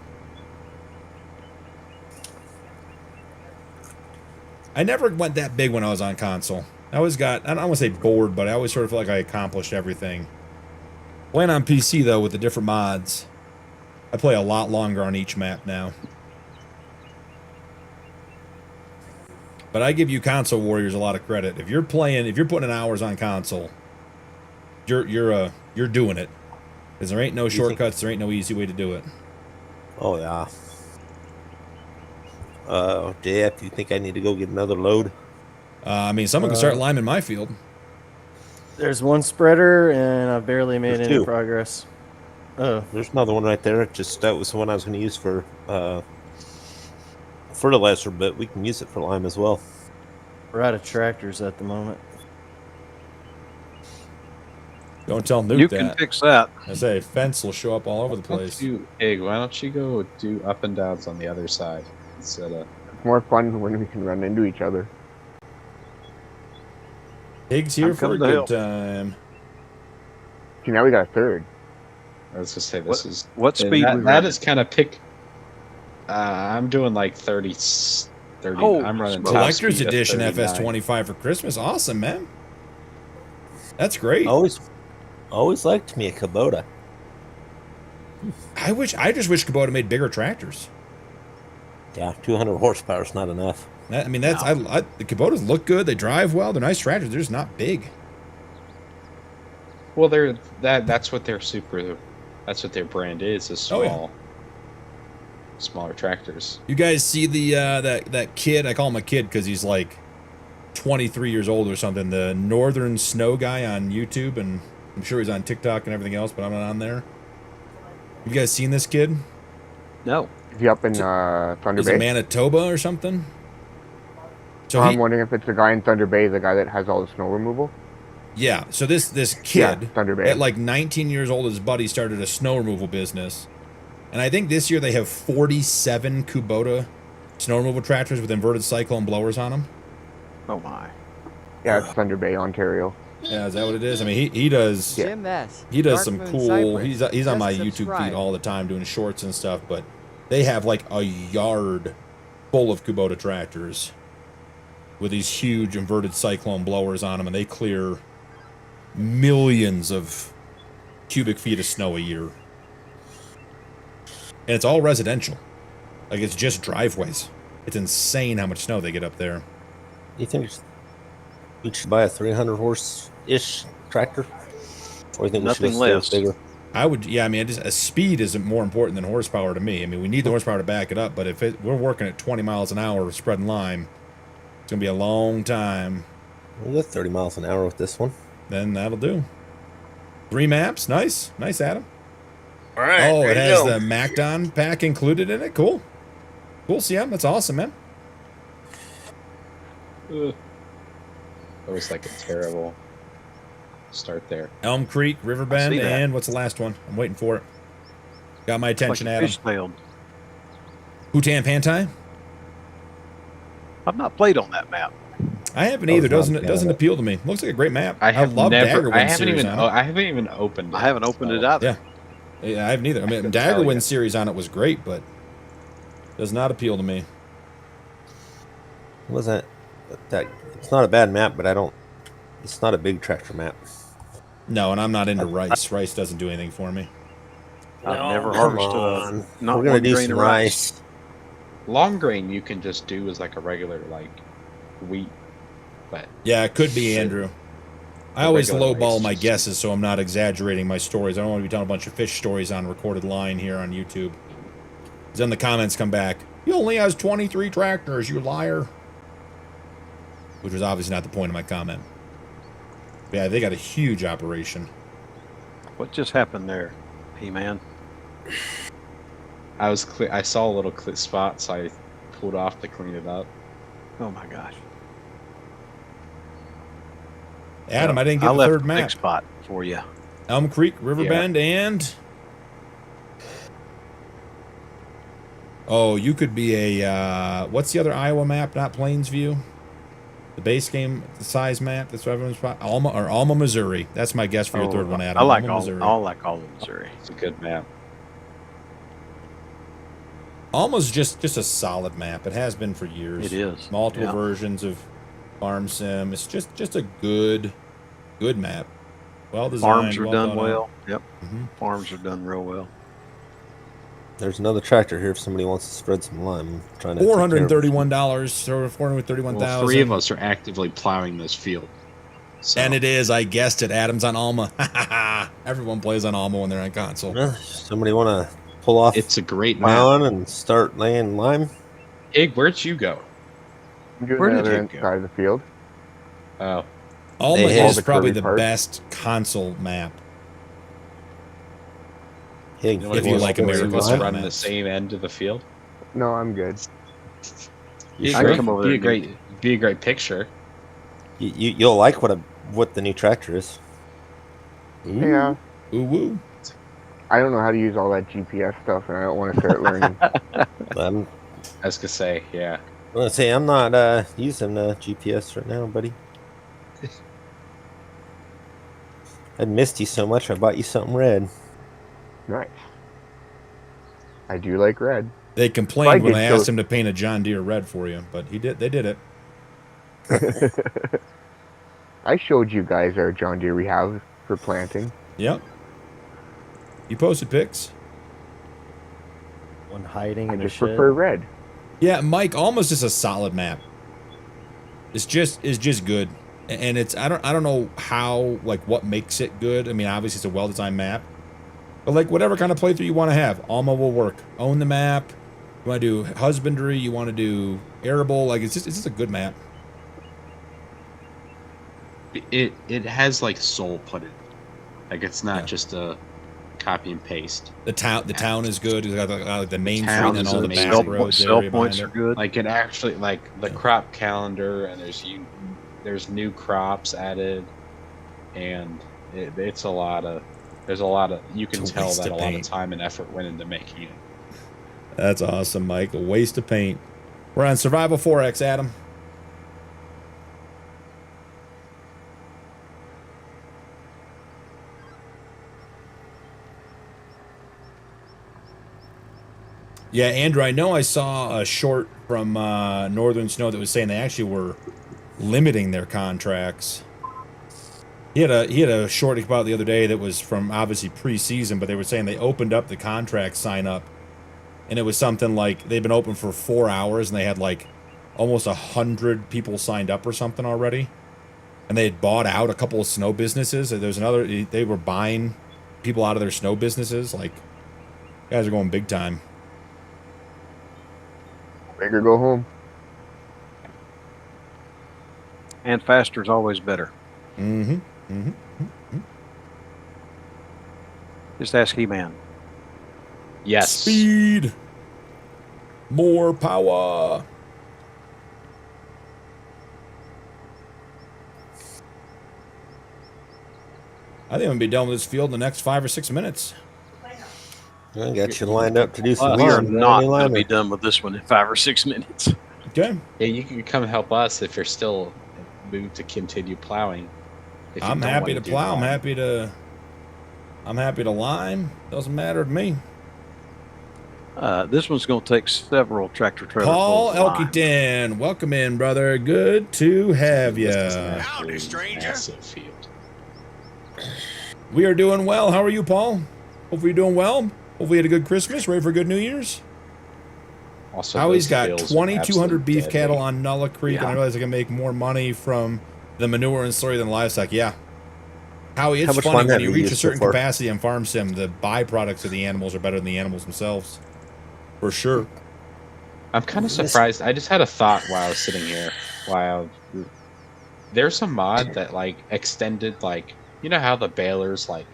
I never went that big when I was on console. I always got, I don't want to say bored, but I always sort of felt like I accomplished everything. Playing on PC, though, with the different mods, I play a lot longer on each map now. But I give you console warriors a lot of credit. If you're putting in hours on console, you're doing it. Because there ain't no shortcuts, there ain't no easy way to do it. oh yeah. Jeff, do you think I need to go get another load? I mean, someone can start liming my field. There's one spreader, and I've barely made There's any two. progress. Oh, there's another one right there. Just that was the one I was going to use for fertilizer, but we can use it for lime as well. we're out of tractors at the moment. Don't tell Nuke You that. can fix that. I say fence will show up all over the place. Egg, why don't you go do up and downs on the other side instead of... It's more fun when we can run into each other. Pig's here I'm for a coming to good help. time. See, now we got a third. I was going to say, this is... What speed That, we that running? is kind of pick... I'm doing like 30... Oh, I'm running top Collector's speed of Edition 39. FS25 for Christmas. Awesome, man. That's great. Always liked me a Kubota. I just wish Kubota made bigger tractors. Yeah, 200 horsepower is not enough. The Kubotas look good. They drive well. They're nice tractors. They're just not big. Well, that's what their brand is small, smaller tractors. You guys see the that kid? I call him a kid because he's like 23 years old or something. The Northern Snow guy on YouTube, and I'm sure he's on TikTok and everything else, but I'm not on there. You guys seen this kid? No. Is he up in Thunder He's Bay? in Manitoba or something. So I'm wondering if it's the guy in Thunder Bay, the guy that has all the snow removal. Yeah, so this kid, Thunder Bay. at like 19 years old, his buddy started a snow removal business. And I think this year they have 47 Kubota snow removal tractors with inverted cyclone blowers on them. Oh, my. Yeah, it's Thunder Bay, Ontario. Yeah, is that what it is? I mean, he does Jim S. he does Dark some Moon cool. Cypress. He's on my Just YouTube subscribe. feed all the time doing shorts and stuff. But they have like a yard full of Kubota tractors with these huge inverted cyclone blowers on them, and they clear millions of cubic feet of snow a year. And it's all residential. Like, it's just driveways. It's insane how much snow they get up there. Do you think we should buy a 300 horse-ish tractor? Or you think Nothing we should less. bigger? I would, yeah, I mean, a speed isn't more important than horsepower to me. I mean, we need the horsepower to back it up, but if we're working at 20 miles an hour spreading lime, it's going to be a long time. We'll go 30 miles an hour with this one. Then that'll do. 3 maps. Nice. Nice, Adam. All right. Oh, there it you has go. the MacDon pack included in it. Cool. Cool, CM. That's awesome, man. That was like a terrible start there. Elm Creek, Riverbend, I see that. and what's the last one? I'm waiting for it. Got my attention, like a Adam. fish tailed. Hutan Pantai? I've not played on that map. I haven't either. not a fan Doesn't of it. appeal to me. Looks like a great map. I love Daggerwind series on it. I haven't even opened it. I haven't opened it either. Yeah, I haven't either. I mean, couldn't tell Daggerwind you. series on it was great, but does not appeal to me. Wasn't that? It's not a bad map, but it's not a big tractor map. No, and I'm not into rice. Rice doesn't do anything for me. I've never come harvested on. not We're gonna one do grain some of rice. Long grain you can just do as like a regular like wheat, but Yeah, it could be Shit. Andrew. I always regular lowball rice my just- guesses, so I'm not exaggerating my stories. I don't want to be telling a bunch of fish stories on recorded line here on YouTube. 'Cause then the comments come back. He only has 23 tractors, you liar. Which was obviously not the point of my comment. But yeah, they got a huge operation. What just happened there, He-Man? I saw a little spot, so I pulled off to clean it up. Oh my gosh. Adam, I didn't get I the left third a map. big spot for you. Elm Creek, Riverbend, and... Oh, you could be a... what's the other Iowa map, not Plainsview? The base game size map, that's what everyone's... Alma, Missouri. That's my guess for your third one, Adam. I like Alma, Missouri. I like all of Missouri. It's a good map. Alma's just a solid map. It has been for years. It is. Multiple Yeah. versions of Farm Sim. It's just a good map. Well designed. Farms are well done thought well. out. Yep. Mhm. Farms are done real well. There's another tractor here if somebody wants to spread some lime. I'm trying to take care of it. $431, or $431,000. Well, 3 of us are actively plowing this field. So. And it is. I guessed it. Adam's on Alma. Everyone plays on Alma when they're on console. Somebody want to pull off It's a great map. plowing and start laying lime? Ig, where'd you go? I'm doing Where the did other you go? side of the field. Oh, Alma They have is the probably curvy the parts. best console map. If you like America's run the same end of the field. No, I'm good. I can come over there. Be a great picture. You'll like what the new tractor is. Ooh. Yeah. Ooh woo. I don't know how to use all that GPS stuff, and I don't want to start learning. I was gonna say, yeah. I'm gonna say I'm not using GPS right now, buddy. I missed you so much. I bought you something red. Nice. I do like red. They complained when I asked him to paint a John Deere red for you, but he did. They did it. I showed you guys our John Deere we have for planting. Yep. You posted pics. One hiding in I a just shed. prefer red. Yeah, Mike, almost just a solid map. It's just good, and it's I don't know how, like, what makes it good. I mean, obviously it's a well-designed map, but like whatever kind of playthrough you want to have, Alma will work. Own the map. You want to do husbandry. You want to do arable. Like it's just a good map. It has like soul put in. Like it's not just a copy and paste. The town is good. It's got like the main street and all the back roads. Sell points are good. Like it actually, like the crop calendar, and there's new crops added, and it's a lot of. There's a lot of. You can tell that a lot of time and effort went into making it. That's awesome, Mike. A waste of paint. We're on Survival 4X, Adam. Yeah, Andrew, I know I saw a short from Northern Snow that was saying they actually were limiting their contracts. He had a short about the other day that was from obviously pre-season, but they were saying they opened up the contract sign up, and it was something like they've been open for 4 hours and they had like almost 100 people signed up or something already, and they had bought out a couple of snow businesses. There's another, they were buying people out of their snow businesses. Like, guys are going big time. Make her go home. And faster is always better. Mm-hmm. Mm-hmm. Mm-hmm. Just ask He-Man. Yes. Speed. More power. I think I'm going to be done with this field in the next 5 or 6 minutes. I got you lined up to do some. We are not going to be done with this one in 5 or 6 minutes. Okay. Yeah, you can come help us if you're still moved to continue plowing. I'm happy to plow. I'm happy to line. Doesn't matter to me. This one's going to take several tractor trailers. Paul Elkington, welcome in, brother. Good to have you. Howdy, stranger. Field. We are doing well. How are you, Paul? Hopefully you're doing well. Hopefully you had a good Christmas. Ready for a good New Year's. Also, Howie's got 2,200 beef cattle on Nulla Creek, and I realize I can make more money from the manure and slurry than livestock. Yeah. Howie, it's funny when you reach a certain capacity on farm sim, the byproducts of the animals are better than the animals themselves. For sure. I'm kind of surprised. I just had a thought while I was sitting here. There's a mod that like extended, like, you know how the balers like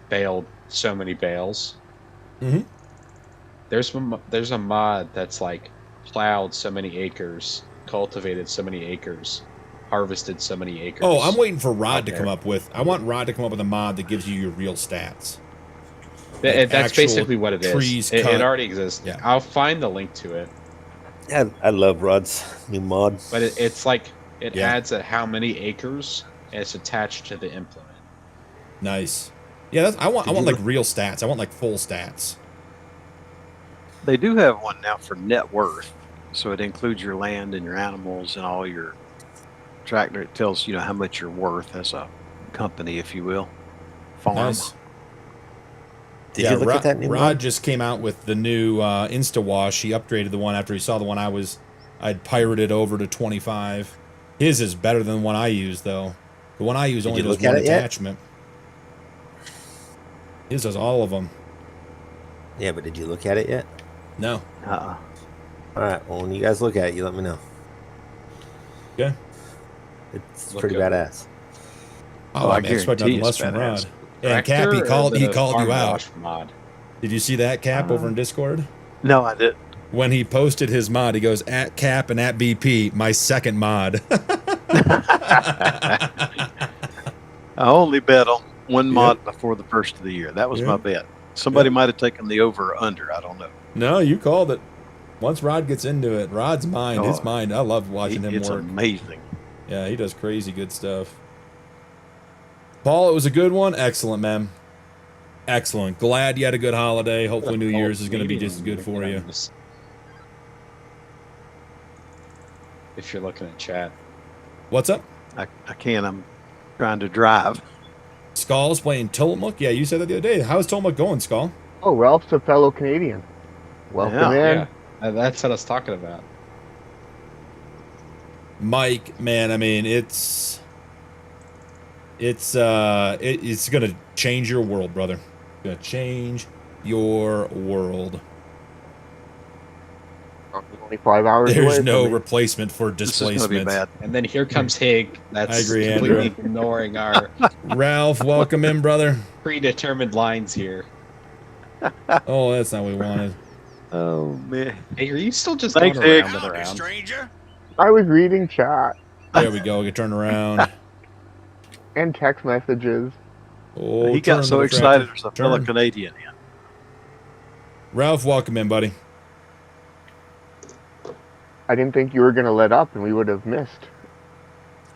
baled so many bales? Mm-hmm. There's a mod that's like plowed so many acres, cultivated so many acres, harvested so many acres. Oh, I'm waiting for Rod to come up with. I want Rod to come up with a mod that gives you your real stats. Like that's basically what it is. It already exists. Yeah. I'll find the link to it. I love Rod's new mod. But it's like it adds how many acres, and it's attached to the implement. Nice. Yeah, I want like real stats. I want like full stats. They do have one now for net worth, so it includes your land and your animals and all your tractor. It tells you how much you're worth as a company, if you will. Farm. Nice. Did you look at that new Rod mod? just came out with the new InstaWash. He upgraded the one after he saw the one I'd pirated over to 25. His is better than the one I use, though. The one I use only does one attachment. His does all of them. Yeah, but did you look at it yet? No. All right. Well, when you guys look at it, you let me know. Okay. It's pretty badass. Oh, I expect nothing less from Rod. And Cap, he Tractor or called the you farm out. wash mod? Did you see that, Cap, over in Discord? No, I didn't. When he posted his mod, he goes, at Cap and at BP, my second mod. I only bet on one mod before the first of the year. That was my bet. Somebody might have taken the over or under. I don't know. No, you called it. Once Rod gets into it, Rod's mind, his mind. I love watching him work. It's amazing. Yeah, he does crazy good stuff. Paul, it was a good one. Excellent, man. Excellent. Glad you had a good holiday. Hopefully New Year's is going to be just as good for you. If you're looking at chat. What's up? I can't. I'm trying to drive. Skull's playing Tillamook. Yeah, you said that the other day. How's Tillamook going, Skull? Oh, Ralph's a fellow Canadian. Welcome in. Yeah, that's what I was talking about. Mike, man, I mean, it's gonna change your world, brother. It's gonna change your world. Only 5 hours There's away no from replacement for displacement. This is gonna be bad. And then here comes Hig. That's I agree, completely Andrew. ignoring our Ralph, welcome in, brother. predetermined lines here. Oh, that's not what we wanted. Oh man. Hey, are you still just Thanks, going Hig. around and around? stranger. I was reading chat There we go. Get turned around. and text messages. Oh, He got turn, so little excited. tractor. There's a fellow Turn. Canadian in. Ralph, welcome in, buddy. I didn't think you were going to let up and we would have missed.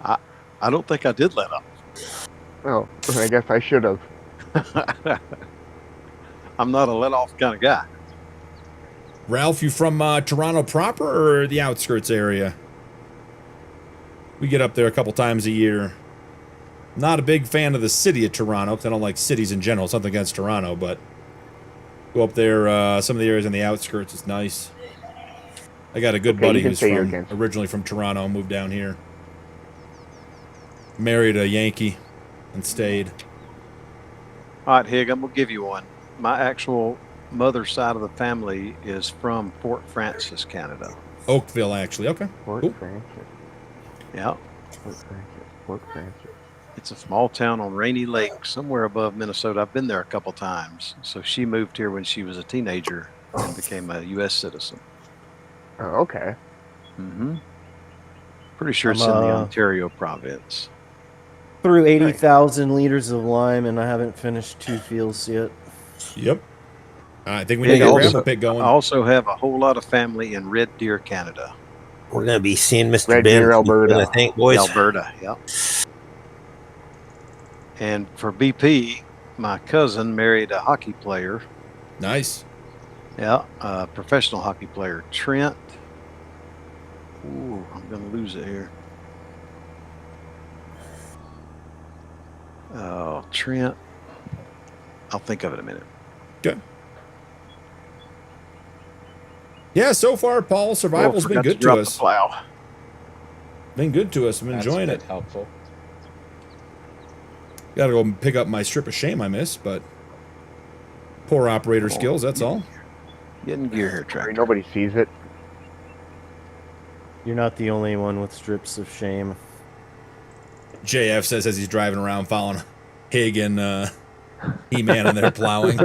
I don't think I did let up. Oh, I guess I should have. I'm not a let off kind of guy. Ralph, you from Toronto proper or the outskirts area? We get up there a couple times a year. Not a big fan of the city of Toronto because I don't like cities in general. Something against Toronto, but go up there. Some of the areas on the outskirts is nice. I got a good Okay, buddy you can who's say you're from against. originally from Toronto, moved down here. Married a Yankee and stayed. All right, Hig, I'm gonna give you one. My actual mother's side of the family is from Fort Francis, Canada. Oakville, actually. Okay. Fort Cool. Francis. Yeah, Fort Francis. Fort Francis. it's a small town on Rainy Lake, somewhere above Minnesota. I've been there a couple times. So she moved here when she was a teenager and became a U.S. citizen. Oh, okay. Mm-hmm. Pretty sure it's in the Ontario province. Through 80,000 liters of lime, and I haven't finished 2 fields yet. Yep. I think we Hig, need to get a also- gravel pit going. I also have a whole lot of family in Red Deer, Canada. We're gonna be seeing Mr. Red Ben, Deer, Alberta. I think, boys. Alberta, yeah. And for BP, my cousin married a hockey player. Nice. Yeah, a professional hockey player, Trent. Ooh, I'm gonna lose it here. Oh, Trent. I'll think of it in a minute. Good. Yeah, so far, Paul, survival's been forgot good to drop the us. plow. Been good to us. I'm That's enjoying been it. helpful. Gotta go pick up my strip of shame I missed, but poor operator skills, that's all. Get in gear here, Sorry, tractor. nobody sees it. You're not the only one with strips of shame. JF says as he's driving around following Hig and E-Man and they're plowing.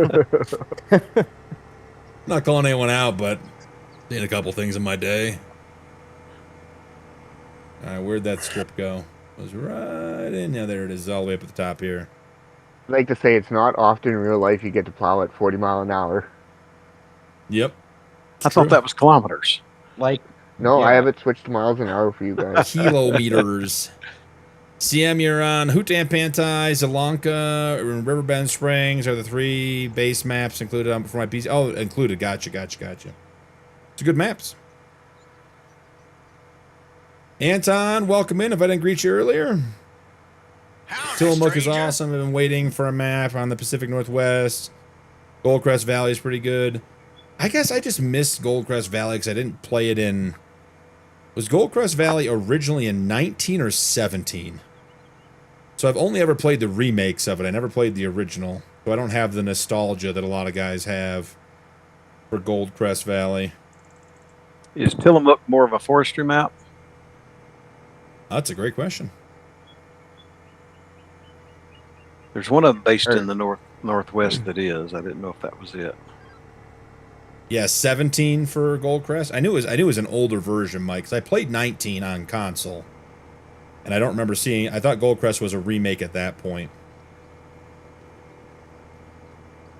Not calling anyone out, but seen a couple things in my day. Alright, where'd that strip go? It was right in. Yeah, there it is, all the way up at the top here. I like to say it's not often in real life you get to plow at 40 mile an hour. Yep. I thought that was kilometers. Like, No, I Yeah. have it switched to miles an hour for you guys. Kilometers. CM, you're on Hootan Pantai, Zalanka, Riverbend Springs are the 3 base maps included on for my PC. Oh, included. Gotcha. It's good maps. Anton, welcome in. If I didn't greet you earlier. Tillamook is awesome. I've been waiting for a map on the Pacific Northwest. Goldcrest Valley is pretty good. I guess I just missed Goldcrest Valley because I didn't play it in... Was Goldcrest Valley originally in 19 or 17? So I've only ever played the remakes of it. I never played the original. So I don't have the nostalgia that a lot of guys have for Goldcrest Valley. Is Tillamook more of a forestry map? That's a great question. There's one of them based in the northwest that is. I didn't know if that was it. Yeah, 17 for Goldcrest. I knew it was an older version, Mike, because I played 19 on console. And I don't remember seeing... I thought Goldcrest was a remake at that point.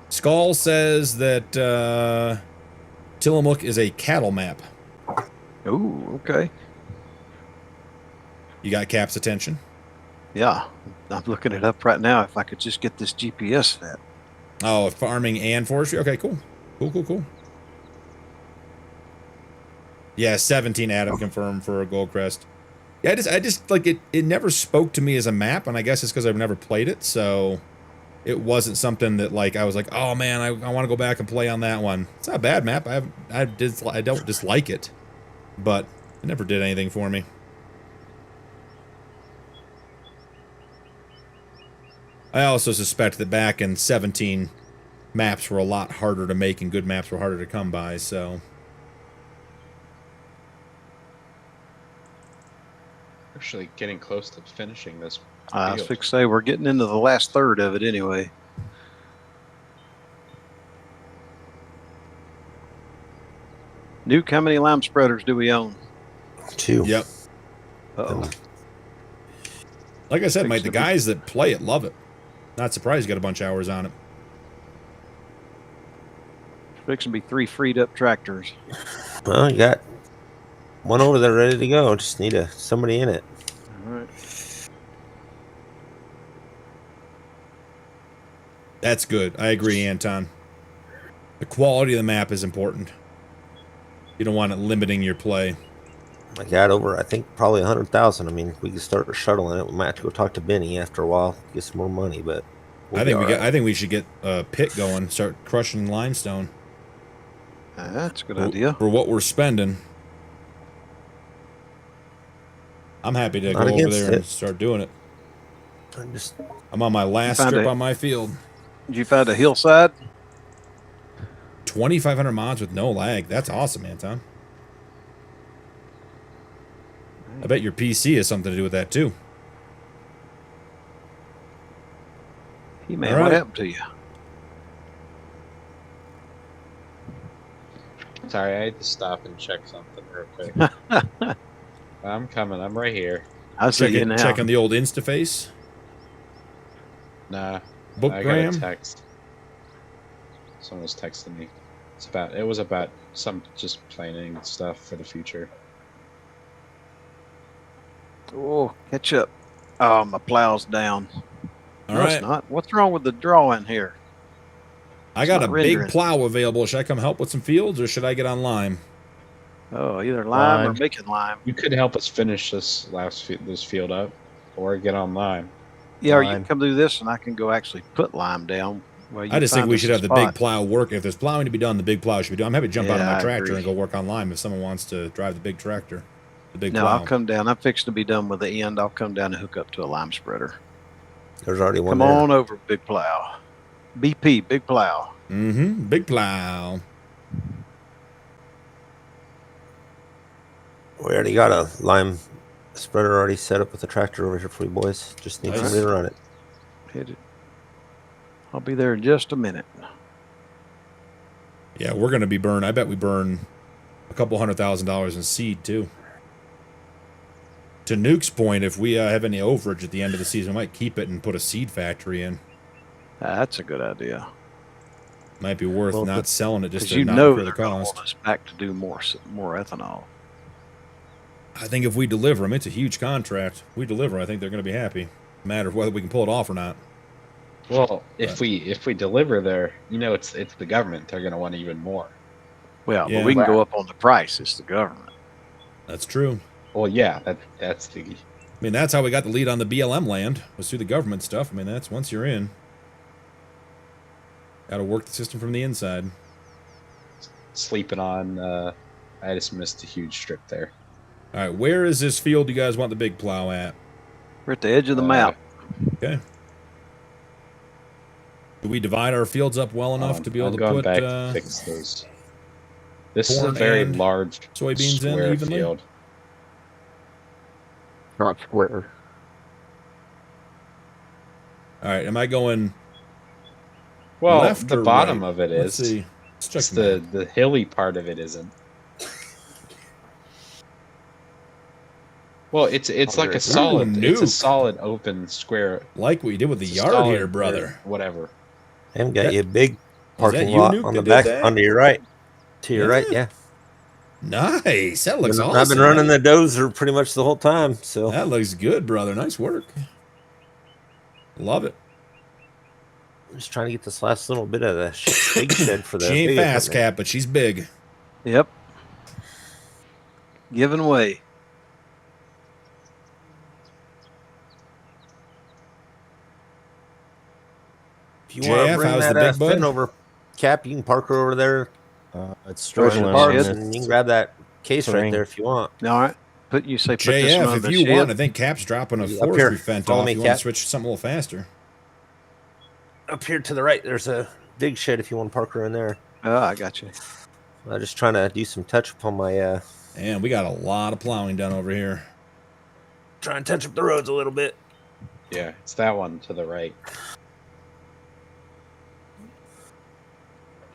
Skull says that Tillamook is a cattle map. Oh, okay. You got Cap's attention? Yeah. I'm looking it up right now. If I could just get this GPS set. Oh, farming and forestry? Okay, cool. Cool. Yeah, 17 Adam confirmed for Goldcrest. Yeah, I just like it never spoke to me as a map, and I guess it's because I've never played it, so it wasn't something that like I was like, oh man, I want to go back and play on that one. It's not a bad map. I don't dislike it, but it never did anything for me. I also suspect that back in 17, maps were a lot harder to make and good maps were harder to come by, so... Actually getting close to finishing this. I was fixing to say, we're getting into the last third of it anyway. Nuke, how many lime spreaders do we own? 2. Yep. Uh-oh. Like I said, Mike, the guys that play it love it. Not surprised you got a bunch of hours on it. Fixing to be 3 freed up tractors. Well, you got one over there ready to go. Just need somebody in it. All right. That's good. I agree, Anton. The quality of the map is important. You don't want it limiting your play. I got over, I think, probably 100,000. I mean, we can start shuttling it. We might have to go talk to Benny after a while, get some more money. But I think we should get a pit going, start crushing limestone. That's a good idea. For what we're spending. I'm happy to go over there and start doing it. I'm on my last strip on my field. Did you find a hillside? 2,500 mods with no lag. That's awesome, Anton. I bet your PC has something to do with that too. Hey man, what happened to you? Sorry, I had to stop and check something real quick. I'm coming. I'm right here. I see you now. Checking the old Instaface. Nah. Bookgram? I got a text. Someone was texting me. It was about some just planning stuff for the future. Oh, catch up. Oh, my plow's down. All right. It's not. What's wrong with the drawing here? I got a big plow available. Should I come help with some fields, or should I get on lime? Oh, either lime or making lime. You could help us finish this this field up, or get on lime. Yeah, or you can come do this, and I can go actually put lime down. I just think we should have the big plow work. If there's plowing to be done, the big plow should be done. I'm happy to jump out of my tractor and go work on lime if someone wants to drive the big tractor. The big plow. I'll come down. I'm fixing to be done with the end. I'll come down and hook up to a lime spreader. There's already one. Come on over, big plow. BP, big plow. Mm-hmm. Big plow. We already got a lime spreader already set up with the tractor over here for you boys. Just need somebody to run it. Hit it. I'll be there in just a minute. Yeah, we're going to be burned. I bet we burn a couple $100,000 in seed, too. To Nuke's point, if we have any overage at the end of the season, we might keep it and put a seed factory in. That's a good idea. Might be worth not selling it just to not incur the cost. Want us back to do more ethanol. I think if we deliver them, it's a huge contract. If we deliver, I think they're going to be happy. No matter whether we can pull it off or not. Well, if we deliver there, it's the government. They're going to want even more. Well, but we can go up on the price. It's the government. That's true. Well, yeah, that's the. I mean, that's how we got the lead on the BLM land, was through the government stuff. I mean, that's once you're in. Got to work the system from the inside. Sleeping on, I just missed a huge strip there. All right, where is this field you guys want the big plow at? We're at the edge of the map. Okay. Do we divide our fields up well enough to be able to put back to fix those. This is a very large soybeans in evenly? Field. Not square. All right, am I going Well, left the or bottom right? of it Let's is. see. Let's check It's the the hilly part of it isn't. Well, it's like a solid. It's a nuke. solid open square. Like what you did with the It's a yard solid here, brother. or whatever. I haven't got That- you a big that parking you, lot Nuke, on that the did back that? onto your right. To your Yeah. right, yeah. Nice. That looks awesome. I've been running the dozer pretty much the whole time, so That looks good, brother. Nice work. Love it. I'm just trying to get this last little bit of the big shed for the She ain't big fast, equipment. Cap, but she's big. Yep. Giving away. If you want JF, to bring how's that the big bud? fin over, Cap, you can park her over there. It's Throw struggling. your parts, and and you it's- can grab that case right terrain. there if you want. All right. Put this one JF, on if the you shed. want, I think Cap's dropping a Up forestry here. fence Follow off. me, You want to Cap. switch something a little faster. Up here to the right, there's a big shed if you want to park her in there. Oh, I got you. I'm just trying to do some touch up on my, And we got a lot of plowing done over here. try and touch up the roads a little bit. Yeah, it's that one to the right.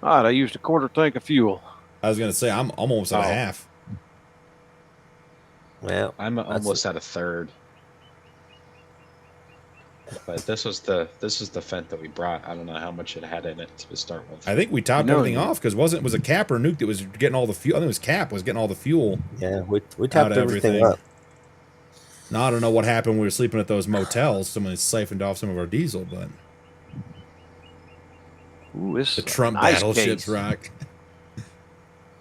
All right, I used a quarter tank of fuel. I was gonna say I'm almost at a half. Well, I'm almost at a third. But this was the fent that we brought. I don't know how much it had in it to start with. I think we topped everything off because was a Cap or Nuke that was getting all the fuel. I think it was Cap was getting all the fuel. Yeah, we out tapped of everything up. Now I don't know what happened when we were sleeping at those motels. Someone siphoned off some of our diesel, but Ooh, this the is a Trump nice battleships, case. Rock.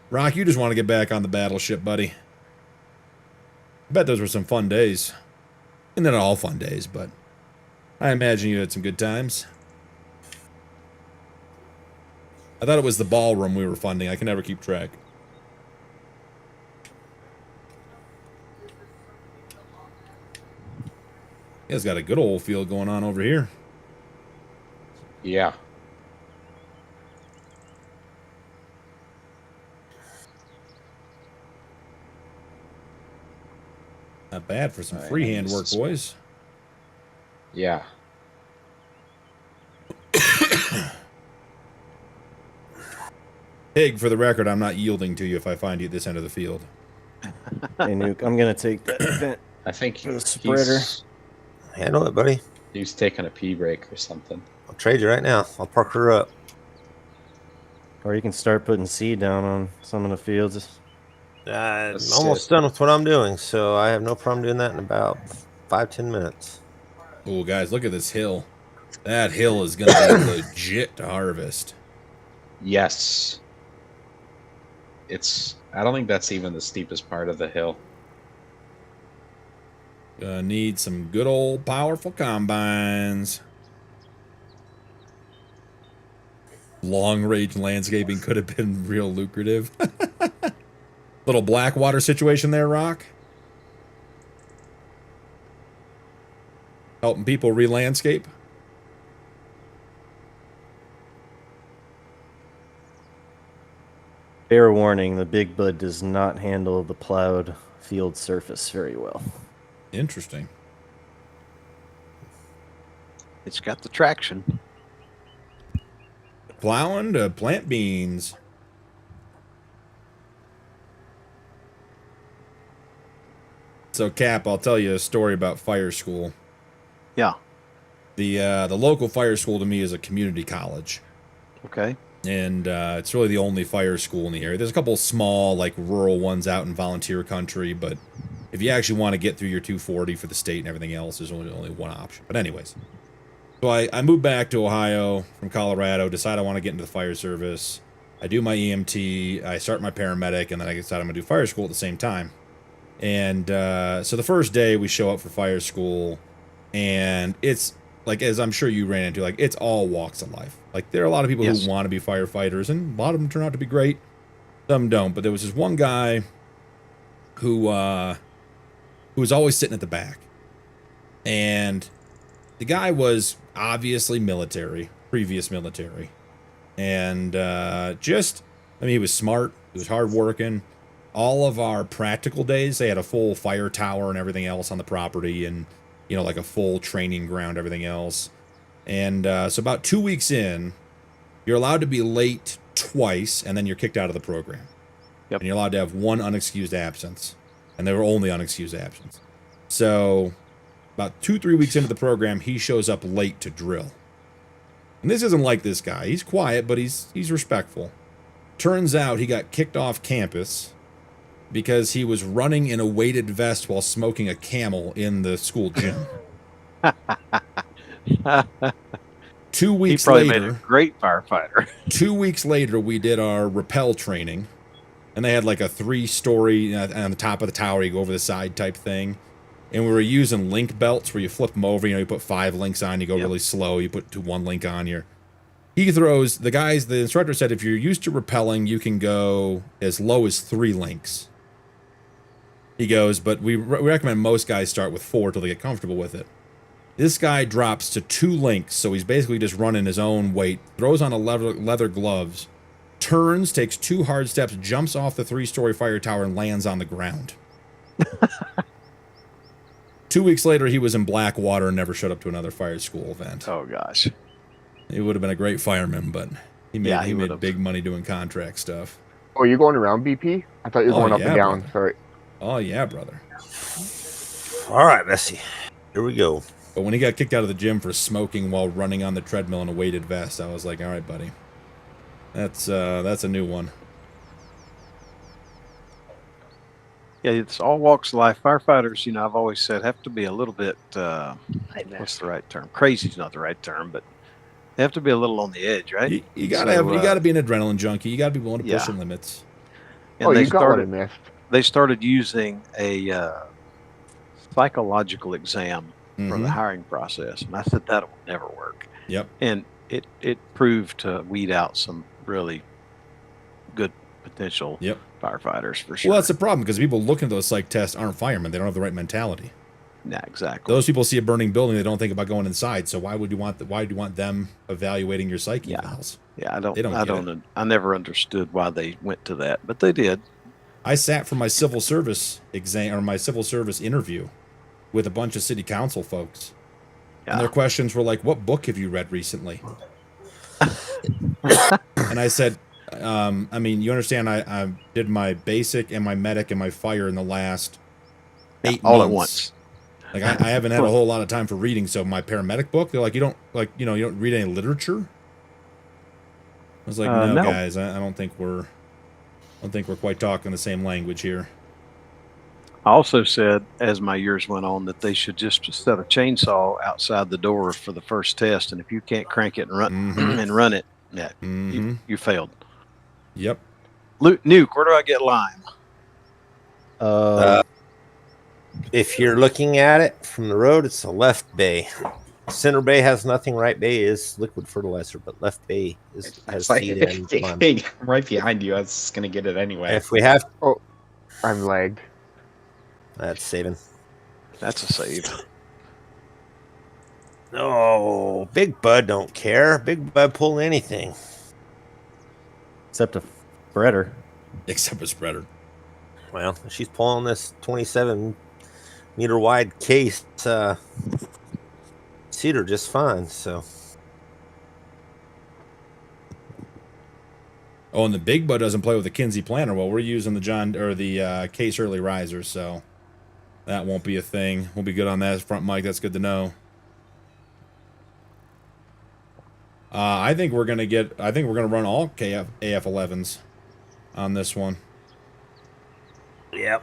Rock, you just want to get back on the battleship, buddy. I bet those were some fun days. And they're not all fun days, but I imagine you had some good times. I thought it was the ballroom we were funding. I can never keep track. You guys got a good old field going on over here. Yeah. Not bad for some All right, freehand this work, is- boys. Yeah. Pig, for the record, I'm not yielding to you if I find you at this end of the field. Hey, Nuke, I'm gonna take that vent I think for the spreader. Handle it, buddy. He's taking a pee break or something. I'll trade you right now. I'll park her up. Or you can start putting seed down on some of the fields. I'm That's almost done with what I'm doing, so I have no problem doing that in about 5-10 minutes. Oh, guys, look at this hill. That hill is going to be legit to harvest. Yes. I don't think that's even the steepest part of the hill. Gonna need some good old powerful combines. Long range landscaping could have been real lucrative. Little Blackwater situation there, Rock. Helping people re-landscape. Fair warning, the Big Bud does not handle the plowed field surface very well. Interesting. It's got the traction. Plowing to plant beans. So, Cap, I'll tell you a story about fire school. Yeah. The local fire school to me is a community college. Okay. And it's really the only fire school in the area. There's a couple small, like, rural ones out in volunteer country, but if you actually want to get through your 240 for the state and everything else, there's only one option. But anyways, so I moved back to Ohio from Colorado, decide I want to get into the fire service. I do my EMT, I start my paramedic, and then I decide I'm going to do fire school at the same time. And so the first day we show up for fire school, and it's, like, as I'm sure you ran into, like, it's all walks of life. Like, there are a lot of people Yes. who want to be firefighters, and a lot of them turn out to be great. Some don't. But there was this one guy who was always sitting at the back. And the guy was obviously military, previous military. And I mean, he was smart. He was hardworking. All of our practical days, they had a full fire tower and everything else on the property, and, you know, like a full training ground, everything else. And so about 2 weeks in, you're allowed to be late twice, and then you're kicked out of the program. Yep. And you're allowed to have one unexcused absence. And they were only unexcused absence. So about 2-3 weeks into the program, he shows up late to drill. And this isn't like this guy. He's quiet, but he's respectful. Turns out he got kicked off campus because he was running in a weighted vest while smoking a Camel in the school gym. 2 weeks he probably later, made a great firefighter. 2 weeks later, we did our rappel training, and they had like a 3-story on the top of the tower. You go over the side type thing, and we were using link belts where you flip them over. You know, you put 5 links on, you go really slow. You put 1 link on. He throws the instructor said if you're used to rappelling, you can go as low as 3 links. He goes, but we recommend most guys start with 4 till they get comfortable with it. This guy drops to 2 links, so he's basically just running his own weight, throws on a leather gloves, turns, takes 2 hard steps, jumps off the 3-story fire tower, and lands on the ground. 2 weeks later, he was in black water and never showed up to another fire school event. Oh, gosh. He would have been a great fireman, but he made big money doing contract stuff. Oh, you going around BP? I thought you were going up and down. Brother. Sorry. Oh, yeah, brother. All right, Bessie. Here we go. But when he got kicked out of the gym for smoking while running on the treadmill in a weighted vest, I was like, all right, buddy. That's a new one. Yeah, it's all walks of life. Firefighters, you know, I've always said have to be a little bit, what's the right term? Crazy's not the right term, but they have to be a little on the edge, right? You gotta be an adrenaline junkie. You gotta be willing to push some limits. And you got what I missed. They started using a psychological exam for the hiring process, and I said that will never work. Yep. And it proved to weed out some really good potential firefighters for sure. Well, that's the problem, because people looking at those psych tests aren't firemen. They don't have the right mentality. Yeah, exactly. Those people see a burning building, they don't think about going inside. So why would you want them evaluating your psyche evals? Yeah, I never understood why they went to that, but they did. I sat for my civil service exam or my civil service interview with a bunch of city council folks. And their questions were like, what book have you read recently? And I said, I mean, you understand, I did my basic and my medic and my fire in the last 8 months. All at once. Like, I haven't had a whole lot of time for reading. So my paramedic book, they're like, you don't read any literature? I was like, no, guys, I don't think we're quite talking the same language here. I also said, as my years went on, that they should just set a chainsaw outside the door for the first test, and if you can't crank it and run it, you failed. Yep. Nuke, where do I get lime? If you're looking at it from the road, it's the left bay. Center bay has nothing. Right bay is liquid fertilizer, but left bay has seed and lime. Right behind you. I was going to get it anyway. If we have, I'm lagged. That's saving. That's a save. No, Big Bud don't care. Big Bud pull anything. Except a spreader. Except a spreader. Well, she's pulling this 27-meter wide case cedar just fine. So. Oh, and the Big Bud doesn't play with the Kinsey planter. Well, we're using the Case Early Riser, so that won't be a thing. We'll be good on that front mic. That's good to know. I think we're gonna run all AF11s on this one. Yep.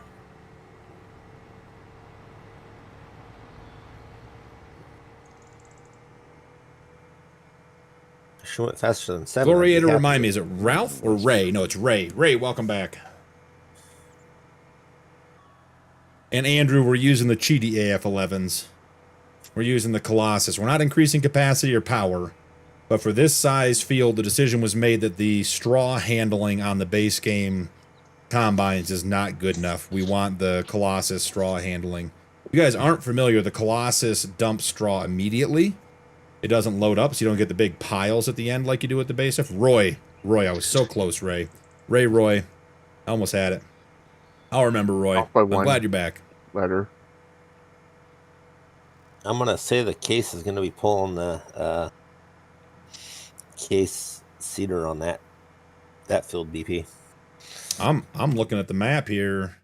She went faster than 7. Gloriator, remind me, is it Ralph or Ray? No, it's Ray. Ray, welcome back. And Andrew, we're using the Cheetah AF11s. We're using the Colossus. We're not increasing capacity or power, but for this size field, the decision was made that the straw handling on the base game combines is not good enough. We want the Colossus straw handling. If you guys aren't familiar, the Colossus dumps straw immediately. It doesn't load up, so you don't get the big piles at the end like you do at the base stuff. Roy, I was so close, Roy. I almost had it. I'll remember, Roy. I'm glad you're back. Letter. I'm gonna say the case is gonna be pulling the case cedar on that field BP. I'm looking at the map here,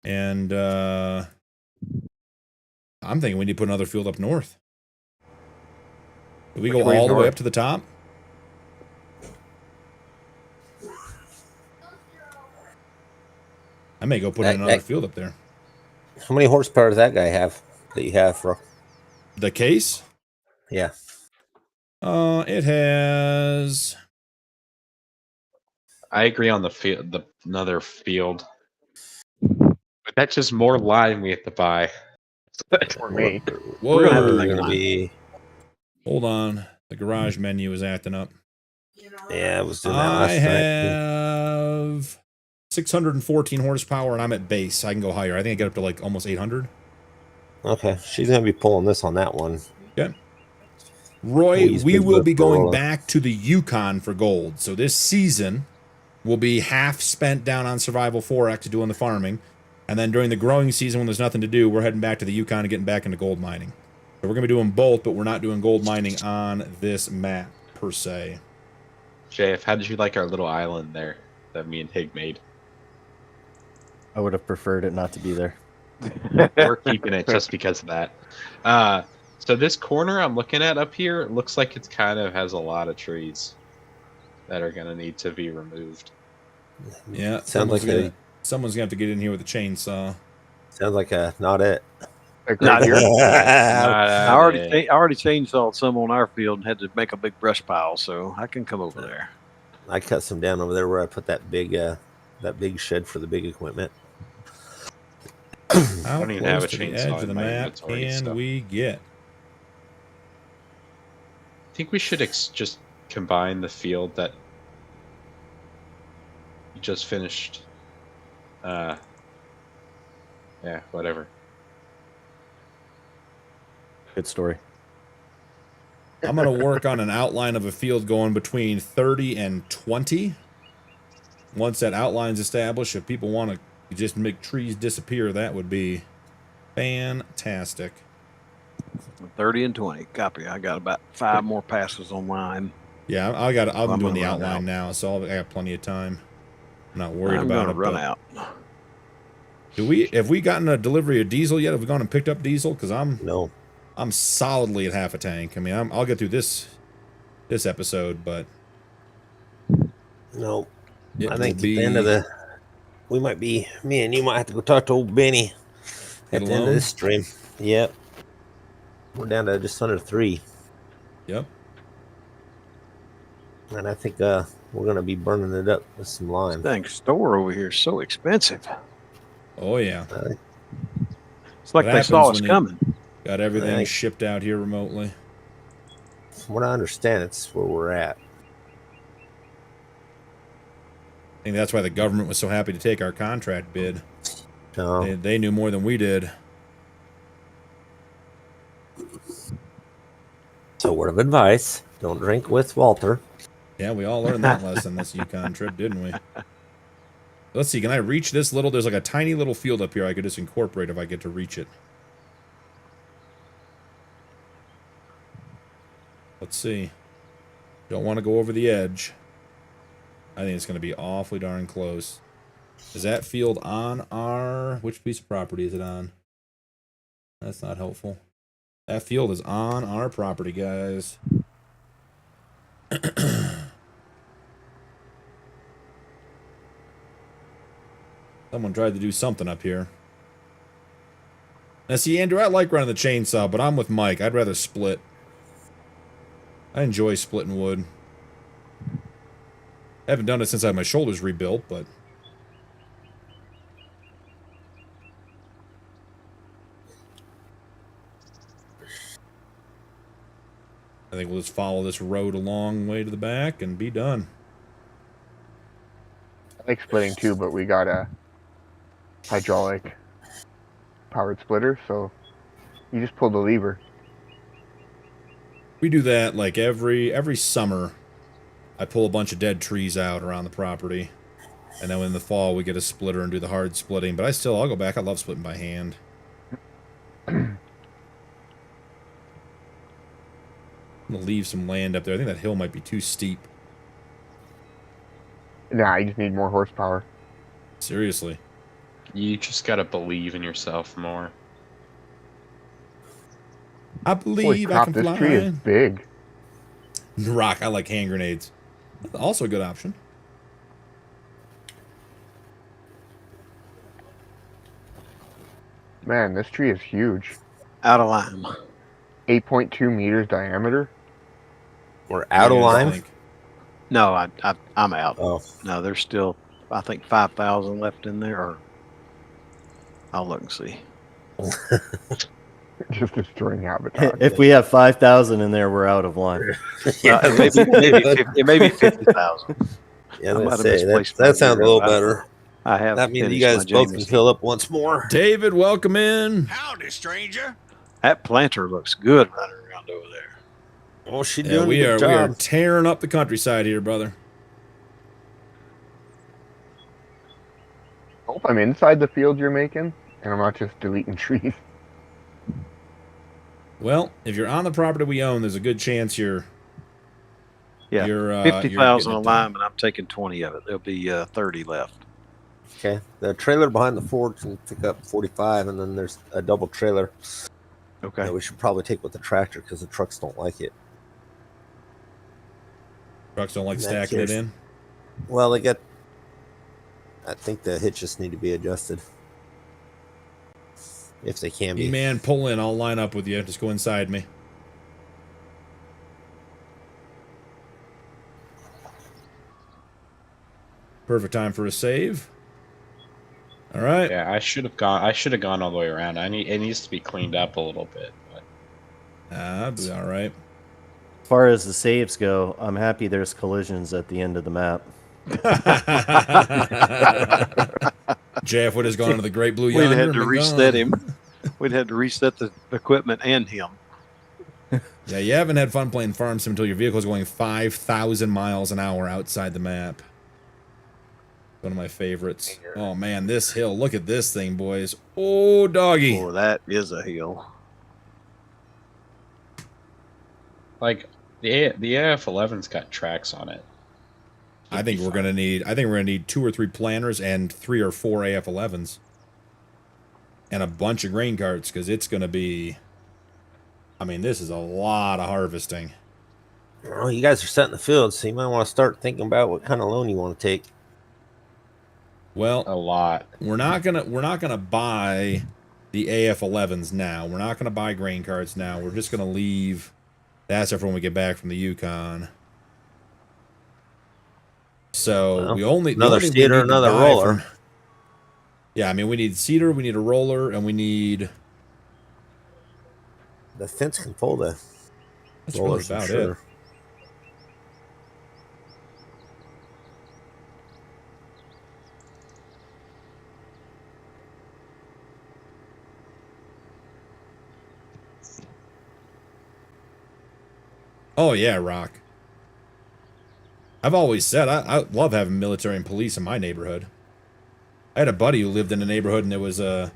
and I'm thinking we need to put another field up north. Do we go all the way up to the top? I may go put in another field up there. How many horsepower does that guy have that you have for the case? Yeah. It has. I agree on the field. Another field, but that's just more line we have to buy. For me. Whoa. We're gonna be. Hold on, the garage menu is acting up. Yeah, I was doing that I last night. have 614 horsepower, and I'm at base. I can go higher. I think I get up to like almost 800. Okay, she's gonna be pulling this on that one. Okay. Roy, we will be going back to the Yukon for gold. So this season will be half spent down on Survival 4X doing the farming. And then during the growing season when there's nothing to do, we're heading back to the Yukon and getting back into gold mining. So we're going to be doing both, but we're not doing gold mining on this map, per se. JF, how did you like our little island there that me and Hig made? I would have preferred it not to be there. We're keeping it just because of that. So this corner I'm looking at up here, it looks like it's kind of has a lot of trees that are going to need to be removed. Yeah, sounds like someone's going to have to get in here with a chainsaw. Sounds like not it. Not here. I already chainsawed some on our field and had to make a big brush pile, so I can come over there. I cut some down over there where I put that big shed for the big equipment. How don't even close have a to the chainsaw edge of in the my map inventory can stuff. we get? I think we should just combine the field that you just finished. Yeah, whatever. Good story. I'm going to work on an outline of a field going between 30 and 20. Once that outline's established, if people want to just make trees disappear, that would be fantastic. 30 and 20. Copy. I got about 5 more passes on mine. Yeah, I'm doing the outline now, so I got plenty of time. I'm not worried about it. Run out. Have we gotten a delivery of diesel yet? Have we gone and picked up diesel? Because No. I'm solidly at half a tank. I mean, I'll get through this episode, but no. I think at the end of we might be, me and you might have to go talk to old Benny at the end of this stream. Yep. We're down to just under 3. Yep. And I think we're going to be burning it up with some lime. Dang, store over here is so expensive. Oh, yeah. It's like they saw us coming. Got everything shipped out here remotely. From what I understand, it's where we're at. I think that's why the government was so happy to take our contract bid. Oh. They knew more than we did. So, word of advice, don't drink with Walter. Yeah, we all learned that lesson this Yukon trip, didn't we? Let's see, can I reach this little? There's like a tiny little field up here I could just incorporate if I get to reach it. Let's see. Don't want to go over the edge. I think it's going to be awfully darn close. Is that field on our... Which piece of property is it on? That's not helpful. That field is on our property, guys. Someone tried to do something up here. Now, see, Andrew, I like running the chainsaw, but I'm with Mike. I'd rather split. I enjoy splitting wood. I haven't done it since I had my shoulders rebuilt, but... I think we'll just follow this road a long way to the back and be done. I like splitting too, but we got a hydraulic powered splitter, so you just pull the lever. We do that like every summer. I pull a bunch of dead trees out around the property, and then in the fall we get a splitter and do the hard splitting. But I'll go back. I love splitting by hand. I like splitting too, but we got a hydraulic powered splitter, so you just pull the lever. We do that like every summer. I pull a bunch of dead trees out around the property, and then in the fall we get a splitter and do the hard splitting. But I still, I'll go back. I love splitting by hand. I'm gonna leave some land up there. I think that hill might be too steep. Nah, I just need more horsepower. Seriously. You just gotta believe in yourself more. I Holy believe I crap, can this fly. tree is big. Rock, I like hand grenades. Also a good option. Man, this tree is huge. Out of line. 8.2 meters diameter. We're out of What do you guys line. think? No, I'm out. Oh, No, there's still, I think, 5,000 left in there. Or I'll look and see. Just destroying habitat. If we have 5,000 in there, we're out of line. It may be 50,000. yeah, I might let's have say misplaced that my sounds a zero. little better. I have. That means you finished guys my both can Jameson. fill up once more. David, welcome in. Howdy, stranger. That planter looks good running around over there. Oh, she's Yeah, doing a we good are job. tearing up the countryside here, brother. Hope I'm inside the field you're making, and I'm not just deleting trees. Well, if you're on the property we own, there's a good chance you're Yeah, you're 50,000 getting a it done. lime, and I'm taking 20 of it. There'll be 30 left. Okay, the trailer behind the Ford can pick up 45, and then there's a double trailer Okay. that we should probably take with the tractor because the trucks don't like it. Trucks don't like That stacking it cares. in. Well, they get. I think the hitches need to be adjusted. If they can be. Man, pull in. I'll line up with you. Just go inside me. Perfect time for a save. All right. Yeah, I should have gone all the way around. It needs to be cleaned up a little bit. But I'll be all right. As far as the saves go, I'm happy there's collisions at the end of the map. JF would have gone into the Great Blue We'd Yonder. had and to been reset gone. him. We'd had to reset the equipment and him. Yeah, you haven't had fun playing Farm Sim until your vehicle's going 5,000 miles an hour outside the map. One of my favorites. Oh, man, this hill. Look at this thing, boys. Oh, doggy. Oh, that is a hill. like the AF11's got tracks on it. I think we're gonna need 2 or 3 planters and 3 or 4 AF11s. And a bunch of grain carts, because it's gonna be, I mean, this is a lot of harvesting. Well, you guys are setting the field, so you might want to start thinking about what kind of loan you want to take. Well, A lot. we're not gonna buy the AF11s now. We're not gonna buy grain carts now. We're just gonna leave that stuff when we get back from the Yukon. So Well, we only another the only seeder, we need to another buy roller. Yeah, I mean, we need cedar, we need a roller, and we need. The fence can fold a That's roller, really for about sure. it. Oh yeah, Rock. I've always said I love having military and police in my neighborhood. I had a buddy who lived in a neighborhood, and there was the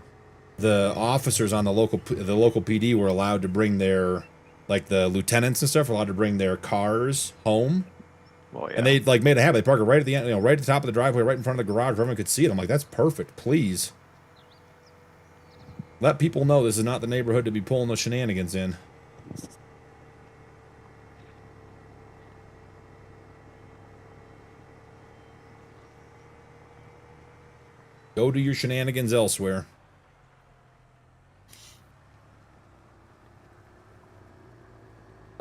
officers on the local PD were allowed to bring their, like, the lieutenants and stuff were allowed to bring their cars home, Well, yeah. and they like made it happen. They park it right at the end, right at the top of the driveway, right in front of the garage, where everyone could see it. I'm like, that's perfect. Please let people know this is not the neighborhood to be pulling those shenanigans in. Go do your shenanigans elsewhere.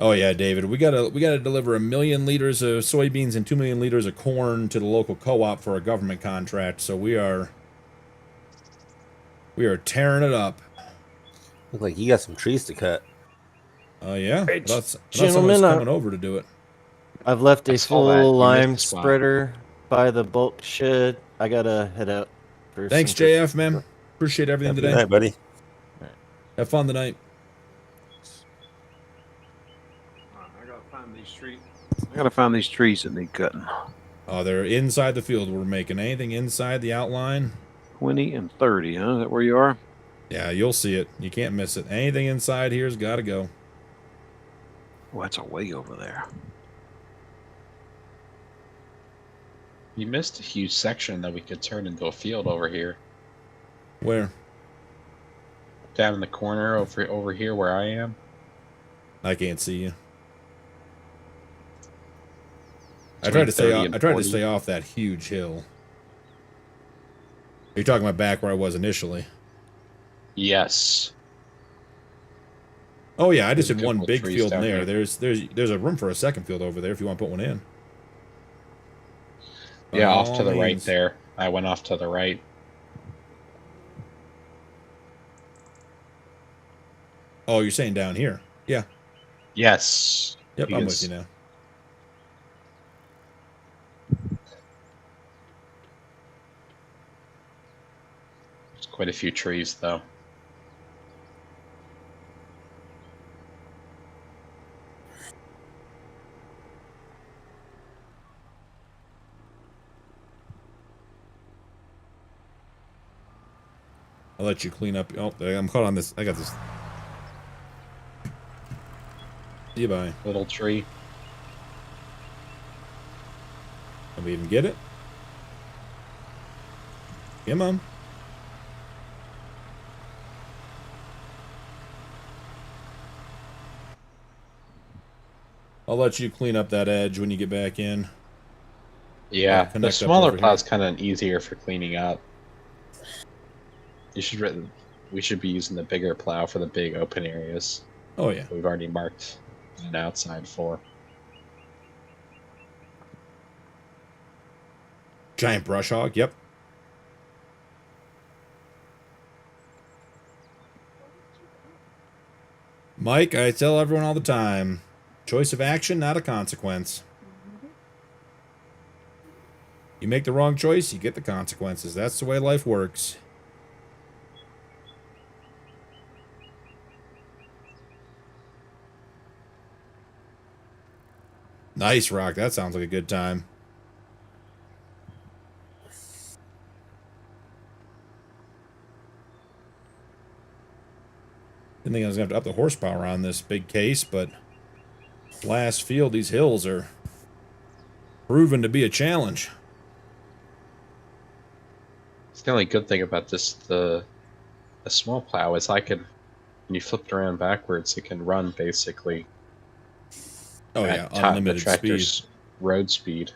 Oh yeah, David, we gotta deliver 1 million liters of soybeans and 2 million liters of corn to the local co-op for a government contract. So we are tearing it up. Look like you got some trees to cut. Oh yeah, Hey, that's gentlemen, someone's coming over to do it. I've left a saw that. You full missed lime the spot. spreader by the bulk shed. I gotta head out. For Thanks, some- JF, man. Appreciate everything Have a good today. night, buddy. Have fun tonight. I gotta find these trees. I gotta find these trees that need cutting. Oh, they're inside the field. We're making anything inside the outline. 20 and 30, huh? Is that where you are? Yeah, you'll see it. You can't miss it. Anything inside here's got to go. Oh, that's a way over there. You missed a huge section that we could turn into a field over here. Where? Down in the corner over here where I am. I can't see you. I tried to stay off that huge hill. Are you talking about back where I was initially? Yes. Oh yeah, I just There's did one big field in there. here. There's a room for a second field over there if you want to put one in. Yeah, By off all to the right means. there. I went off to the right. Oh, you're saying down here? Yeah. Yes. Yep, I'm with you now. There's quite a few trees though. I'll let you clean up. Oh, I'm caught on this. I got this. See you, bye. Little tree. Can we even get it? Come on. I'll let you clean up that edge when you get back in. Yeah, the connect up smaller over plow's here. kind of easier for cleaning up. We should be using the bigger plow for the big open areas. Oh yeah. We've already marked an outside for. Giant brush hog. Yep. Mike, I tell everyone all the time, choice of action, not a consequence. You make the wrong choice, you get the consequences. That's the way life works. Nice, Rock. That sounds like a good time. Didn't think I was going to have to up the horsepower on this big case, but last field, these hills are proven to be a challenge. It's the only good thing about this, the small plow is when you flip it around backwards, it can run basically Oh at yeah, top the unlimited speed. tractor's road speed.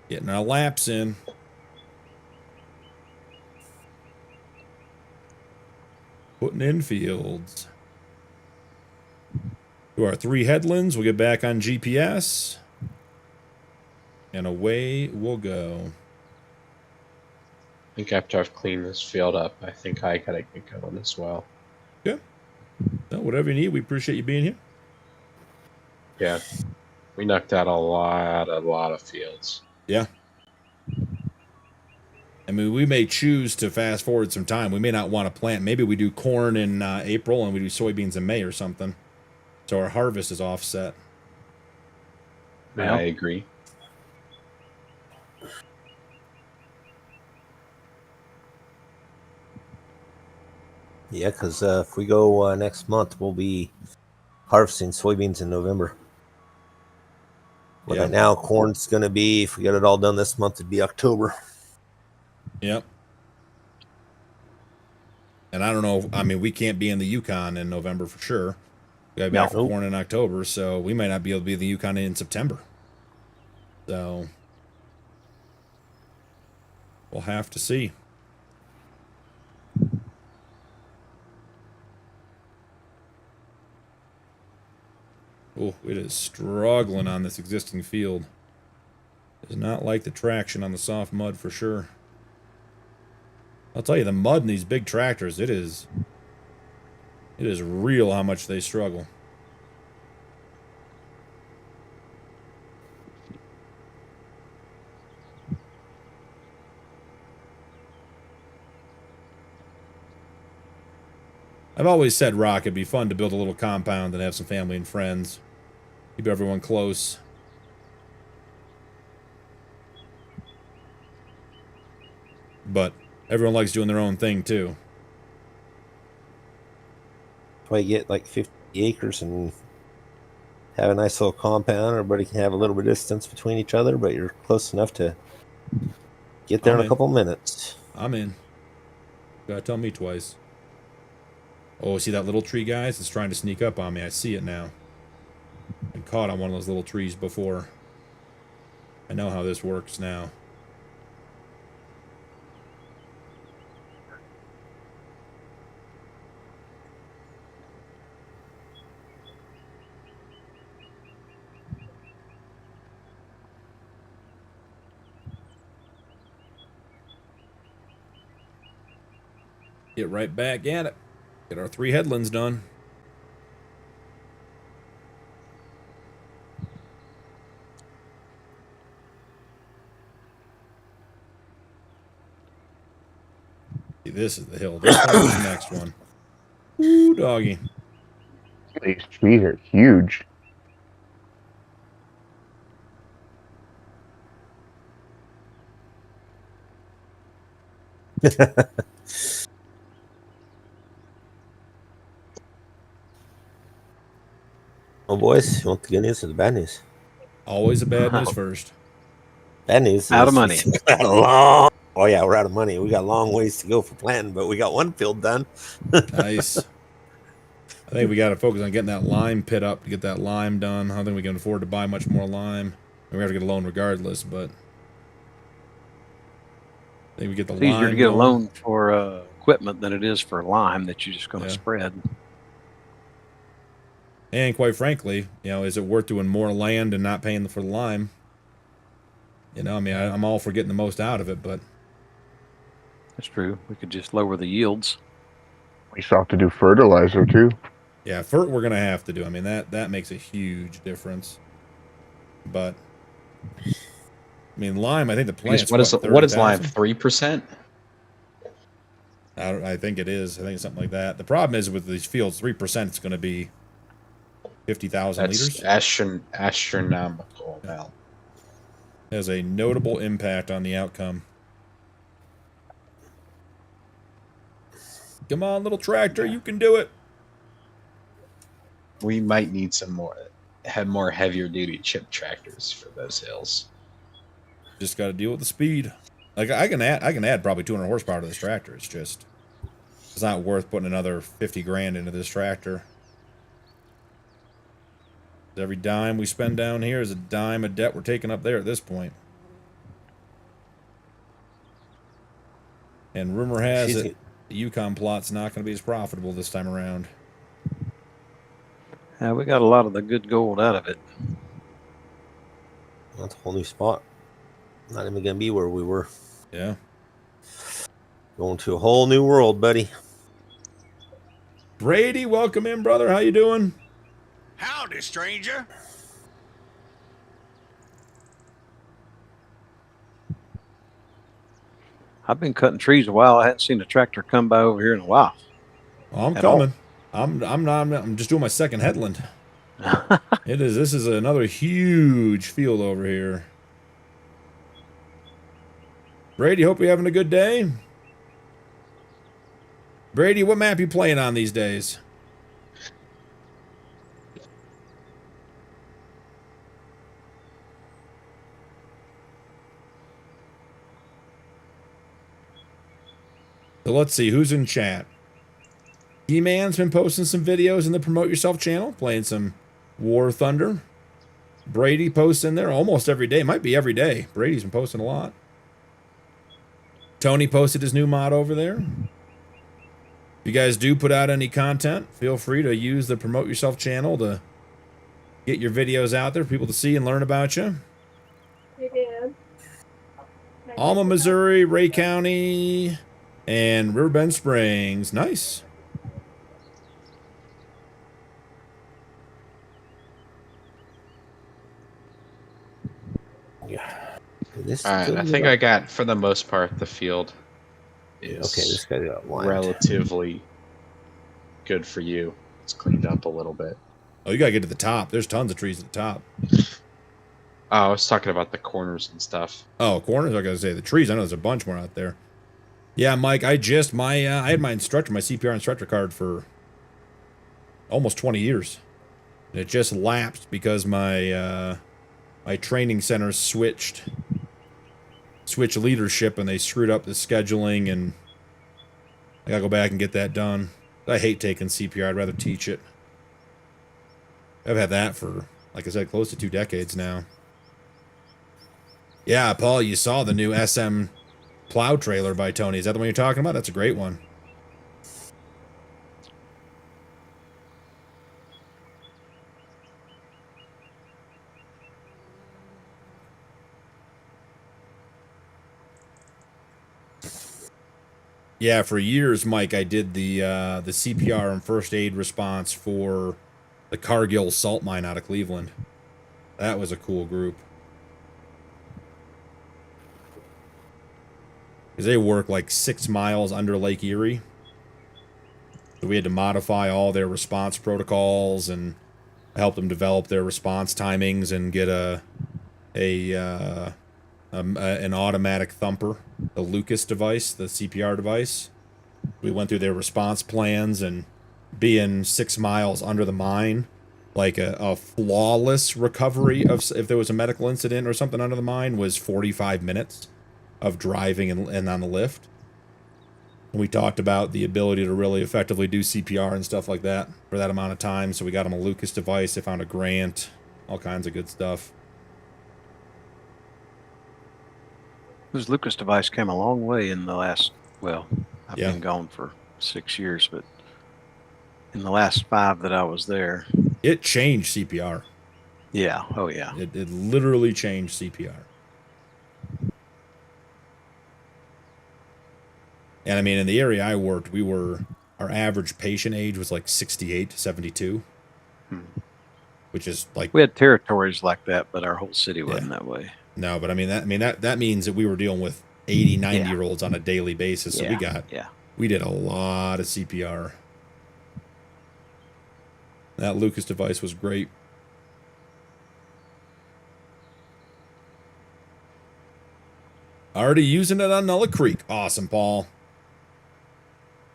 Getting our laps in. Putting in fields. To our 3 headlands, we'll get back on GPS. And away we'll go. I think after I've cleaned this field up, I think I gotta get going as well. Yeah. So whatever you need, we appreciate you being here. Yeah, we knocked out a lot of fields. Yeah. I mean, we may choose to fast forward some time. We may not want to plant. Maybe we do corn in April and we do soybeans in May or something. So our harvest is offset. I agree. Yeah, because if we go next month, we'll be harvesting soybeans in November. Well, Yeah. now corn's going to be, if we get it all done this month, it'd be October. Yep. And I don't know. I mean, we can't be in the Yukon in November for sure. We got to be back for Nope. corn in October, so we might not be able to be in the Yukon in September. So we'll have to see. Oh, it is struggling on this existing field. Does not like the traction on the soft mud for sure. I'll tell you, the mud in these big tractors, it is real how much they struggle. I've always said, Rock, it'd be fun to build a little compound and have some family and friends. Keep everyone close. but everyone likes doing their own thing too. If I get like 50 acres and have a nice little compound, everybody can have a little bit of distance between each other, but you're close enough to get there in a couple minutes. I'm in. Gotta tell me twice. Oh, see that little tree, guys? It's trying to sneak up on me. I see it now. Been caught on one of those little trees before. I know how this works now. Get right back at it. Get our 3 headlands done. See, this is the hill. This one is the next one. Ooh, doggy. These trees are huge. Well, boys, you want the good news or the bad news? Always the bad news first. Bad news. Out of money. Oh yeah, we're out of money. We got a long ways to go for planting, but we got one field done. Nice. I think we got to focus on getting that lime pit up to get that lime done. I don't think we can afford to buy much more lime. We have to get a loan regardless, but I think we get the lime. It's easier to get a loan for equipment than it is for lime that you're just going to spread. And quite frankly, you know, is it worth doing more land and not paying for the lime? You know, I mean, I'm all for getting the most out of it, but that's true. We could just lower the yields. We still have to do fertilizer too. Yeah, fert we're gonna have to do. I mean, that makes a huge difference. But I mean, lime. I think the plants. What is lime? 3%? I think it is. I think it's something like that. The problem is with these fields, 3%. It's going to be 50,000 liters. Astronomical amount. Has a notable impact on the outcome. Come on, little tractor, you can do it. We might need some more heavier duty chip tractors for those hills. Just got to deal with the speed. Like I can add probably 200 horsepower to this tractor. It's not worth putting another 50 grand into this tractor. Every dime we spend down here is a dime of debt we're taking up there at this point. And rumor has it the Yukon plot's not going to be as profitable this time around. Yeah, we got a lot of the good gold out of it. That's a whole new spot. Not even going to be where we were. Yeah. Going to a whole new world, buddy. Brady, welcome in, brother. How you doing? Howdy, stranger. I've been cutting trees a while. I hadn't seen a tractor come by over here in a while. Well, I'm coming. I'm just doing my second headland. This is another huge field over here. Brady, hope you're having a good day. Brady, what map you playing on these days? So let's see who's in chat. E-Man's been posting some videos in the Promote Yourself channel, playing some War Thunder. Brady posts in there almost every day. Might be every day. Brady's been posting a lot. Tony posted his new mod over there. If you guys do put out any content, feel free to use the Promote Yourself channel to get your videos out there for people to see and learn about you. Alma, Missouri, Ray County, and Riverbend Springs. Nice. Alright, I think I got, for the most part, the field is this guy got one. relatively good for you. It's cleaned up a little bit. Oh, you gotta get to the top. There's tons of trees at the top. Oh, I was talking about the corners and stuff. Oh, corners? I gotta say, the trees, I know there's a bunch more out there. Yeah, Mike, I had my CPR instructor card for almost 20 years. And it just lapsed because my training center switched leadership and they screwed up the scheduling, and I gotta go back and get that done. I hate taking CPR. I'd rather teach it. I've had that for, like I said, close to 2 decades now. Yeah, Paul, you saw the new SM plow trailer by Tony. Is that the one you're talking about? That's a great one. Yeah, for years, Mike, I did the CPR and first aid response for the Cargill salt mine out of Cleveland. That was a cool group. Because they work like 6 miles under Lake Erie. So we had to modify all their response protocols and help them develop their response timings and get an automatic thumper, the Lucas device, the CPR device. We went through their response plans, and being 6 miles under the mine, like a flawless recovery of if there was a medical incident or something under the mine was 45 minutes of driving and on the lift. And we talked about the ability to really effectively do CPR and stuff like that for that amount of time. So we got them a Lucas device. They found a grant, all kinds of good stuff. This Lucas device came a long way in the last, well, I've been gone for 6 years, but in the last 5 that I was there. It changed CPR. Yeah. Oh, yeah. It literally changed CPR. And I mean, in the area I worked, our average patient age was like 68 to 72. Which is like... We had territories like that, but our whole city wasn't that way. No, but I mean that means that we were dealing with 80, 90-year-olds on a daily basis. So we did a lot of CPR. That Lucas device was great. Already using it on Nulla Creek. Awesome, Paul.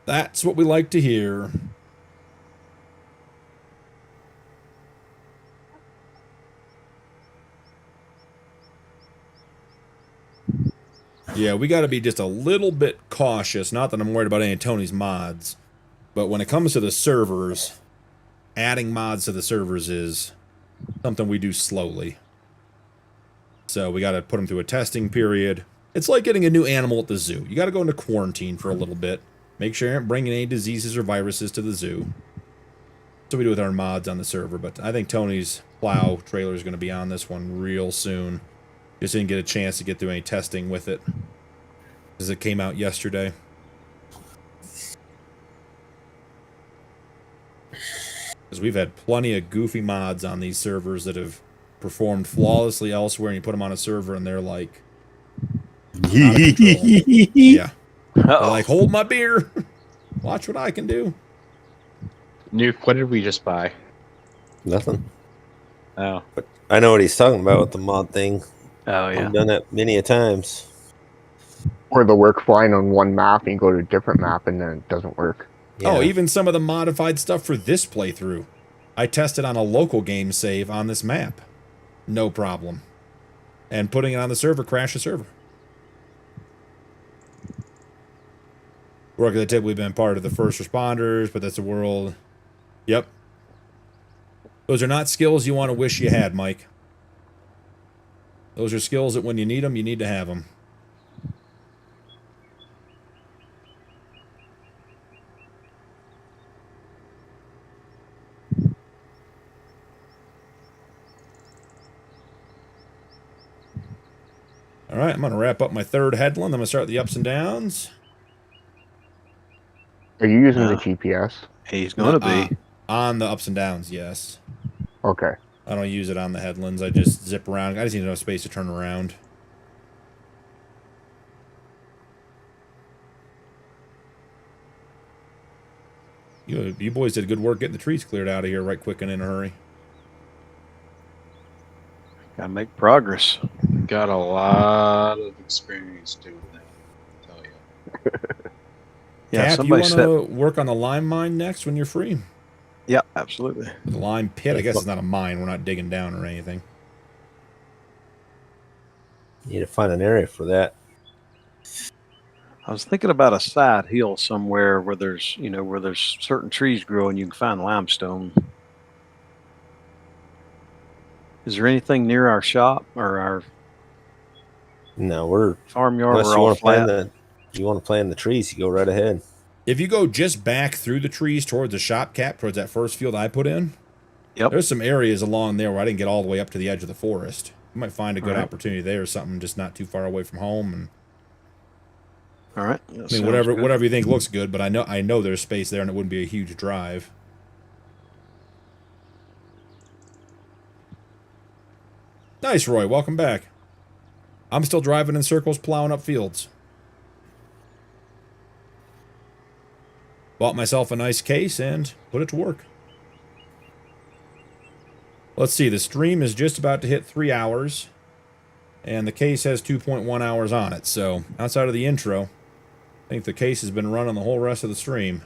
That's what we like to hear. Yeah, we got to be just a little bit cautious. Not that I'm worried about any of Tony's mods, but when it comes to the servers, adding mods to the servers is something we do slowly. So we got to put them through a testing period. It's like getting a new animal at the zoo. You got to go into quarantine for a little bit. Make sure you aren't bringing any diseases or viruses to the zoo. So we do with our mods on the server. But I think Tony's plow trailer is going to be on this one real soon. Just didn't get a chance to get through any testing with it, because it came out yesterday. Because we've had plenty of goofy mods on these servers that have performed flawlessly elsewhere, and you put them on a server and they're like... Yeah. They're like, hold my beer. Watch what I can do. Nuke, what did we just buy? Nothing. Oh. But I know what he's talking about with the mod thing. Oh, yeah. I've done that many a times. Or they'll work fine on one map and you go to a different map and then it doesn't work. Yeah. Oh, even some of the modified stuff for this playthrough. I tested on a local game save on this map. No problem. And putting it on the server crashed the server. Work at the tip, we've been part of the first responders, but that's the world. Yep. Those are not skills you want to wish you had, Mike. Those are skills that when you need them, you need to have them. All right, I'm going to wrap up my third headland. I'm going to start the ups and downs. Are you using the GPS? He's going to be. On the ups and downs, yes. Okay. I don't use it on the headlands. I just zip around. I just need enough space to turn around. You boys did good work getting the trees cleared out of here right quick and in a hurry. Gotta make progress. Got a lot of experience doing that, I'll tell you. Yeah, Cap, you somebody want said. to work on the lime mine next when you're free? Yeah, absolutely. The lime pit, I guess it's not a mine. We're not digging down or anything. You need to find an area for that. I was thinking about a side hill somewhere where there's, where there's certain trees growing. You can find limestone. Is there anything near our shop or our No, we're farmyard? unless We're you all want to flat. you want to play in the trees, you go right ahead. If you go just back through the trees towards the shop, Cap, towards that first field I put in, Yep. there's some areas along there where I didn't get all the way up to the edge of the forest. You might find a good All right. opportunity there or something just not too far away from home. And All right. I mean, whatever you think looks good, but I know there's space there and it wouldn't be a huge drive. Nice, Roy. Welcome back. I'm still driving in circles, plowing up fields. Bought myself a nice case and put it to work. Let's see, the stream is just about to hit 3 hours, and the case has 2.1 hours on it, so outside of the intro, I think the case has been running the whole rest of the stream.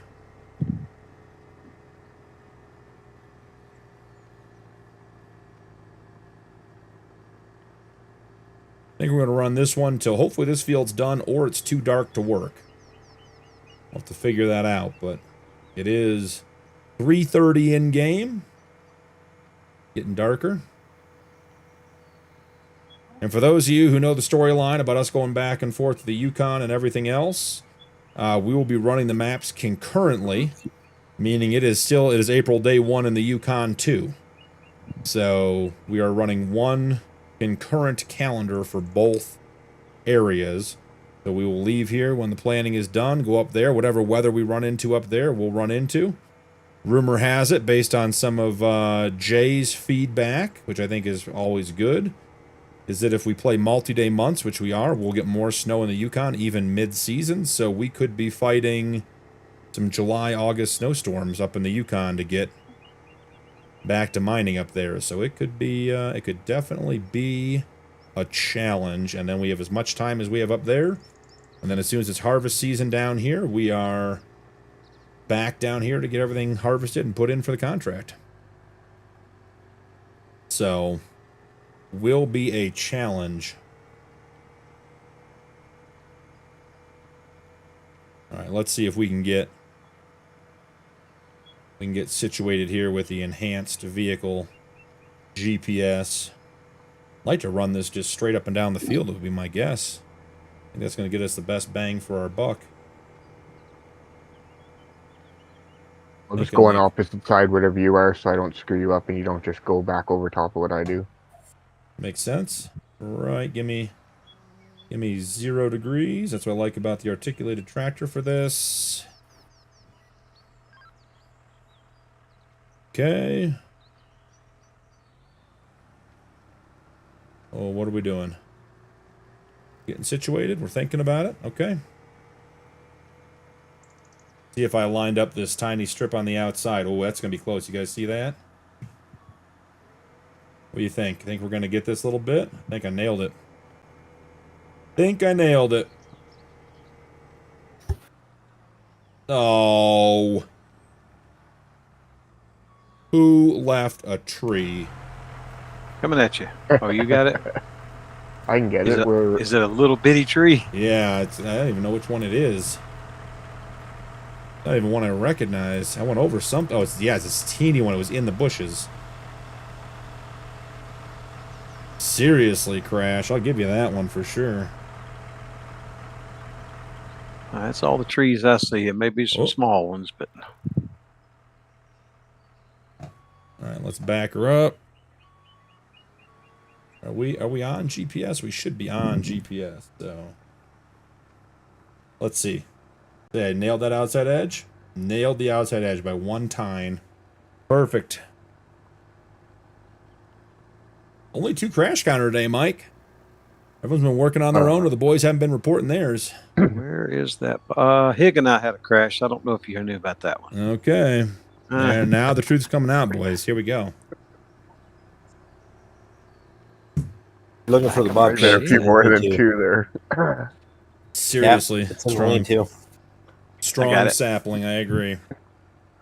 I think we're going to run this one till hopefully this field's done or it's too dark to work. We'll have to figure that out, but it is 3:30 in game. Getting darker. And for those of you who know the storyline about us going back and forth to the Yukon and everything else, we will be running the maps concurrently, meaning it is April day 1 in the Yukon too. So we are running one concurrent calendar for both areas. So we will leave here when the planning is done, go up there, whatever weather we run into up there, we'll run into. Rumor has it, based on some of Jay's feedback, which I think is always good, is that if we play multi-day months, which we are, we'll get more snow in the Yukon, even mid-season. So we could be fighting some July, August snowstorms up in the Yukon to get back to mining up there. So it could be, it could definitely be a challenge. And then we have as much time as we have up there. And then as soon as it's harvest season down here, we are back down here to get everything harvested and put in for the contract. So, will be a challenge. Alright, let's see if we can get situated here with the enhanced vehicle GPS. I'd like to run this just straight up and down the field, would be my guess. I think that's going to get us the best bang for our buck. I'll just go on opposite side wherever you are so I don't screw you up and you don't just go back over top of what I do. Makes sense. Right, give me 0 degrees. That's what I like about the articulated tractor for this. Okay. Oh, what are we doing? Getting situated? We're thinking about it? Okay. See if I lined up this tiny strip on the outside. Oh, that's going to be close. You guys see that? What do you think? Think we're going to get this little bit? I think I nailed it. Oh. Who left a tree? Coming at you. Oh, you got it? I can get it. Is it a little bitty tree? Yeah, I don't even know which one it is. Not even one I recognize. I went over something. Oh, it's this teeny one. It was in the bushes. Seriously, Crash. I'll give you that one for sure. That's all the trees I see. It may be some small ones, but... Alright, let's back her up. Are we on GPS? We should be on GPS, so... Let's see. Did I nailed that outside edge? Nailed the outside edge by 1 tine. Perfect. Only 2 crash counter today, Mike. Everyone's been working on their own, or the boys haven't been reporting theirs. Where is that? Hig and I had a crash. I don't know if you knew about that one. Okay. And now the truth's coming out, boys. Here we go. Looking for the box. There's a few more than 2 there. Seriously, Yep, it's annoying too. Strong sapling, I agree.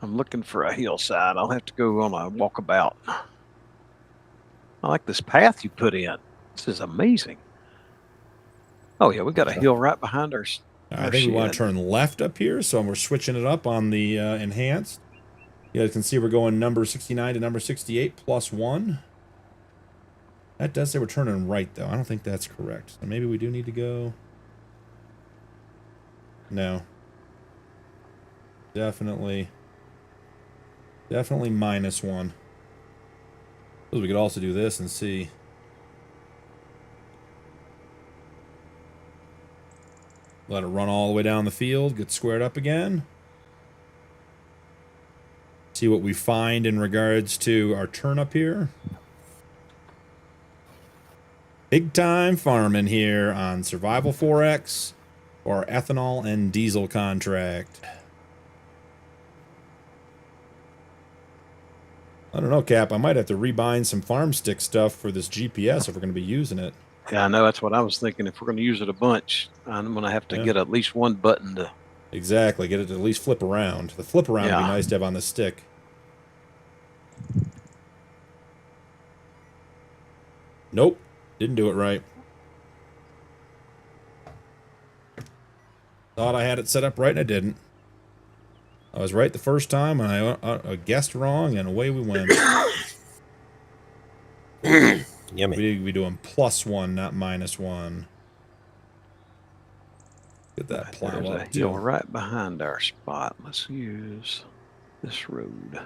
I'm looking for a hillside. I'll have to go on a walkabout. I like this path you put in. This is amazing. Oh, yeah, we got a hill right behind our I think we want to turn left up here, so we're switching it up on the enhanced. You guys can see we're going number 69 to number 68 plus 1. That does say we're turning right, though. I don't think that's correct. So maybe we do need to go... No. Definitely minus 1. We could also do this and see. Let it run all the way down the field, get squared up again. See what we find in regards to our turn up here. Big time farming here on Survival 4X or ethanol and diesel contract. I don't know, Cap. I might have to rebind some Farmstick stuff for this GPS if we're going to be using it. Yeah, I know. That's what I was thinking. If we're going to use it a bunch, I'm going to have to get at least one button to... Exactly. Get it to at least flip around. The flip around would be nice to have on the stick. Nope. Didn't do it right. Thought I had it set up right and I didn't. I was right the first time and I guessed wrong and away we went. Yummy. We doing +1, not -1. Get that plow There's up a hill right behind our spot. Let's use this road.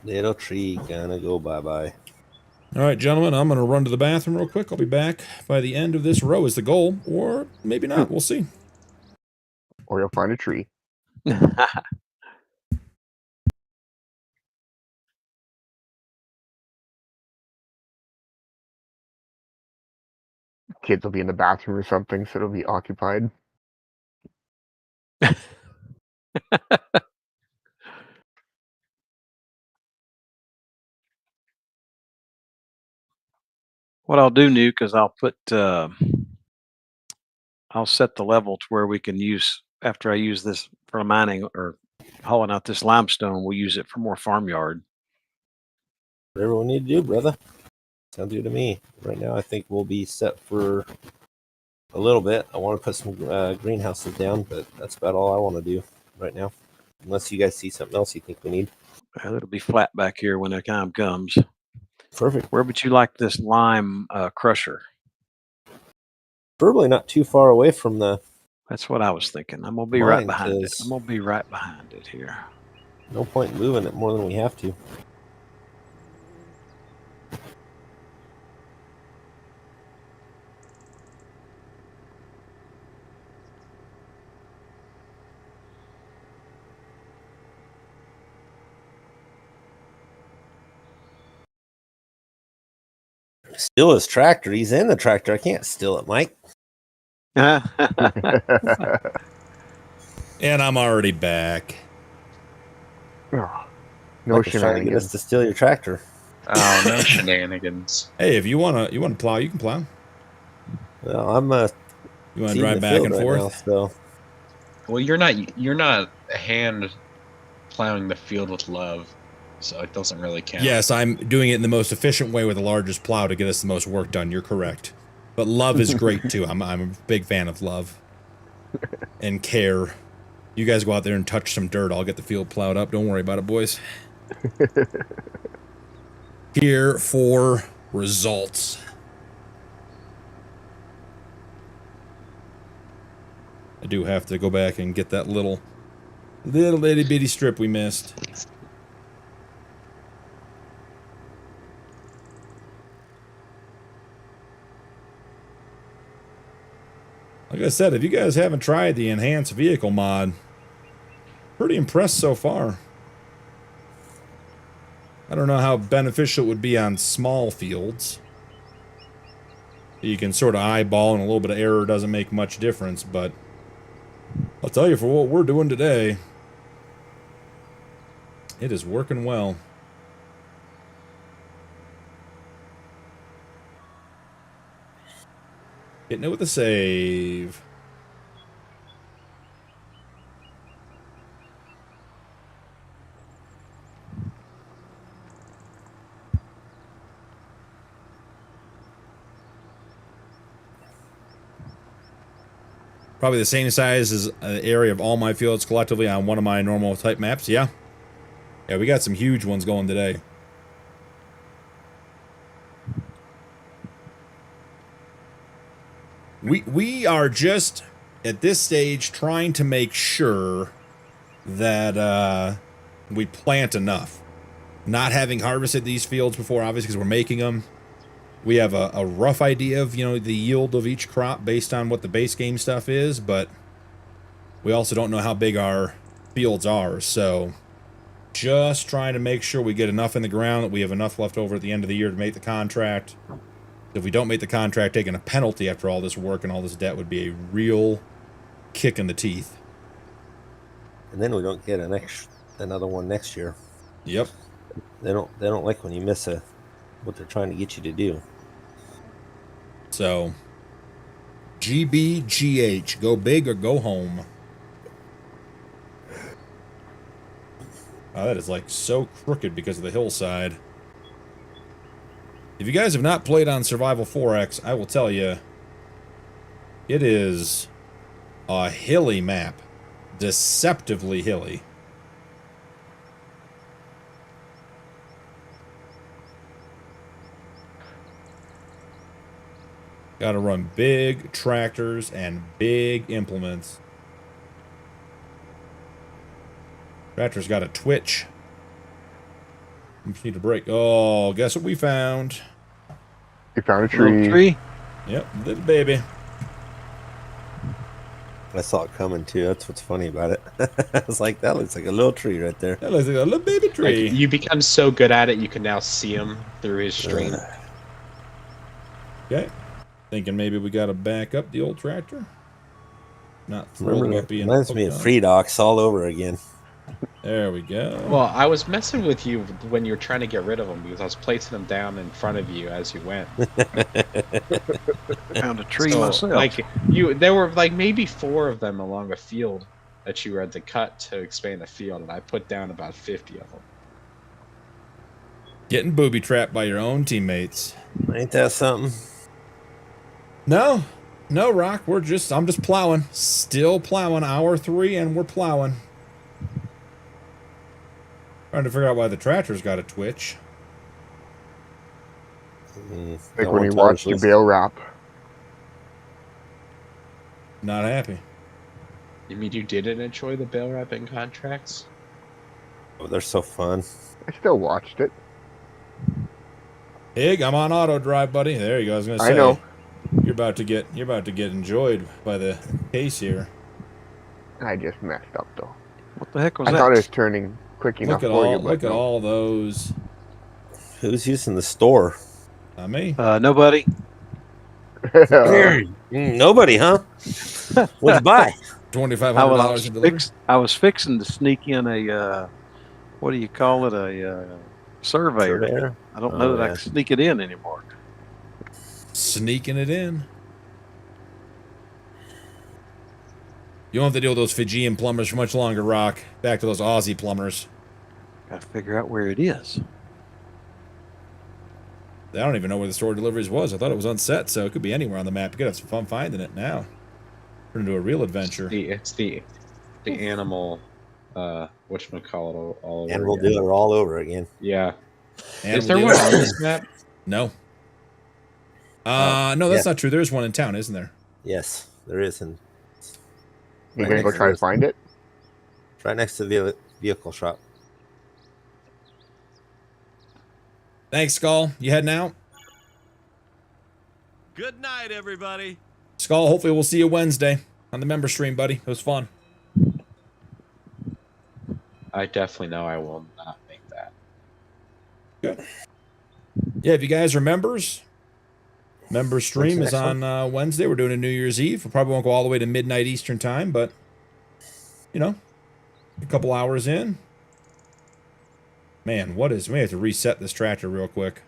Little tree gonna go bye-bye. All right, gentlemen, I'm going to run to the bathroom real quick. I'll be back by the end of this row is the goal, or maybe not. We'll see. Or you'll find a tree. Kids will be in the bathroom or something, so it'll be occupied. What I'll do, Nuke, is I'll put I'll set the level to where we can use, after I use this for mining or hauling out this limestone, we'll use it for more farmyard. Whatever we need to do, brother. Sounds good to me. Right now, I think we'll be set for a little bit. I want to put some greenhouses down, but that's about all I want to do right now. Unless you guys see something else you think we need. Well, it'll be flat back here when the time comes. Perfect. Where would you like this lime crusher? Probably not too far away from the... That's what I was thinking. I'm going to be right behind it. I'm going to be right behind it here. No point in moving it more than we have to. Steal his tractor. He's in the tractor. I can't steal it, Mike. And I'm already back. No Mike is trying to get us to steal your tractor. Oh, no shenanigans. Hey, if you wanna plow, you can plow. Well, I'm you wanna drive back and forth? Now, so. Well, you're not hand plowing the field with love, so it doesn't really count. Yes, I'm doing it in the most efficient way with the largest plow to get us the most work done. You're correct. But love is great too. I'm a big fan of love and care. You guys go out there and touch some dirt. I'll get the field plowed up. Don't worry about it, boys. Here for results. I do have to go back and get that little itty bitty strip we missed. Like I said, if you guys haven't tried the enhanced vehicle mod, pretty impressed so far. I don't know how beneficial it would be on small fields. You can sort of eyeball and a little bit of error doesn't make much difference, but I'll tell you, for what we're doing today, it is working well. Hitting it with a save. Probably the same size as the area of all my fields collectively on one of my normal type maps. Yeah. Yeah, we got some huge ones going today. We are just, at this stage, trying to make sure that we plant enough. Not having harvested these fields before, obviously, because we're making them. We have a rough idea of, the yield of each crop based on what the base game stuff is, but we also don't know how big our fields are, so just trying to make sure we get enough in the ground, that we have enough left over at the end of the year to make the contract. If we don't make the contract, taking a penalty after all this work and all this debt would be a real kick in the teeth. And then we don't get another one next year. Yep. They don't like when you miss what they're trying to get you to do. So, GBGH, go big or go home. Oh, that is like so crooked because of the hillside. If you guys have not played on Survival 4X, I will tell you, it is a hilly map. Deceptively hilly. Gotta run big tractors and big implements. Tractor's got a twitch. We just need to break. Oh, guess what we found? You found a tree. Little tree? Yep, little baby. I saw it coming too. That's what's funny about it. I was like, that looks like a little tree right there. That looks like a little baby tree. Like, you become so good at it, you can now see him through his stream. Okay. Thinking maybe we gotta back up the old tractor. Not Remember, thrilled it about being reminds me of hooked on. Free Docks all over again. There we go. Well, I was messing with you when you were trying to get rid of them because I was placing them down in front of you as you went. Found a tree So, myself. like there were like maybe 4 of them along a field that you had to cut to expand the field, and I put down about 50 of them. Getting booby trapped by your own teammates. Ain't that something? No, Rock. I'm just plowing. Still plowing. Hour 3, and we're plowing. Trying to figure out why the tractor's got a twitch. Like when he watched you bale wrap. Not happy. You mean you didn't enjoy the bale wrapping contracts? Oh, they're so fun. I still watched it. Hig, I'm on auto drive, buddy. There you go. I was gonna say. I know. You're about to get enjoyed by the case here. I just messed up though. What the heck was I that? thought it was turning quick enough for you. Look at all those. Who's using the store? Not me. Nobody. Nobody, huh? What'd you buy? $2,500 I was fixing to sneak in a what do you call it? A surveyor. I don't know that I can sneak it in anymore. Sneaking it in. You won't have to deal with those Fijian plumbers for much longer, Rock. Back to those Aussie plumbers. Got to figure out where it is. I don't even know where the store deliveries was. I thought it was on set, so it could be anywhere on the map. You could have some fun finding it now. Turn into a real adventure. It's the animal, whatchamacallit all over Animal again. dealer all over again. Yeah. Animal Is there dealer. one on this map? No. No, that's not true. There's one in town, isn't there? Yes, there is. And You gonna go try to find it? right next to the vehicle shop. Thanks, Skull. You heading out? Good night, everybody. Skull, hopefully we'll see you Wednesday on the member stream, buddy. It was fun. I definitely know I will not make that. Good. Yeah, if you guys are members, member stream is on Wednesday. We're doing a New Year's Eve. We probably won't go all the way to midnight Eastern time, but, a couple hours in. Man, we have to reset this tractor real quick.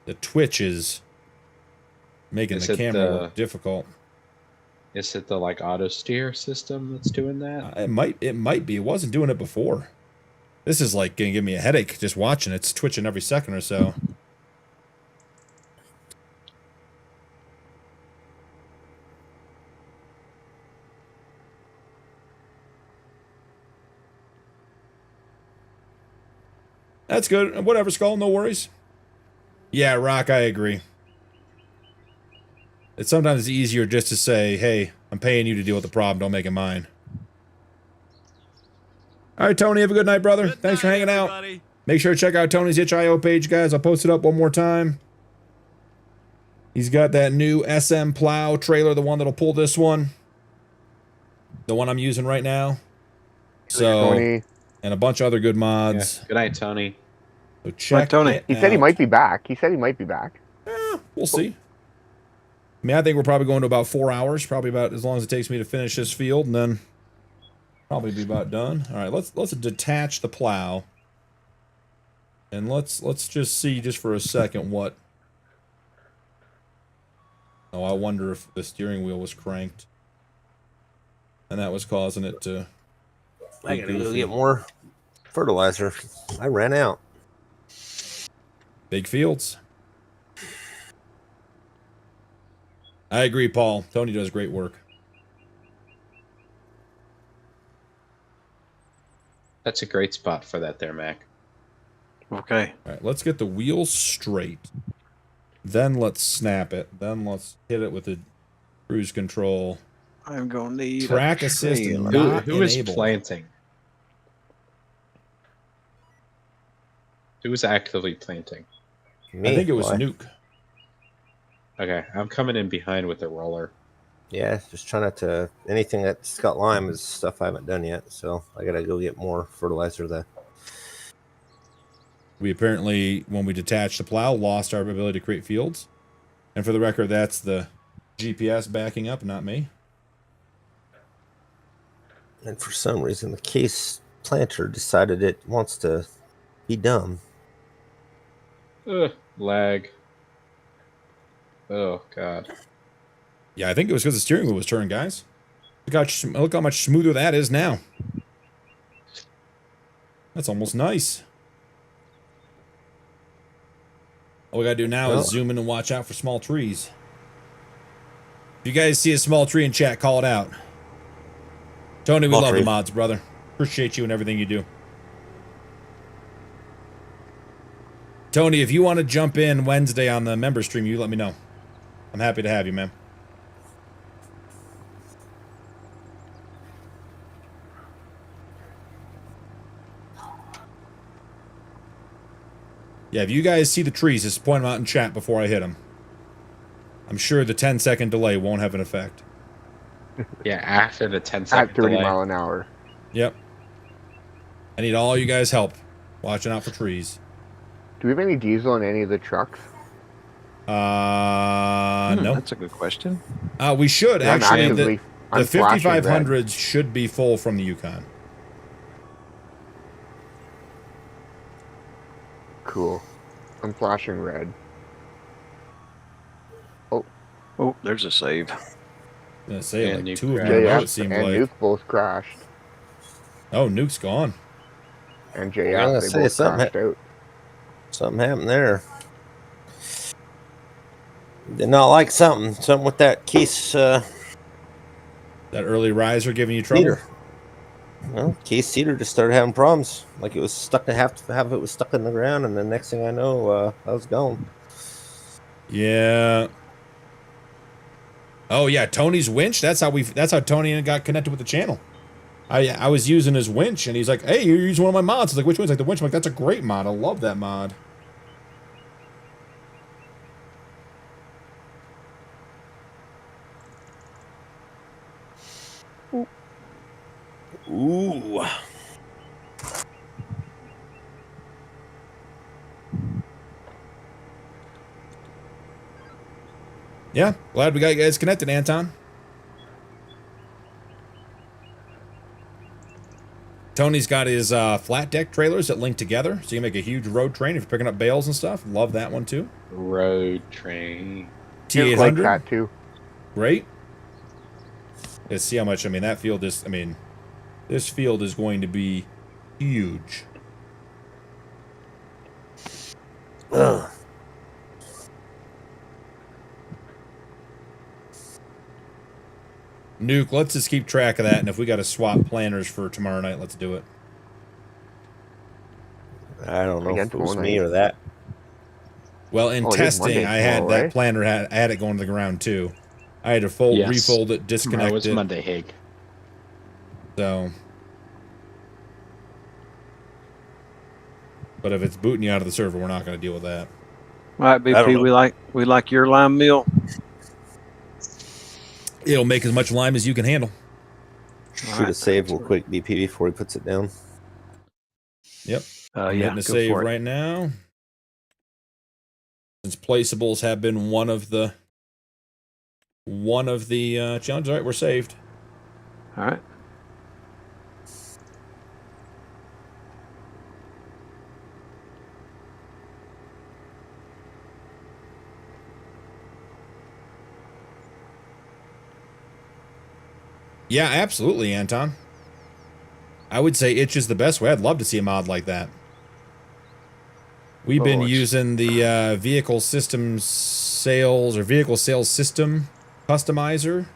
The twitch is making the camera work difficult. Is it the like auto steer system that's doing that? It might be. It wasn't doing it before. This is like gonna give me a headache just watching it. It's twitching every second or so. That's good. Whatever, Skull. No worries. Yeah, Rock, I agree. It's sometimes easier just to say, hey, I'm paying you to deal with the problem. Don't make it mine. All right, Tony, have a good night, brother. Thanks for hanging out. Make sure to check out Tony's itch.io page, guys. I'll post it up one more time. He's got that new SM plow trailer, the one that'll pull this one. The one I'm using right now. So... Tony. And a bunch of other good mods. Yeah. Good night, Tony. So check Tony. He said he might be back. We'll see. I mean, I think we're probably going to about 4 hours. Probably about as long as it takes me to finish this field, and then probably be about done. All right, let's detach the plow, and let's just see just for a second what. Oh, I wonder if the steering wheel was cranked, and that was causing it to. I gotta go get more fertilizer. I ran out. Big fields. I agree, Paul. Tony does great work. That's a great spot for that there, Mac. Okay. All right, let's get the wheels straight. Then let's snap it. Then let's hit it with the cruise control. I'm going to need track assist. Who is planting? Who was actively planting? Me. I think it was Nuke. Okay, I'm coming in behind with the roller. Yeah, just trying not to... Anything that's got lime is stuff I haven't done yet, so I gotta go get more fertilizer there. We apparently, when we detached the plow, lost our ability to create fields. And for the record, that's the GPS backing up, not me. And for some reason, the case planter decided it wants to be dumb. Lag. Oh, God. Yeah, I think it was because the steering wheel was turned, guys. Look how much smoother that is now. That's almost nice. All we gotta do now is zoom in and watch out for small trees. If you guys see a small tree in chat, call it out. Tony, we love the mods, brother. Appreciate you and everything you do. Tony, if you want to jump in Wednesday on the member stream, you let me know. I'm happy to have you, man. Yeah, if you guys see the trees, just point them out in chat before I hit them. I'm sure the 10-second delay won't have an effect. Yeah, after the 10-second delay. At 30 mile an hour. Yep. I need all you guys' help watching out for trees. Do we have any diesel in any of the trucks? No. That's a good question. We should, actually. The I'm 5500s should be full from the Yukon. Cool. I'm flashing red. Oh, there's a save. I'm gonna say, like, two of them, them, it seemed and like. Nuke both crashed. Oh, Nuke's gone. And JF, they both crashed out. Something happened there. Did not like something with that case. That early riser giving you trouble. Cedar. Well, case cedar just started having problems. Like it was stuck to have it was stuck in the ground, and the next thing I know, I was gone. Yeah. Oh yeah, Tony's winch. That's how Tony got connected with the channel. I was using his winch, and he's like, "Hey, you're using one of my mods." I was like, "Which one's like the winch?" I'm like, "That's a great mod. I love that mod." Ooh. Yeah, glad we got you guys connected, Anton. Tony's got his flat deck trailers that link together, so you can make a huge road train if you're picking up bales and stuff. Love that one too. Road train. It's like T800. that too. Great. Let's see how much. I mean, that field is. I mean, this field is going to be huge. Ugh. Nuke, let's just keep track of that, and if we got to swap planners for tomorrow night, let's do it. I don't know Again, if it was tomorrow me night. or that. Well, in Oh, it is testing, Monday I had tomorrow, that right? planner. I had it going to the ground too. I had to fold, Yes. refold it, disconnect Tomorrow is it. Monday, Hague. So, but if it's booting you out of the server, we're not going to deal with that. All right, I don't BP, know. we like your lime meal. It'll make as much lime as you can handle. Shoot a save real quick, BP, before he puts it down. Yep. Yeah, Hitting a go save for it. right now. Since placeables have been one of the challenges. All right, we're saved. All right. Yeah, absolutely, Anton. I would say itch is the best way. I'd love to see a mod like that. We've been using the vehicle system sales or vehicle sales system customizer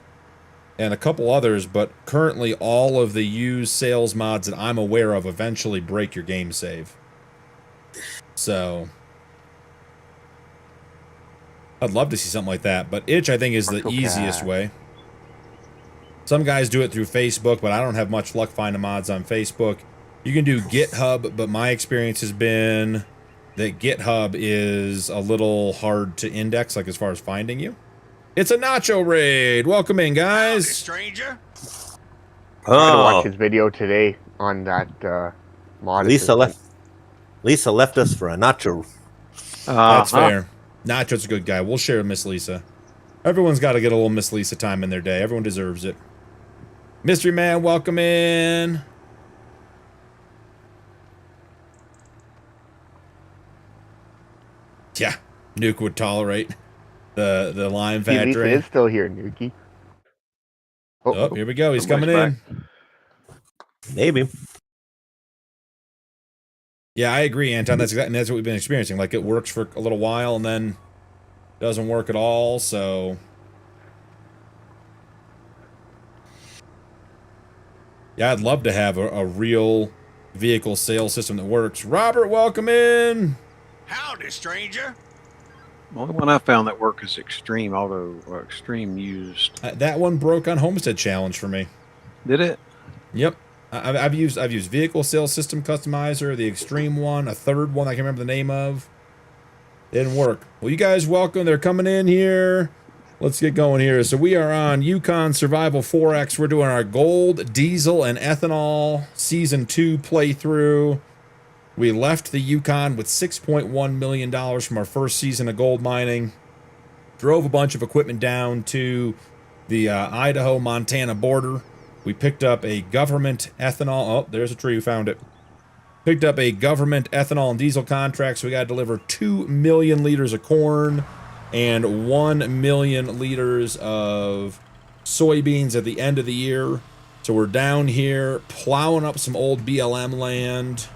and a couple others, but currently all of the used sales mods that I'm aware of eventually break your game save. So I'd love to see something like that, but itch I think is the easiest way. Some guys do it through Facebook, but I don't have much luck finding mods on Facebook. You can do GitHub, but my experience has been that GitHub is a little hard to index, like as far as finding you. It's a Nacho Raid. Welcome in, guys. Howdy, stranger. I had to watch his video today on that mod. Lisa left us for a nacho. That's fair. Nacho's a good guy. We'll share Miss Lisa. Everyone's got to get a little Miss Lisa time in their day. Everyone deserves it. Mystery Man, welcome in. Yeah, Nuke would tolerate the lime See, Lisa factory. is still here, Nuki. Oh, here we go. He's coming in. Maybe. Yeah, I agree, Anton. That's what we've been experiencing. Like, it works for a little while and then doesn't work at all, so... Yeah, I'd love to have a real vehicle sales system that works. Robert, welcome in! Howdy, stranger. The only one I found that worked is Extreme Auto or Extreme Used. That one broke on Homestead Challenge for me. Did it? Yep. I've used Vehicle Sales System Customizer, the Extreme one, a third one I can't remember the name of. Didn't work. Well, you guys welcome. They're coming in here. Let's get going here. So we are on Yukon Survival 4X. We're doing our Gold, Diesel, and Ethanol Season 2 playthrough. We left the Yukon with $6.1 million from our first season of gold mining. Drove a bunch of equipment down to the Idaho-Montana border. We picked up a government ethanol... Oh, there's a tree. We found it. Picked up a government ethanol and diesel contract, so we got to deliver 2 million liters of corn and 1 million liters of soybeans at the end of the year. So we're down here plowing up some old BLM land,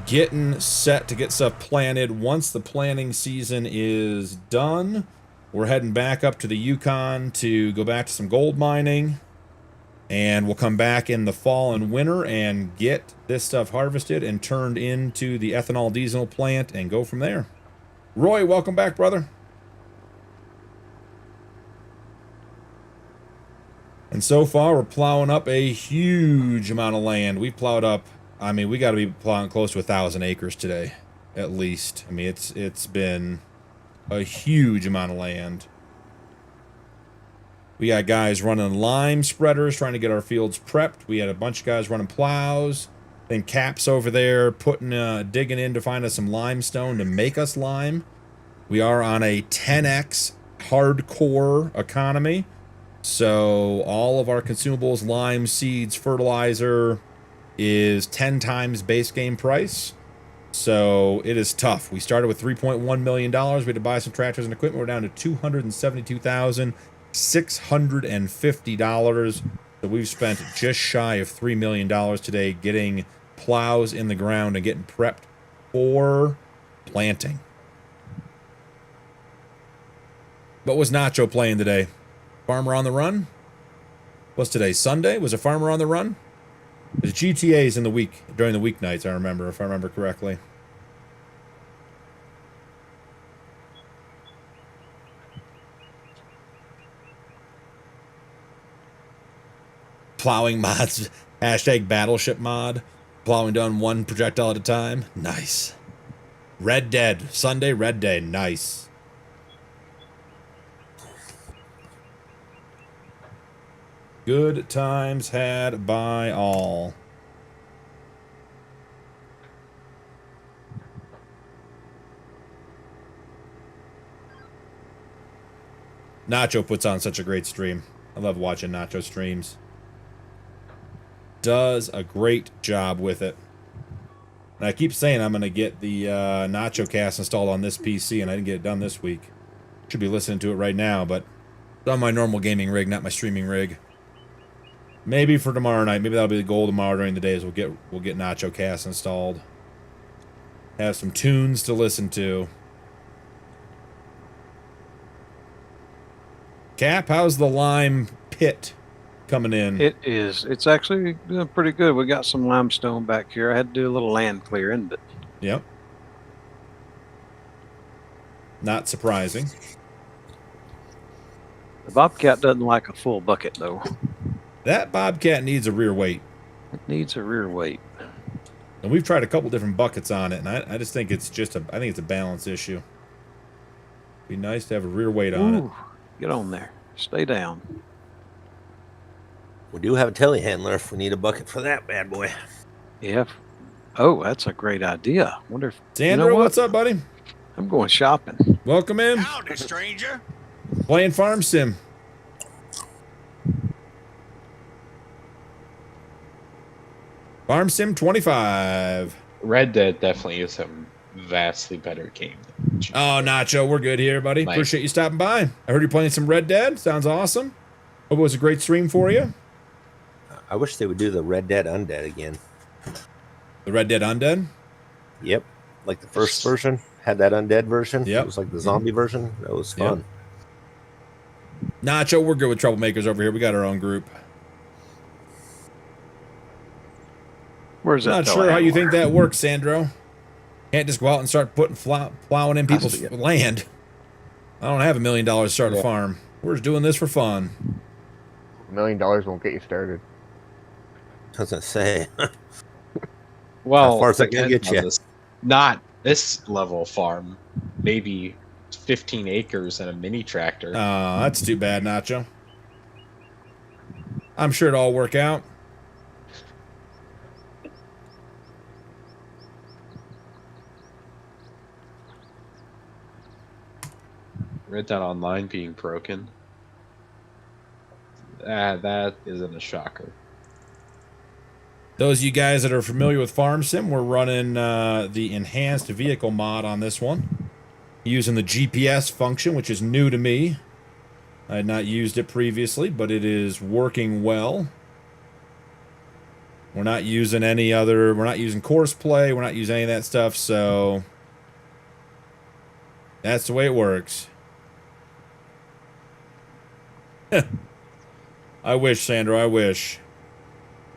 getting set to get stuff planted. Once the planting season is done, we're heading back up to the Yukon to go back to some gold mining. And we'll come back in the fall and winter and get this stuff harvested and turned into the ethanol diesel plant and go from there. Roy, welcome back, brother. And so far, we're plowing up a huge amount of land. We've plowed up, I mean, we got to be plowing close to 1,000 acres today, at least. I mean, it's been a huge amount of land. We got guys running lime spreaders, trying to get our fields prepped. We had a bunch of guys running plows. Then Cap's over there digging in to find us some limestone to make us lime. We are on a 10x hardcore economy. So all of our consumables, lime, seeds, fertilizer is 10 times base game price. So it is tough. We started with $3.1 million. We had to buy some tractors and equipment. We're down to $272,650. So we've spent just shy of $3 million today getting plows in the ground and getting prepped for planting. What was Nacho playing today? Farmer on the Run? What's today? Sunday? Was a Farmer on the Run? The GTA's in the week, during the weeknights, I remember, if I remember correctly. Plowing mods. Hashtag Battleship mod. Plowing down one projectile at a time. Nice. Red Dead. Sunday, Red Dead. Nice. Good times had by all. Nacho puts on such a great stream. I love watching Nacho streams. Does a great job with it. And I keep saying I'm going to get the Nacho cast installed on this PC, and I didn't get it done this week. Should be listening to it right now, but it's on my normal gaming rig, not my streaming rig. Maybe for tomorrow night. Maybe that'll be the goal tomorrow during the day. Is we'll get Nacho Cast installed. Have some tunes to listen to. Cap, how's the lime pit coming in? It's actually doing pretty good. We got some limestone back here. I had to do a little land clearing, but yep. Not surprising. The Bobcat doesn't like a full bucket though. That Bobcat needs a rear weight. It needs a rear weight. And we've tried a couple different buckets on it, and I just think it's just I think it's a balance issue. Be nice to have a rear weight on it. Get on there. Stay down. We do have a telehandler if we need a bucket for that bad boy. Yeah. Oh, that's a great idea. Wonder if Sandra, what's up, buddy? I'm going shopping. Welcome in. Howdy, stranger. Playing Farm Sim. Farm Sim 25. Red Dead definitely is a vastly better game. Oh, Nacho, we're good here, buddy. Nice. Appreciate you stopping by. I heard you playing some Red Dead. Sounds awesome. Hope it was a great stream for you. I wish they would do the Red Dead Undead again. The Red Dead Undead? Yep. Like the first version had that undead version. Yep. It was like the zombie version. That was fun. Yep. Nacho, we're good with troublemakers over here. We got our own group. Where's that? Not sure how you think that works, Sandro. Can't just go out and start putting plowing in people's land. I don't have $1 million to start a farm. We're just doing this for fun. $1 million won't get you started. I was gonna say. Well, how far is that gonna get you? Not this level farm. Maybe 15 acres and a mini tractor. Oh, that's too bad, Nacho. I'm sure it'll all work out. Read that online being broken. That isn't a shocker. Those of you guys that are familiar with Farm Sim, we're running the enhanced vehicle mod on this one. Using the GPS function, which is new to me. I had not used it previously, but it is working well. We're not using we're not using course play, we're not using any of that stuff, so that's the way it works. I wish, Sandra, I wish.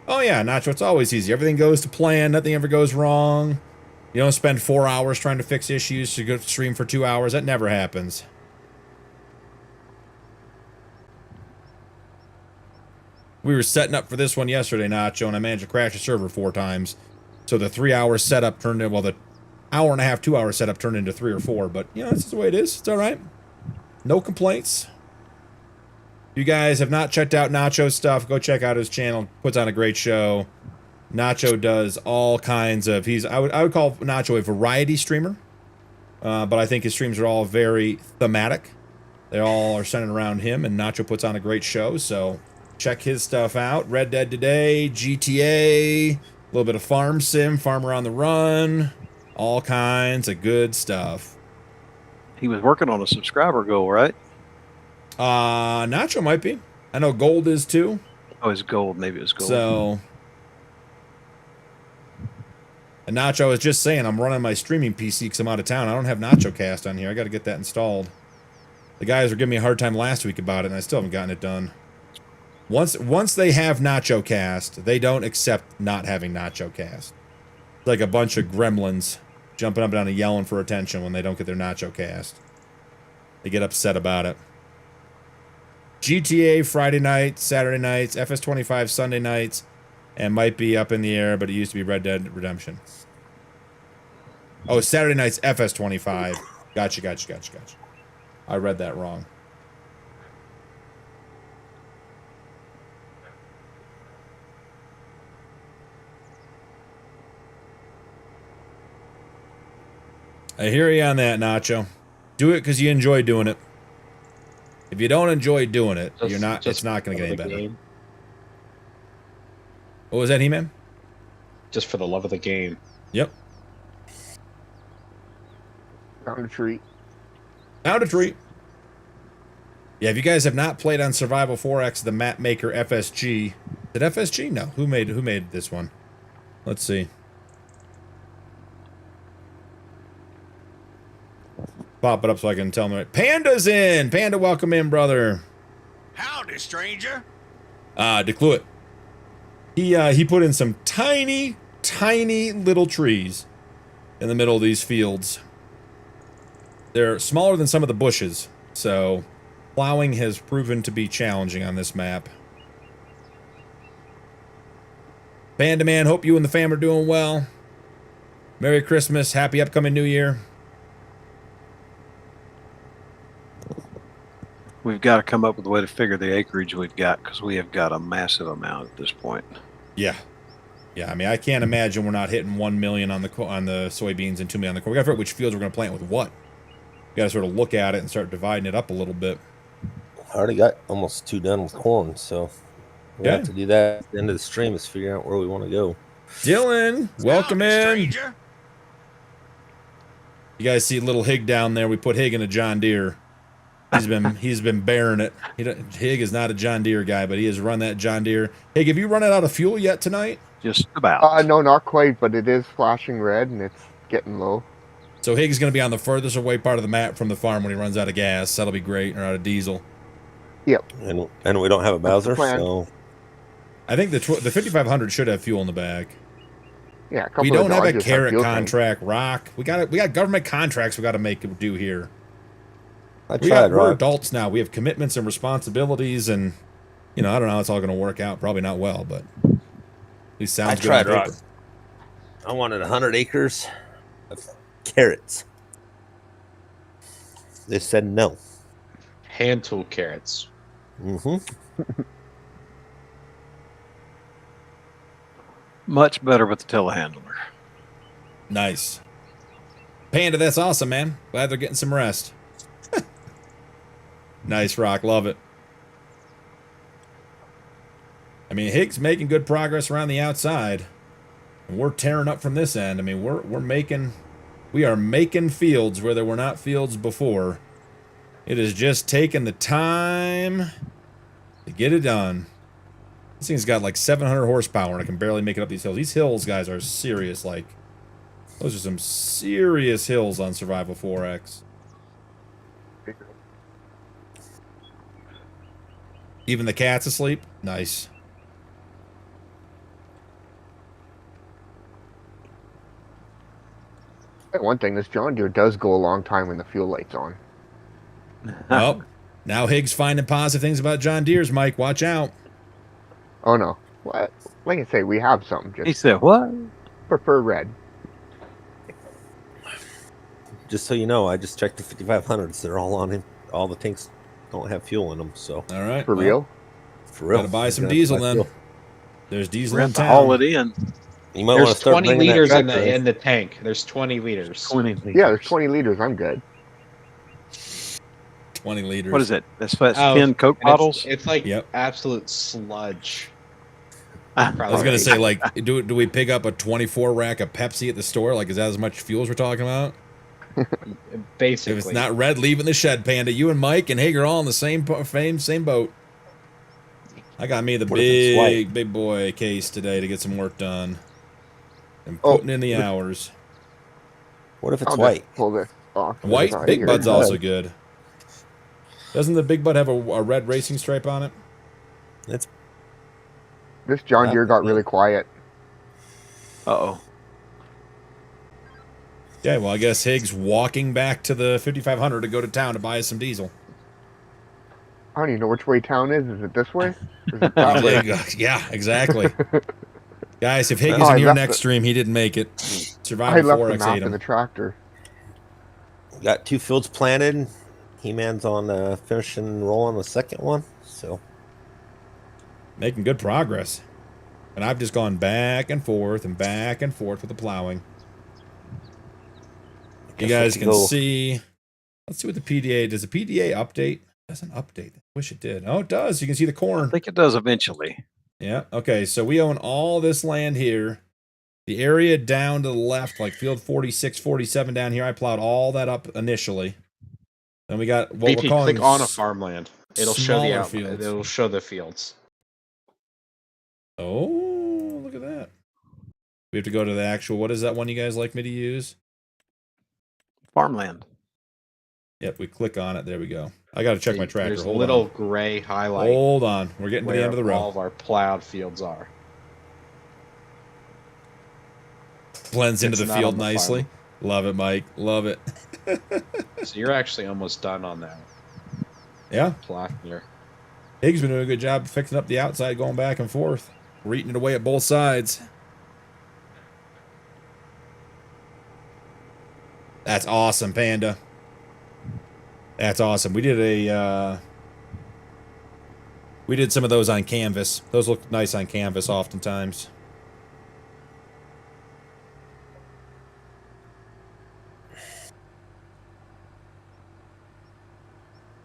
Oh yeah, Nacho, it's always easy. Everything goes to plan, nothing ever goes wrong. You don't spend 4 hours trying to fix issues to go stream for 2 hours. That never happens. We were setting up for this one yesterday, Nacho, and I managed to crash the server 4 times. So the 3 hour setup turned into, well, the hour and a half, 2 hour setup turned into 3 or 4. But, you know, that's just the way it is. It's all right. No complaints. If you guys have not checked out Nacho's stuff, go check out his channel. Puts on a great show. Nacho does all kinds of... I would call Nacho a variety streamer. But I think his streams are all very thematic. They all are centered around him, and Nacho puts on a great show, so check his stuff out. Red Dead today, GTA, a little bit of Farm Sim, Farmer on the Run, All kinds of good stuff. He was working on a subscriber goal, right? Nacho might be. I know Gold is too. Oh, it's gold. Maybe it was gold. So, and Nacho, I was just saying, I'm running my streaming PC because I'm out of town. I don't have Nacho Cast on here. I got to get that installed. The guys were giving me a hard time last week about it, and I still haven't gotten it done. Once they have Nacho Cast, they don't accept not having Nacho Cast. It's like a bunch of gremlins jumping up and down and yelling for attention when they don't get their Nacho Cast. They get upset about it. GTA Friday nights, Saturday nights, FS25 Sunday nights, and might be up in the air, but it used to be Red Dead Redemption. Oh, Saturday nights FS25. Gotcha. I read that wrong. I hear you on that, Nacho. Do it because you enjoy doing it. If you don't enjoy doing it, you're not. It's not going to get any better. Game. What was that, He-Man? Just for the love of the game. Yep. Found a treat. Found a treat. Yeah, if you guys have not played on Survival 4X, the map maker FSG. Did FSG? No. Who made this one? Let's see. Pop it up so I can tell them. Right. Panda's in. Panda, welcome in, brother. Howdy, stranger. DeCluit. He put in some tiny little trees in the middle of these fields. They're smaller than some of the bushes, so plowing has proven to be challenging on this map. Panda Man, hope you and the fam are doing well. Merry Christmas, happy upcoming New Year. We've got to come up with a way to figure the acreage we've got, because we have got a massive amount at this point. Yeah. I mean, I can't imagine we're not hitting 1 million on the soybeans and 2 million on the corn. We got to figure out which fields we're going to plant with what. We got to sort of look at it and start dividing it up a little bit. I already got almost 2 done with corn, so we have to do that at the end of the stream is figure out where we want to go. Dylan, welcome in. Stranger. You guys see little Hig down there? We put Hig in a John Deere. He's been bearing it. Hig is not a John Deere guy, but he has run that John Deere. Hig, have you run it out of fuel yet tonight? Just about. No, not quite, but it is flashing red and it's getting low. So Hig's going to be on the furthest away part of the map from the farm when he runs out of gas. That'll be great, or out of diesel. Yep. And we don't have a Bowser, so I think the 5500 should have fuel in the back. Yeah, a couple we don't of have a Dodges carrot fuel contract, Rock. We got government contracts we got to make do here. we're adults now. We have commitments and responsibilities, and I don't know how it's all going to work out. Probably not well, but at least sounds good on paper. I wanted 100 acres of carrots. They said no. Hand tool carrots. Mm-hmm. Much better with the telehandler. Nice. Panda, that's awesome, man. Glad they're getting some rest. Nice, Rock. Love it. I mean, Hig's making good progress around the outside. And we're tearing up from this end. I mean, we are making fields where there were not fields before. It is just taking the time to get it done. This thing's got like 700 horsepower and I can barely make it up these hills. These hills, guys, are serious. Like, those are some serious hills on Survival 4X. Even the cat's asleep? Nice. One thing, this John Deere does go a long time when the fuel light's on. Well, now Hig's finding positive things about John Deere's, Mike. Watch out. Oh, no. What? Like I say, we have something. Just He said, what? prefer red. Just so you know, I just checked the 5500s. They're all on him. All the tanks don't have fuel in them. So All right. For real? for real, Gotta buy some You're gonna diesel buy then. fuel. There's diesel We're in going to town. haul it in. You might want to There's start 20 bringing that liters in tractor the in the tank. There's 20 liters. 20 liters. Yeah, there's 20 liters. I'm good. 20 liters. What is it? That's 10 Oh, Coke And bottles? It's like Yep. absolute sludge. I was gonna say, like, do we pick up a 24 rack of Pepsi at the store? Like, is that as much fuel as we're talking about? Basically, if it's not red, leave it in the shed, Panda. You and Mike and Hager all in the same boat. I got me the big boy case today to get some work done. And putting in the hours. What if it's white? Pull this off. White Big Bud's also good. Doesn't the Big Bud have a red racing stripe on it? This John Deere got really quiet. Uh-oh. Yeah, well, I guess Higgs walking back to the 5500 to go to town to buy us some diesel. I don't even know which way town is. Is it this way? Or is it that way? Yeah, exactly. Guys, if Higgs isn't here next stream, he didn't make it. Survived 4x ate him. The tractor. Got 2 fields planted. He-Man's on finishing rolling the second one. So making good progress. And I've just gone back and forth with the plowing. You guys can see. Let's see what the PDA does. The PDA update? It doesn't update. I wish it did. Oh, it does. You can see the corn. I think it does eventually. Yeah. Okay. So we own all this land here. The area down to the left, like field 46, 47 down here, I plowed all that up initially. Then we got what we're calling click on a farmland. It'll show the fields. It'll show the fields. Oh, look at that. We have to go to the actual, what is that one you guys like me to use? Farmland. Yep, we click on it. There we go. I got to check my tractor. There's a little gray highlight. Hold on. We're getting to the end of the row. All of our plowed fields are. Blends into the field nicely. Love it, Mike. Love it. So you're actually almost done on that. Yeah. Plow here. Higgs been doing a good job fixing up the outside, going back and forth. We're eating it away at both sides. That's awesome, Panda. That's awesome. We did some of those on canvas. Those look nice on canvas oftentimes.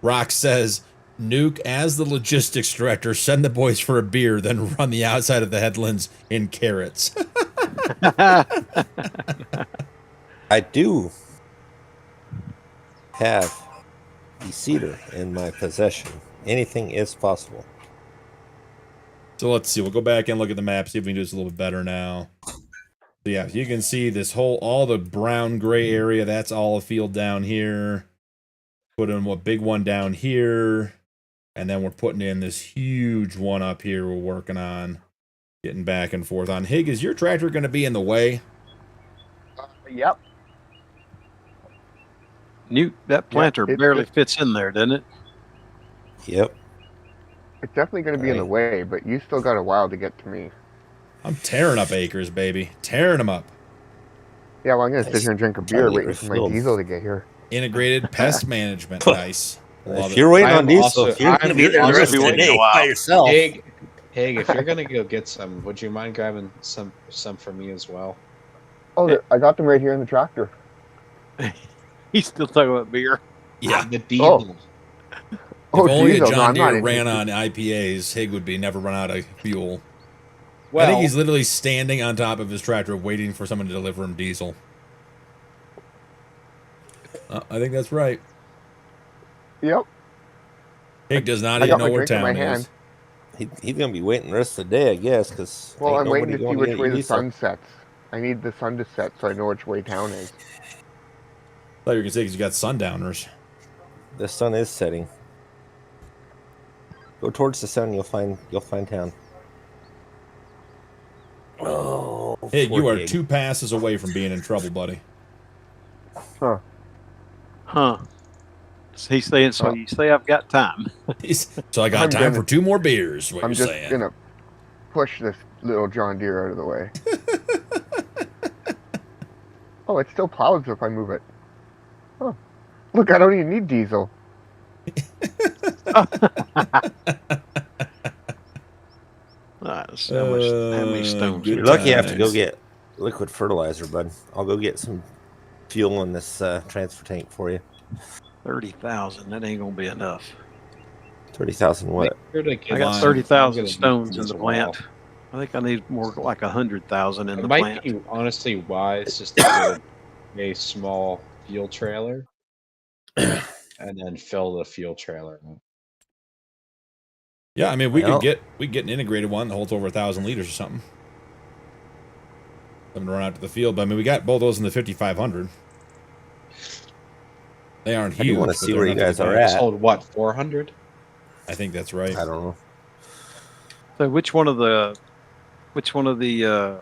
Rock says, Nuke, as the logistics director, send the boys for a beer, then run the outside of the headlands in carrots. I do have the cedar in my possession. Anything is possible. So let's see. We'll go back and look at the map, see if we can do this a little bit better now. So yeah, you can see this all the brown gray area. That's all a field down here. Put in a big one down here. And then we're putting in this huge one up here we're working on. Getting back and forth on. Hig, is your tractor going to be in the way? Yep. That planter barely fits in there, doesn't it? Yep. It's definitely going to be in the way, but you still got a while to get to me. I'm tearing up acres, baby. Tearing them up. Yeah, well, I'm going to sit here and drink a beer waiting for my diesel to get here. Integrated pest management. Nice. If you're waiting on diesel, if you're going to be there the rest of the day by yourself. Hey, if you're going to go get some, would you mind grabbing some for me as well? Oh, I got them right here in the tractor. He's still talking about beer. Yeah. The diesel. If only diesel, a John Deere ran on IPAs, Hig would never run out of fuel. Well, I think he's literally standing on top of his tractor waiting for someone to deliver him diesel. I think that's right. Yep. Hig does not even know where town is. He's going to be waiting the rest of the day, I guess. Cause well, I'm waiting to see which way the sun sets. I need the sun to set so I know which way town is. I thought you were going to say because you got sundowners. The sun is setting. Go towards the sun, you'll find town. Oh, Hig, you are 2 passes away from being in trouble, buddy. Huh. He's saying, so you say I've got time. So I got time for 2 more beers, what I'm you're just saying. going to push this little John Deere out of the way. Oh, it still plows if I move it. Oh, look, I don't even need diesel. That's how many stones. You're lucky you have to go get liquid fertilizer, bud. I'll go get some fuel in this transfer tank for you. 30,000. That ain't gonna be enough. 30,000 what? I got 30,000 stones in the plant. I think I need more like 100,000 in It the might plant. be honestly wise just to get a small fuel trailer and then fill the fuel trailer. Yeah, I mean we Well. could get an integrated one that holds over 1,000 liters or something. Let them run out to the field, but I mean we got both those in the 5,500. They aren't I huge. do want to see where you guys are Just at. hold what, 400? I think that's right. I don't know. So which one of the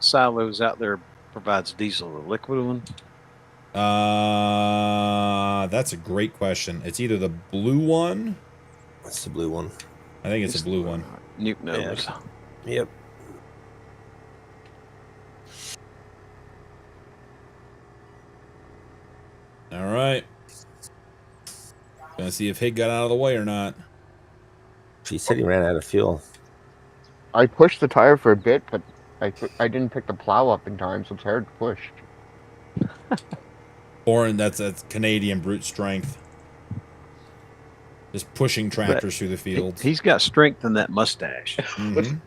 silos out there provides diesel? The liquid one? That's a great question. It's either the blue one. That's the blue one. I think it's the blue one. Nuke knows. Yep. All right. Gonna see if Hig got out of the way or not. She said he ran out of fuel. I pushed the tire for a bit, but I didn't pick the plow up in time, so it's hard to push. Orin, that's Canadian brute strength. Just pushing tractors through the fields. He's got strength in that mustache. Mm-hmm.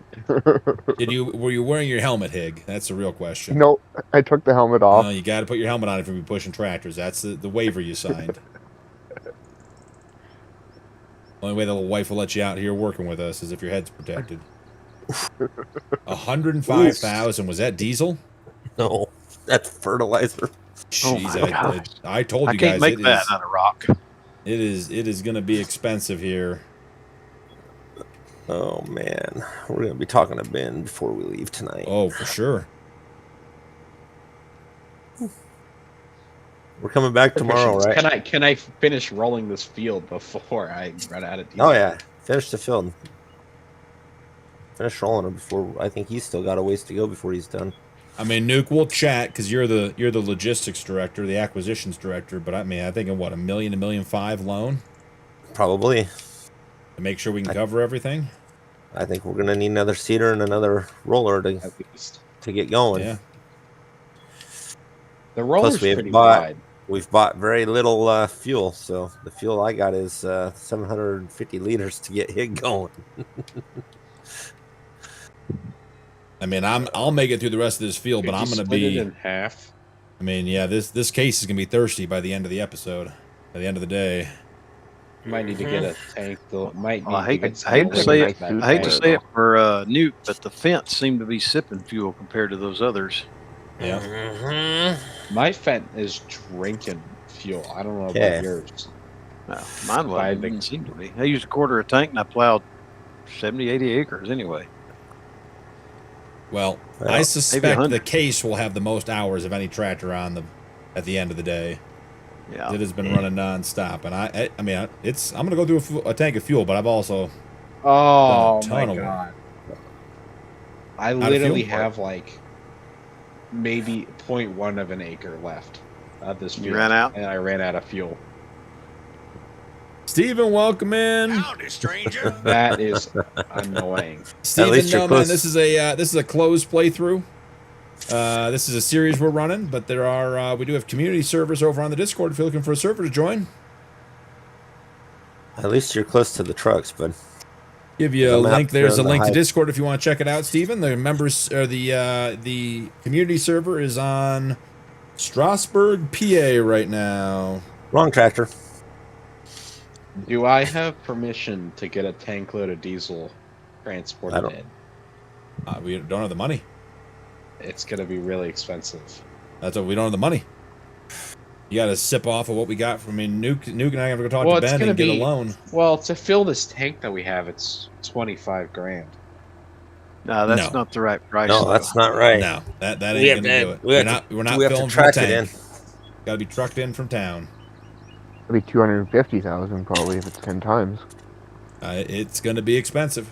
Were you wearing your helmet, Hig? That's the real question. No, I took the helmet off. No, you got to put your helmet on if you're pushing tractors. That's the waiver you signed. Only way the little wife will let you out here working with us is if your head's protected. 105,000. Was that diesel? No, that's fertilizer. Jeez, I told you I can't guys make that out of rock. It is going to be expensive here. Oh man, we're gonna be talking to Ben before we leave tonight. Oh, for sure. We're coming back tomorrow, right? Can I finish rolling this field before I run out of diesel? Oh yeah, finish the field. Finish rolling it before. I think he's still got a ways to go before he's done. I mean, Nuke, we'll chat because you're the logistics director, the acquisitions director. But I mean, I think in what, $1 million, $1.5 million loan, probably, to make sure we can cover everything. I think we're gonna need another seeder and another roller to get going. Yeah. The roller's pretty wide. We've bought very little fuel, so the fuel I got is 750 liters to get Hig going. I mean, I'll make it through the rest of this field, but I'm going to be in half. I mean, yeah, this case is going to be thirsty by the end of the episode. By the end of the day, You might need to get a tank. I hate to say it for Nuke, but the fence seemed to be sipping fuel compared to those others. Yeah. My Fent is drinking fuel. I don't know about yours. No, mine didn't seem to be. I used a quarter of a tank and I plowed 70, 80 acres anyway. Well, I suspect the case will have the most hours of any tractor on them at the end of the day. Yeah, it has been running nonstop, and I mean, I'm gonna go through a tank of fuel, but I've also done a ton my of god, I literally have like maybe 0.1 of an acre left of this fuel. You ran out, and I ran out of fuel. Steven, welcome in. Howdy, stranger. That is annoying. Steven, no man, this is a closed playthrough. This is a series we're running, but there are we do have community servers over on the Discord if you're looking for a server to join. At least you're close to the trucks, but give you a link. There's a link to Discord if you want to check it out, Steven. The members or the community server is on Strasbourg, PA right now. Wrong tractor. Do I have permission to get a tank load of diesel transported in? We don't have the money. It's going to be really expensive. That's what we don't have the money. You got to sip off of what we got from Nuke and I have to go talk to Ben and get a loan. Well, to fill this tank that we have, it's $25,000. No, that's not the right price. No, that's not right. No, that ain't gonna do it. We're not filling from the tank. Got to be trucked in from town. It'll be 250,000 probably if it's 10 times. It's gonna be expensive.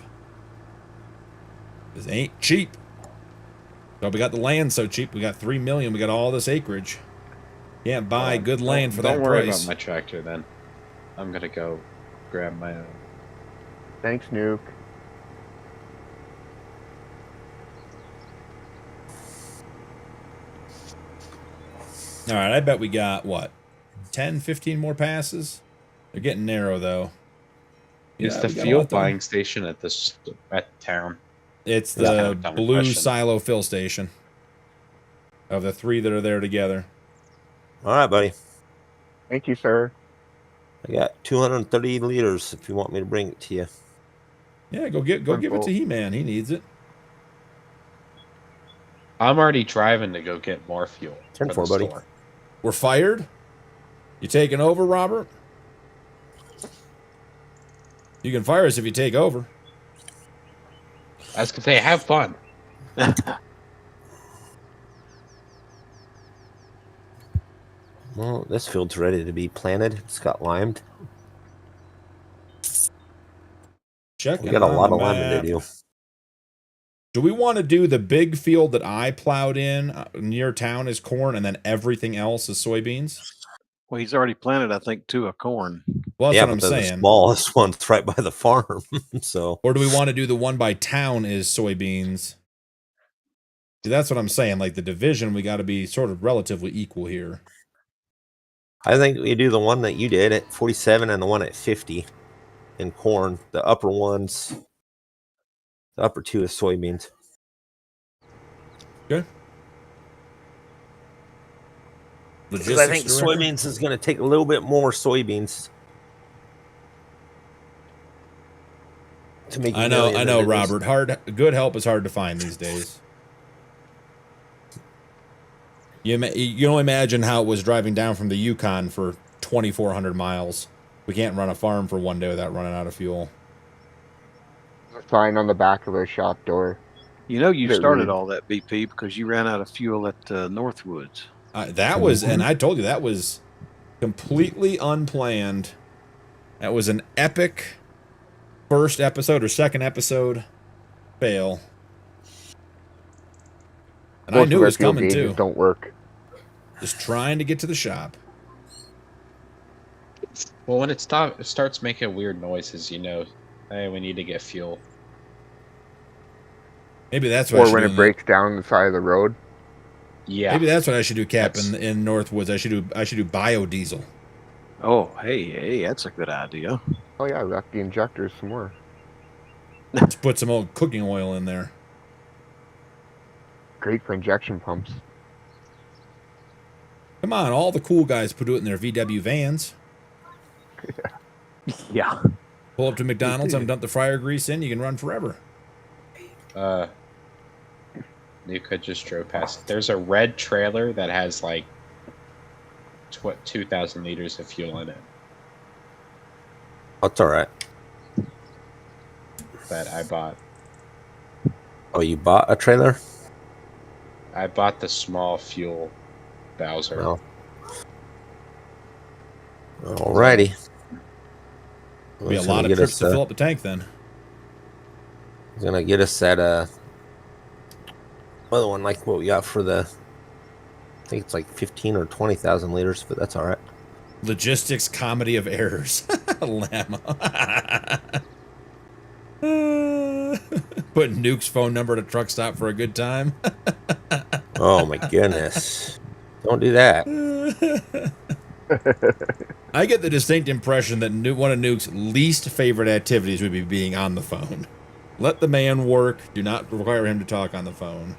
This ain't cheap. So we got the land so cheap. We got $3 million. We got all this acreage. Can't buy good land for that price. Don't worry about my tractor then. I'm gonna go grab my own. Thanks, Nuke. All right, I bet we got what, 10, 15 more passes. They're getting narrow though. Is the fuel buying station at town? It's That's kind the of a dumb blue question. silo fill station. Of the 3 that are there together. All right, buddy. Thank you, sir. I got 230 liters if you want me to bring it to you. Yeah, go give it to He-Man. He needs it. I'm already driving to go get more fuel. 10-4, buddy. Store. We're fired? You taking over, Robert? You can fire us if you take over. I was gonna say, have fun. Well, this field's ready to be planted. It's got limed. Check. We got a lot of liming to do. Do we want to do the big field that I plowed in near town is corn, and then everything else is soybeans? Well, he's already planted, I think, 2 of corn. Well, that's Yeah, what I'm but the saying. smallest one's right by the farm. So, or do we want to do the one by town is soybeans? See, that's what I'm saying. Like the division, we got to be sort of relatively equal here. I think we do the one that you did at 47 and the one at 50 in corn. The upper ones, the upper 2 is soybeans. Okay. Because I think soybeans is going to take a little bit more soybeans to make. I know, Robert. Good help is hard to find these days. You can only imagine how it was driving down from the Yukon for 2,400 miles. We can't run a farm for one day without running out of fuel. There's a sign on the back of the shop door. You know, you started all that BP because you ran out of fuel at Northwoods. That was, and I told you, that was completely unplanned. That was an epic first episode or second episode fail. And I knew it was coming too. Don't work. Just trying to get to the shop. Well, when it starts making weird noises, you know, hey, we need to get fuel. Maybe that's what. Or when it breaks down the side of the road. Yeah. Maybe that's what I should do, Cap. In Northwoods, I should do biodiesel. Oh, hey, that's a good idea. Oh yeah, wrap the injectors some more. Let's put some old cooking oil in there. Great for injection pumps. Come on, all the cool guys put it in their VW vans. Yeah. Pull up to McDonald's and dump the fryer grease in. You can run forever. Nuka just drove past. There's a red trailer that has like 2,000 liters of fuel in it. That's all right. That I bought. Oh, you bought a trailer? I bought the small fuel Bowser. Oh. Alrighty. Be a lot of trips to fill up the tank then. It's gonna get us that other one like what we got for the, I think it's like 15 or 20,000 liters, but that's all right. Logistics comedy of errors. Llama. Put Nuke's phone number at a truck stop for a good time. Oh my goodness. Don't do that. I get the distinct impression that one of Nuke's least favorite activities would be being on the phone. Let the man work. Do not require him to talk on the phone.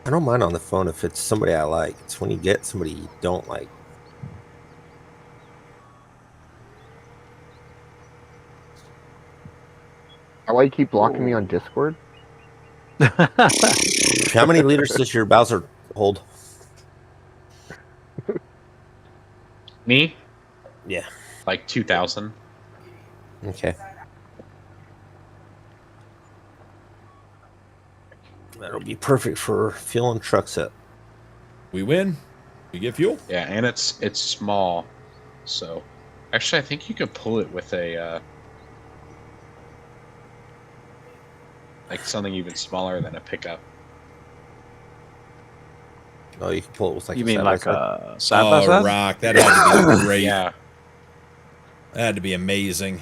I don't mind on the phone if it's somebody I like. It's when you get somebody you don't like. Why you keep blocking me on Discord? How many liters does your Bowser hold? Me? Yeah. Like 2,000. Okay. That'll be perfect for fueling trucks up. We win. We get fuel. Yeah, and it's small. So, actually, I think you could pull it with a like something even smaller than a pickup. Oh, you can pull it with like you a mean like a side oh, by side? Rock. That had to be great. Yeah. That had to be amazing.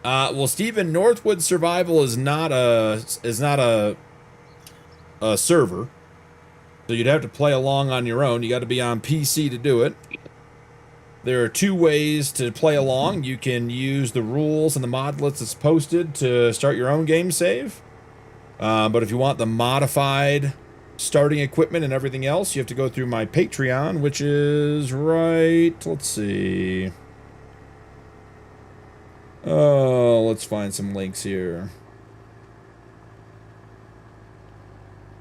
Well, Stephen, Northwood Survival is not a server, so you'd have to play along on your own. You got to be on PC to do it. There are two ways to play along. You can use the rules and the mod list that's posted to start your own game save. But if you want the modified starting equipment and everything else, you have to go through my Patreon, which is right... Let's see. Oh, let's find some links here.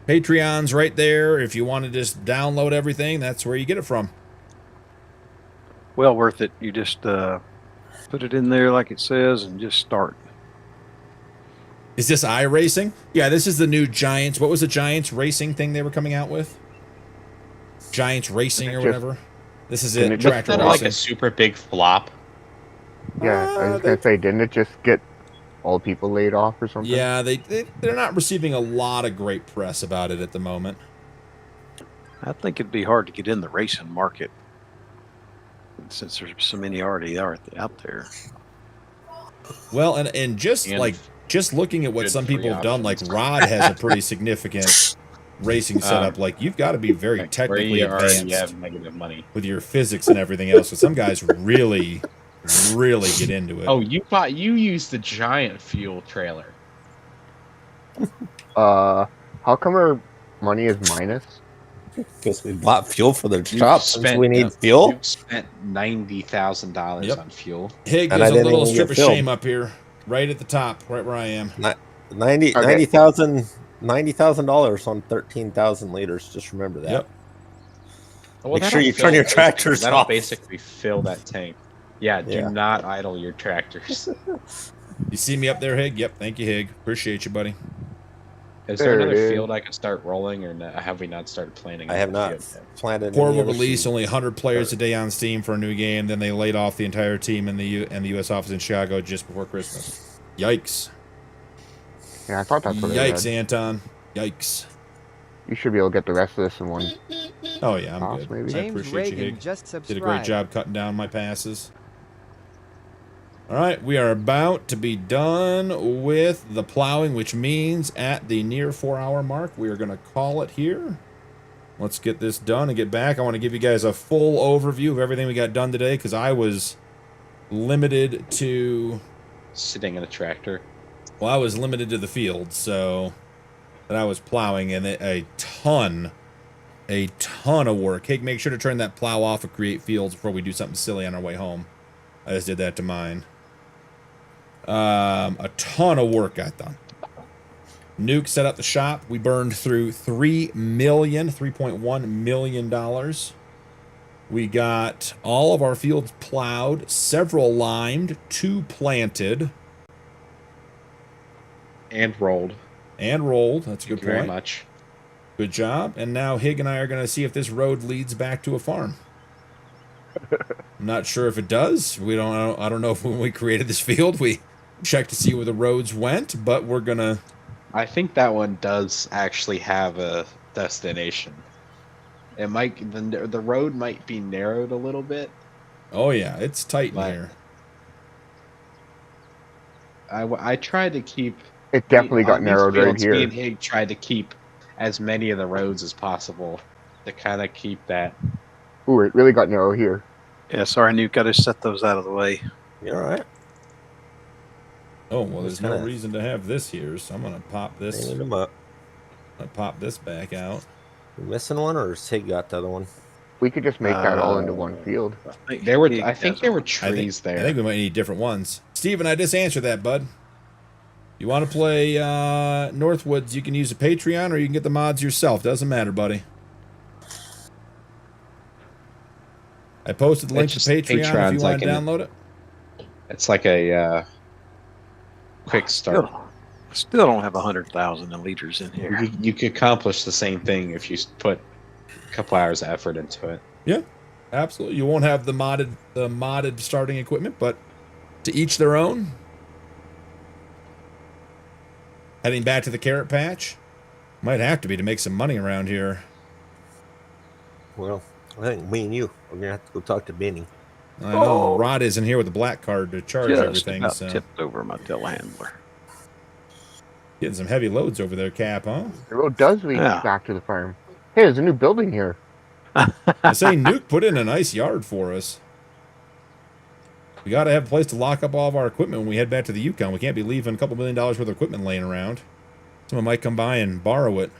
Patreon's right there. If you want to just download everything, that's where you get it from. Well worth it. You just put it in there like it says and just start. Is this iRacing? Yeah, this is the new Giants. What was the Giants racing thing they were coming out with? Giants Racing or whatever. This is it. Tractor Racing. Like a super big flop. Yeah, I was gonna say, didn't it just get all people laid off or something? Yeah, they're not receiving a lot of great press about it at the moment. I think it'd be hard to get in the racing market since there's so many already out there. Well, and just looking at what some people have done, like Rod has a pretty significant racing setup. Like, you've got to be very technically advanced. You have negative money with your physics and everything else. So some guys really get into it. Oh, you used the giant fuel trailer. How come our money is minus? Because we bought fuel for the shop. We need fuel. You spent $90,000 on fuel. Hig, there's a little strip of shame up here, right at the top, right where I am. $90,000 on 13,000 liters. Just remember that. Yep. Well, Make sure you turn your tractors that'll off. basically fill that tank. Yeah, do not idle your tractors. You see me up there, Hig? Yep, thank you, Hig. Appreciate you, buddy. Is there another field I can start rolling, or have we not started planning? I have not planted. Portable release only 100 players a day on Steam for a new game. Then they laid off the entire team in the U.S. office in Chicago just before Christmas. Yikes! Yeah, I thought that's what it Yikes, was. Anton. Yikes! You should be able to get the rest of this in one. Oh yeah, I'm good. Maybe. I appreciate you, Hig. Did a great job cutting down my passes. All right, we are about to be done with the plowing, which means at the near 4-hour mark, we are going to call it here. Let's get this done and get back. I want to give you guys a full overview of everything we got done today because I was limited to... Sitting in a tractor. Well, I was limited to the field, so... But I was plowing, and a ton of work. Hey, make sure to turn that plow off and create fields before we do something silly on our way home. I just did that to mine. A ton of work got done. Nuke set up the shop. We burned through $3.1 million. We got all of our fields plowed, several limed, 2 planted. And rolled. That's a good point. Very much. Good job. And now Hig and I are going to see if this road leads back to a farm. I'm not sure if it does. I don't know if when we created this field we checked to see where the roads went, but we're gonna. I think that one does actually have a destination. It might the road might be narrowed a little bit. Oh yeah, it's tight in here. I tried to keep. It definitely got narrowed right here. Me and Hig tried to keep as many of the roads as possible to kind of keep that. Ooh, it really got narrow here. Yeah, sorry, Nuke. Got to set those out of the way. You all right? Oh well, there's no reason to have this here, so I'm gonna pop this. Clean them up. I pop this back out. You missing one, or has Hig got the other one? We could just make that all into one field. I think there were trees there. I think we might need different ones. Steven, I just answered that, bud. You want to play Northwoods, you can use a Patreon or you can get the mods yourself. Doesn't matter, buddy. I posted the link to Patreon if you want to download it. It's like a quick start. Still don't have 100,000 liters in here. You could accomplish the same thing if you put a couple hours of effort into it. Yeah, absolutely. You won't have the modded starting equipment, but to each their own. Heading back to the carrot patch. Might have to be to make some money around here. Well, I think me and you are gonna have to go talk to Benny. I know. Rod isn't here with the black card to charge everything. About so tipped over my telehandler. Getting some heavy loads over there, Cap, huh? The road does lead back to the farm. Hey, there's a new building here. I say Nuke put in a nice yard for us. We got to have a place to lock up all of our equipment when we head back to the Yukon. We can't be leaving a couple $1 million worth of equipment laying around. Someone might come by and borrow it.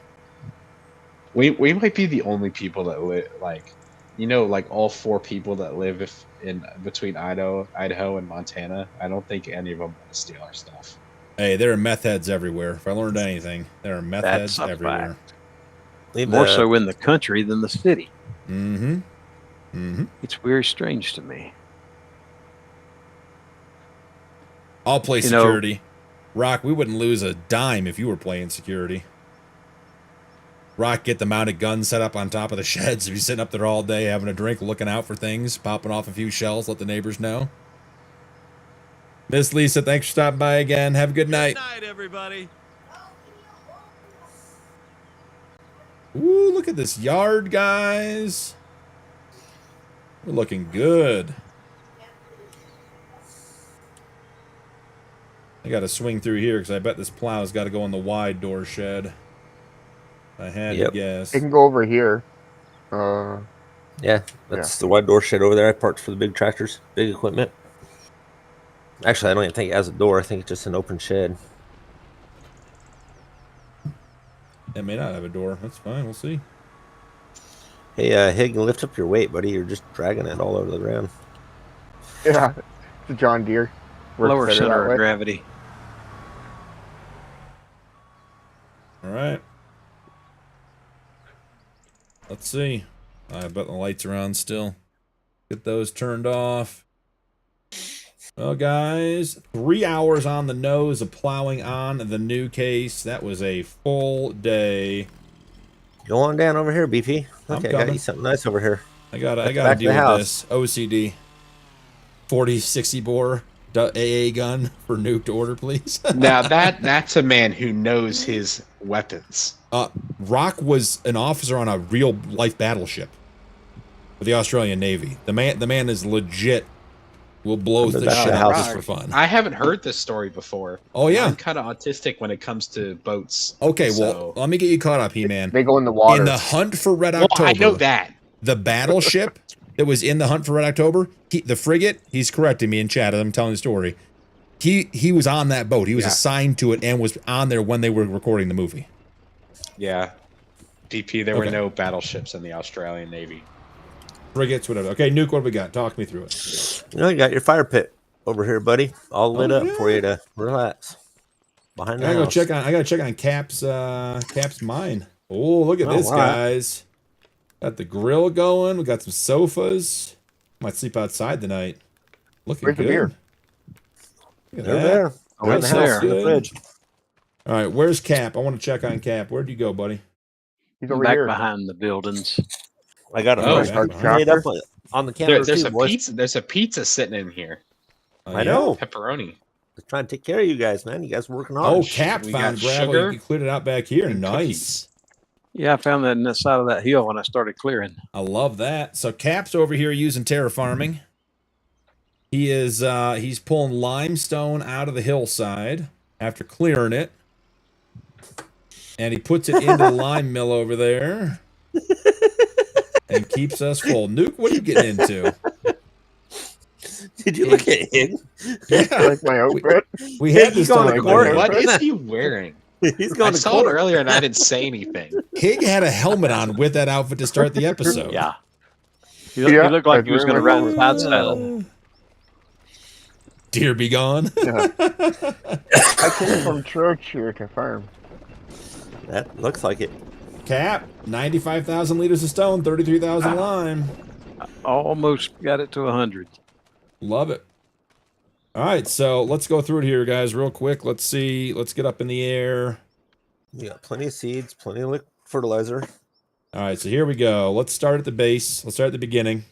We might be the only people that live, like, you know, like all 4 people that live in between Idaho and Montana. I don't think any of them want to steal our stuff. Hey, there are meth heads everywhere. If I learned anything, there are meth heads everywhere. More so in the country than the city. Mm-hmm. Mm-hmm. It's very strange to me. I'll play security. Rock, we wouldn't lose a dime if you were playing security. Rock, get the mounted gun set up on top of the sheds. If you're sitting up there all day having a drink, looking out for things, popping off a few shells, let the neighbors know. Miss Lisa, thanks for stopping by again. Have a good night. Good night, everybody. Ooh, look at this yard, guys. We're looking good. I got to swing through here because I bet this plow's got to go in the wide door shed. I had to guess. It can go over here. Yeah, that's the wide door shed over there. I parked for the big tractors, big equipment. Actually, I don't even think it has a door. I think it's just an open shed. It may not have a door. That's fine. We'll see. Hey, Hig, lift up your weight, buddy. You're just dragging it all over the ground. Yeah, it's a John Deere. Lower center of gravity. All right. Let's see. I bet the lights are on still. Get those turned off. Well, guys, 3 hours on the nose of plowing on the new case. That was a full day. Go on down over here, BP. Okay, I got you something nice over here. I gotta deal with this. OCD. 40-60 bore AA gun for nuked order, please. Now that's a man who knows his weapons. Rock was an officer on a real life battleship with the Australian Navy. The man is legit. Will blow the shit out just for fun. I haven't heard this story before. Oh yeah, I'm kind of autistic when it comes to boats. Okay, well, let me get you caught up, He-Man. They go in the water. In the Hunt for Red October. I know that. The battleship that was in the Hunt for Red October, the frigate, he's correcting me in chat as I'm telling the story. He was on that boat. He was assigned to it and was on there when they were recording the movie. Yeah. DP, there were no battleships in the Australian Navy. Frigates, whatever. Okay, Nuke, what do we got? Talk me through it. You know, you got your fire pit over here, buddy. All lit up for you to relax. Behind the house. I gotta check on Cap's mine. Oh, look at this, guys. Got the grill going. We got some sofas. Might sleep outside tonight. Looking Where's good. The beer? Look at They're that. there. Oh, in the house, in the fridge. All right, where's Cap? I want to check on Cap. Where'd you go, buddy? He's over back here. behind the buildings. I got a made up on the counter. There's a pizza. There's a pizza sitting in here. I know. Pepperoni. Just trying to take care of you guys, man. You guys are working hard. Oh, Cap found gravel. You cleared it out back here. Nice. Yeah, I found that in the side of that hill when I started clearing. I love that. So Cap's over here using terraforming. He is he's pulling limestone out of the hillside after clearing it. And he puts it into the lime mill over there. And keeps us full. Nuke, what are you getting into? Did you look at him? Yeah, like my outfit. We had this going to court. What is he wearing? He's going I saw it earlier and I didn't say anything. Hig had a helmet on with that outfit to start the episode. Yeah. He looked like he was going to ride the side saddle. Deer be gone. Yeah. I came from church here to farm. That looks like it. Cap, 95,000 liters of stone, 33,000 lime. Almost got it to 100. Love it. All right, so let's go through it here, guys, real quick. Let's see. Let's get up in the air. You got plenty of seeds, plenty of fertilizer. All right, so here we go. Let's start at the base. Let's start at the beginning.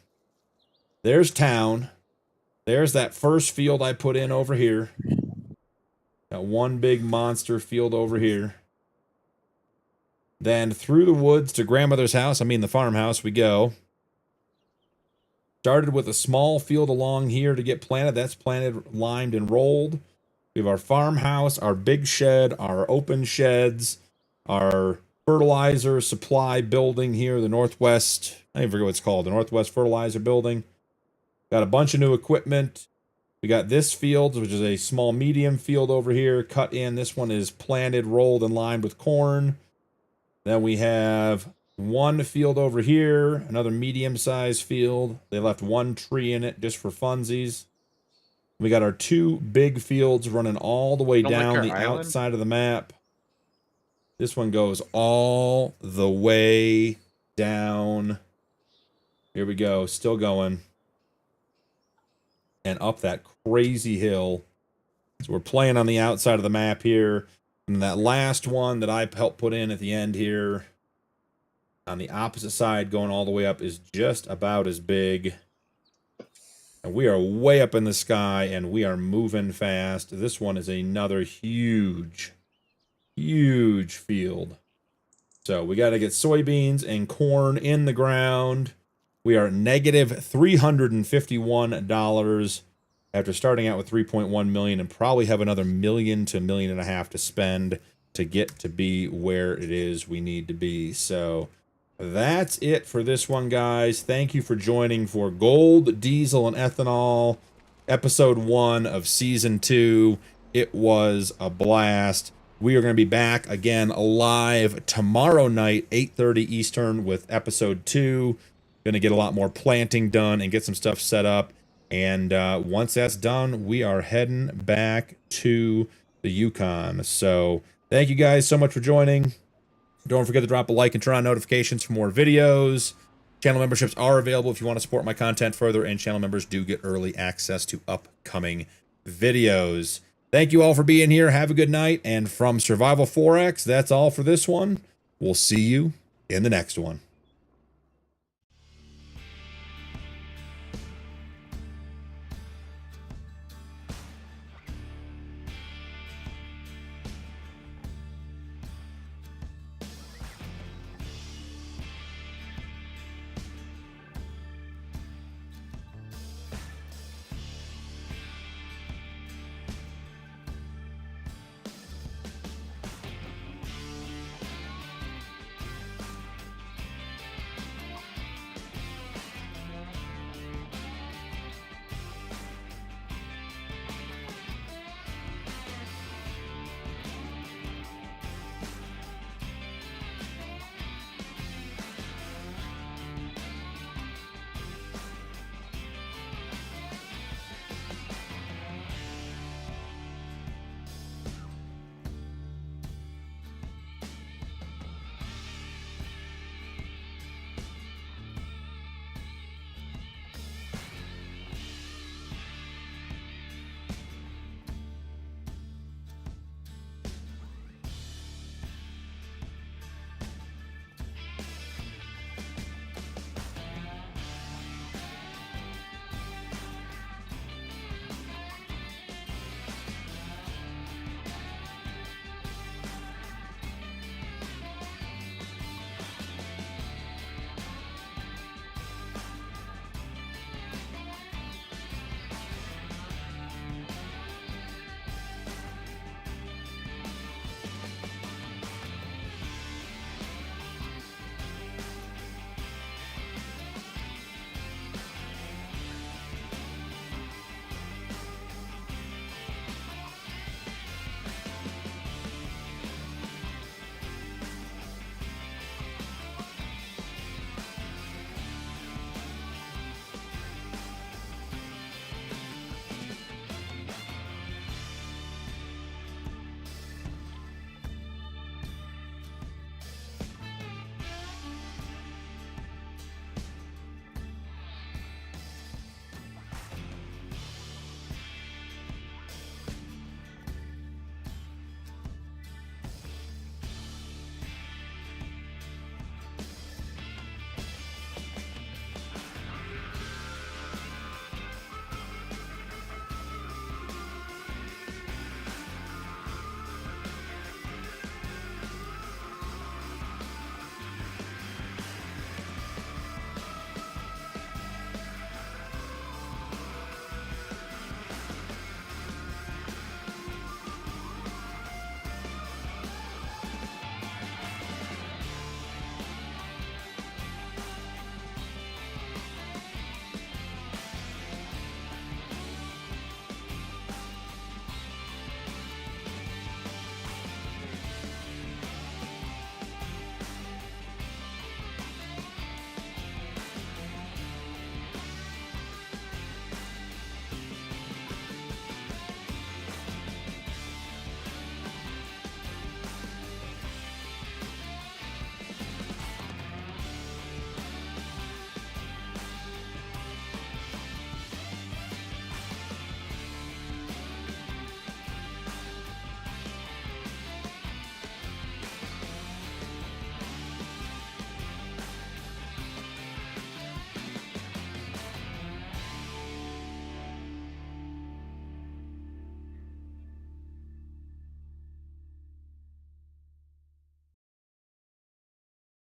There's town. There's that first field I put in over here. Got one big monster field over here. Then through the woods to grandmother's house, I mean the farmhouse, we go. Started with a small field along here to get planted. That's planted, limed, and rolled. We have our farmhouse, our big shed, our open sheds, our fertilizer supply building here, the Northwest, I forget what it's called, the Northwest Fertilizer Building. Got a bunch of new equipment. We got this field, which is a small medium field over here, cut in. This one is planted, rolled, and lined with corn. Then we have one field over here, another medium-sized field. They left one tree in it just for funsies. We got our two big fields running all the way down the outside of the map. This one goes all the way down. Here we go, still going. And up that crazy hill. So we're playing on the outside of the map here. And that last one that I helped put in at the end here, on the opposite side going all the way up, is just about as big. And we are way up in the sky, and we are moving fast. This one is another huge, huge field. So we got to get soybeans and corn in the ground. We are at negative $351 after starting out with 3.1 million, and probably have another $1 million to $1.5 million to spend to get to be where it is we need to be. So that's it for this one, guys. Thank you for joining for Gold, Diesel, and Ethanol, episode 1 of season 2. It was a blast. We are going to be back again live tomorrow night, 8:30 Eastern, with episode 2. Going to get a lot more planting done and get some stuff set up. And once that's done, we are heading back to the Yukon. So thank you guys so much for joining. Don't forget to drop a like and turn on notifications for more videos. Channel memberships are available if you want to support my content further, and channel members do get early access to upcoming videos. Thank you all for being here. Have a good night. And from Survival 4X, that's all for this one. We'll see you in the next one.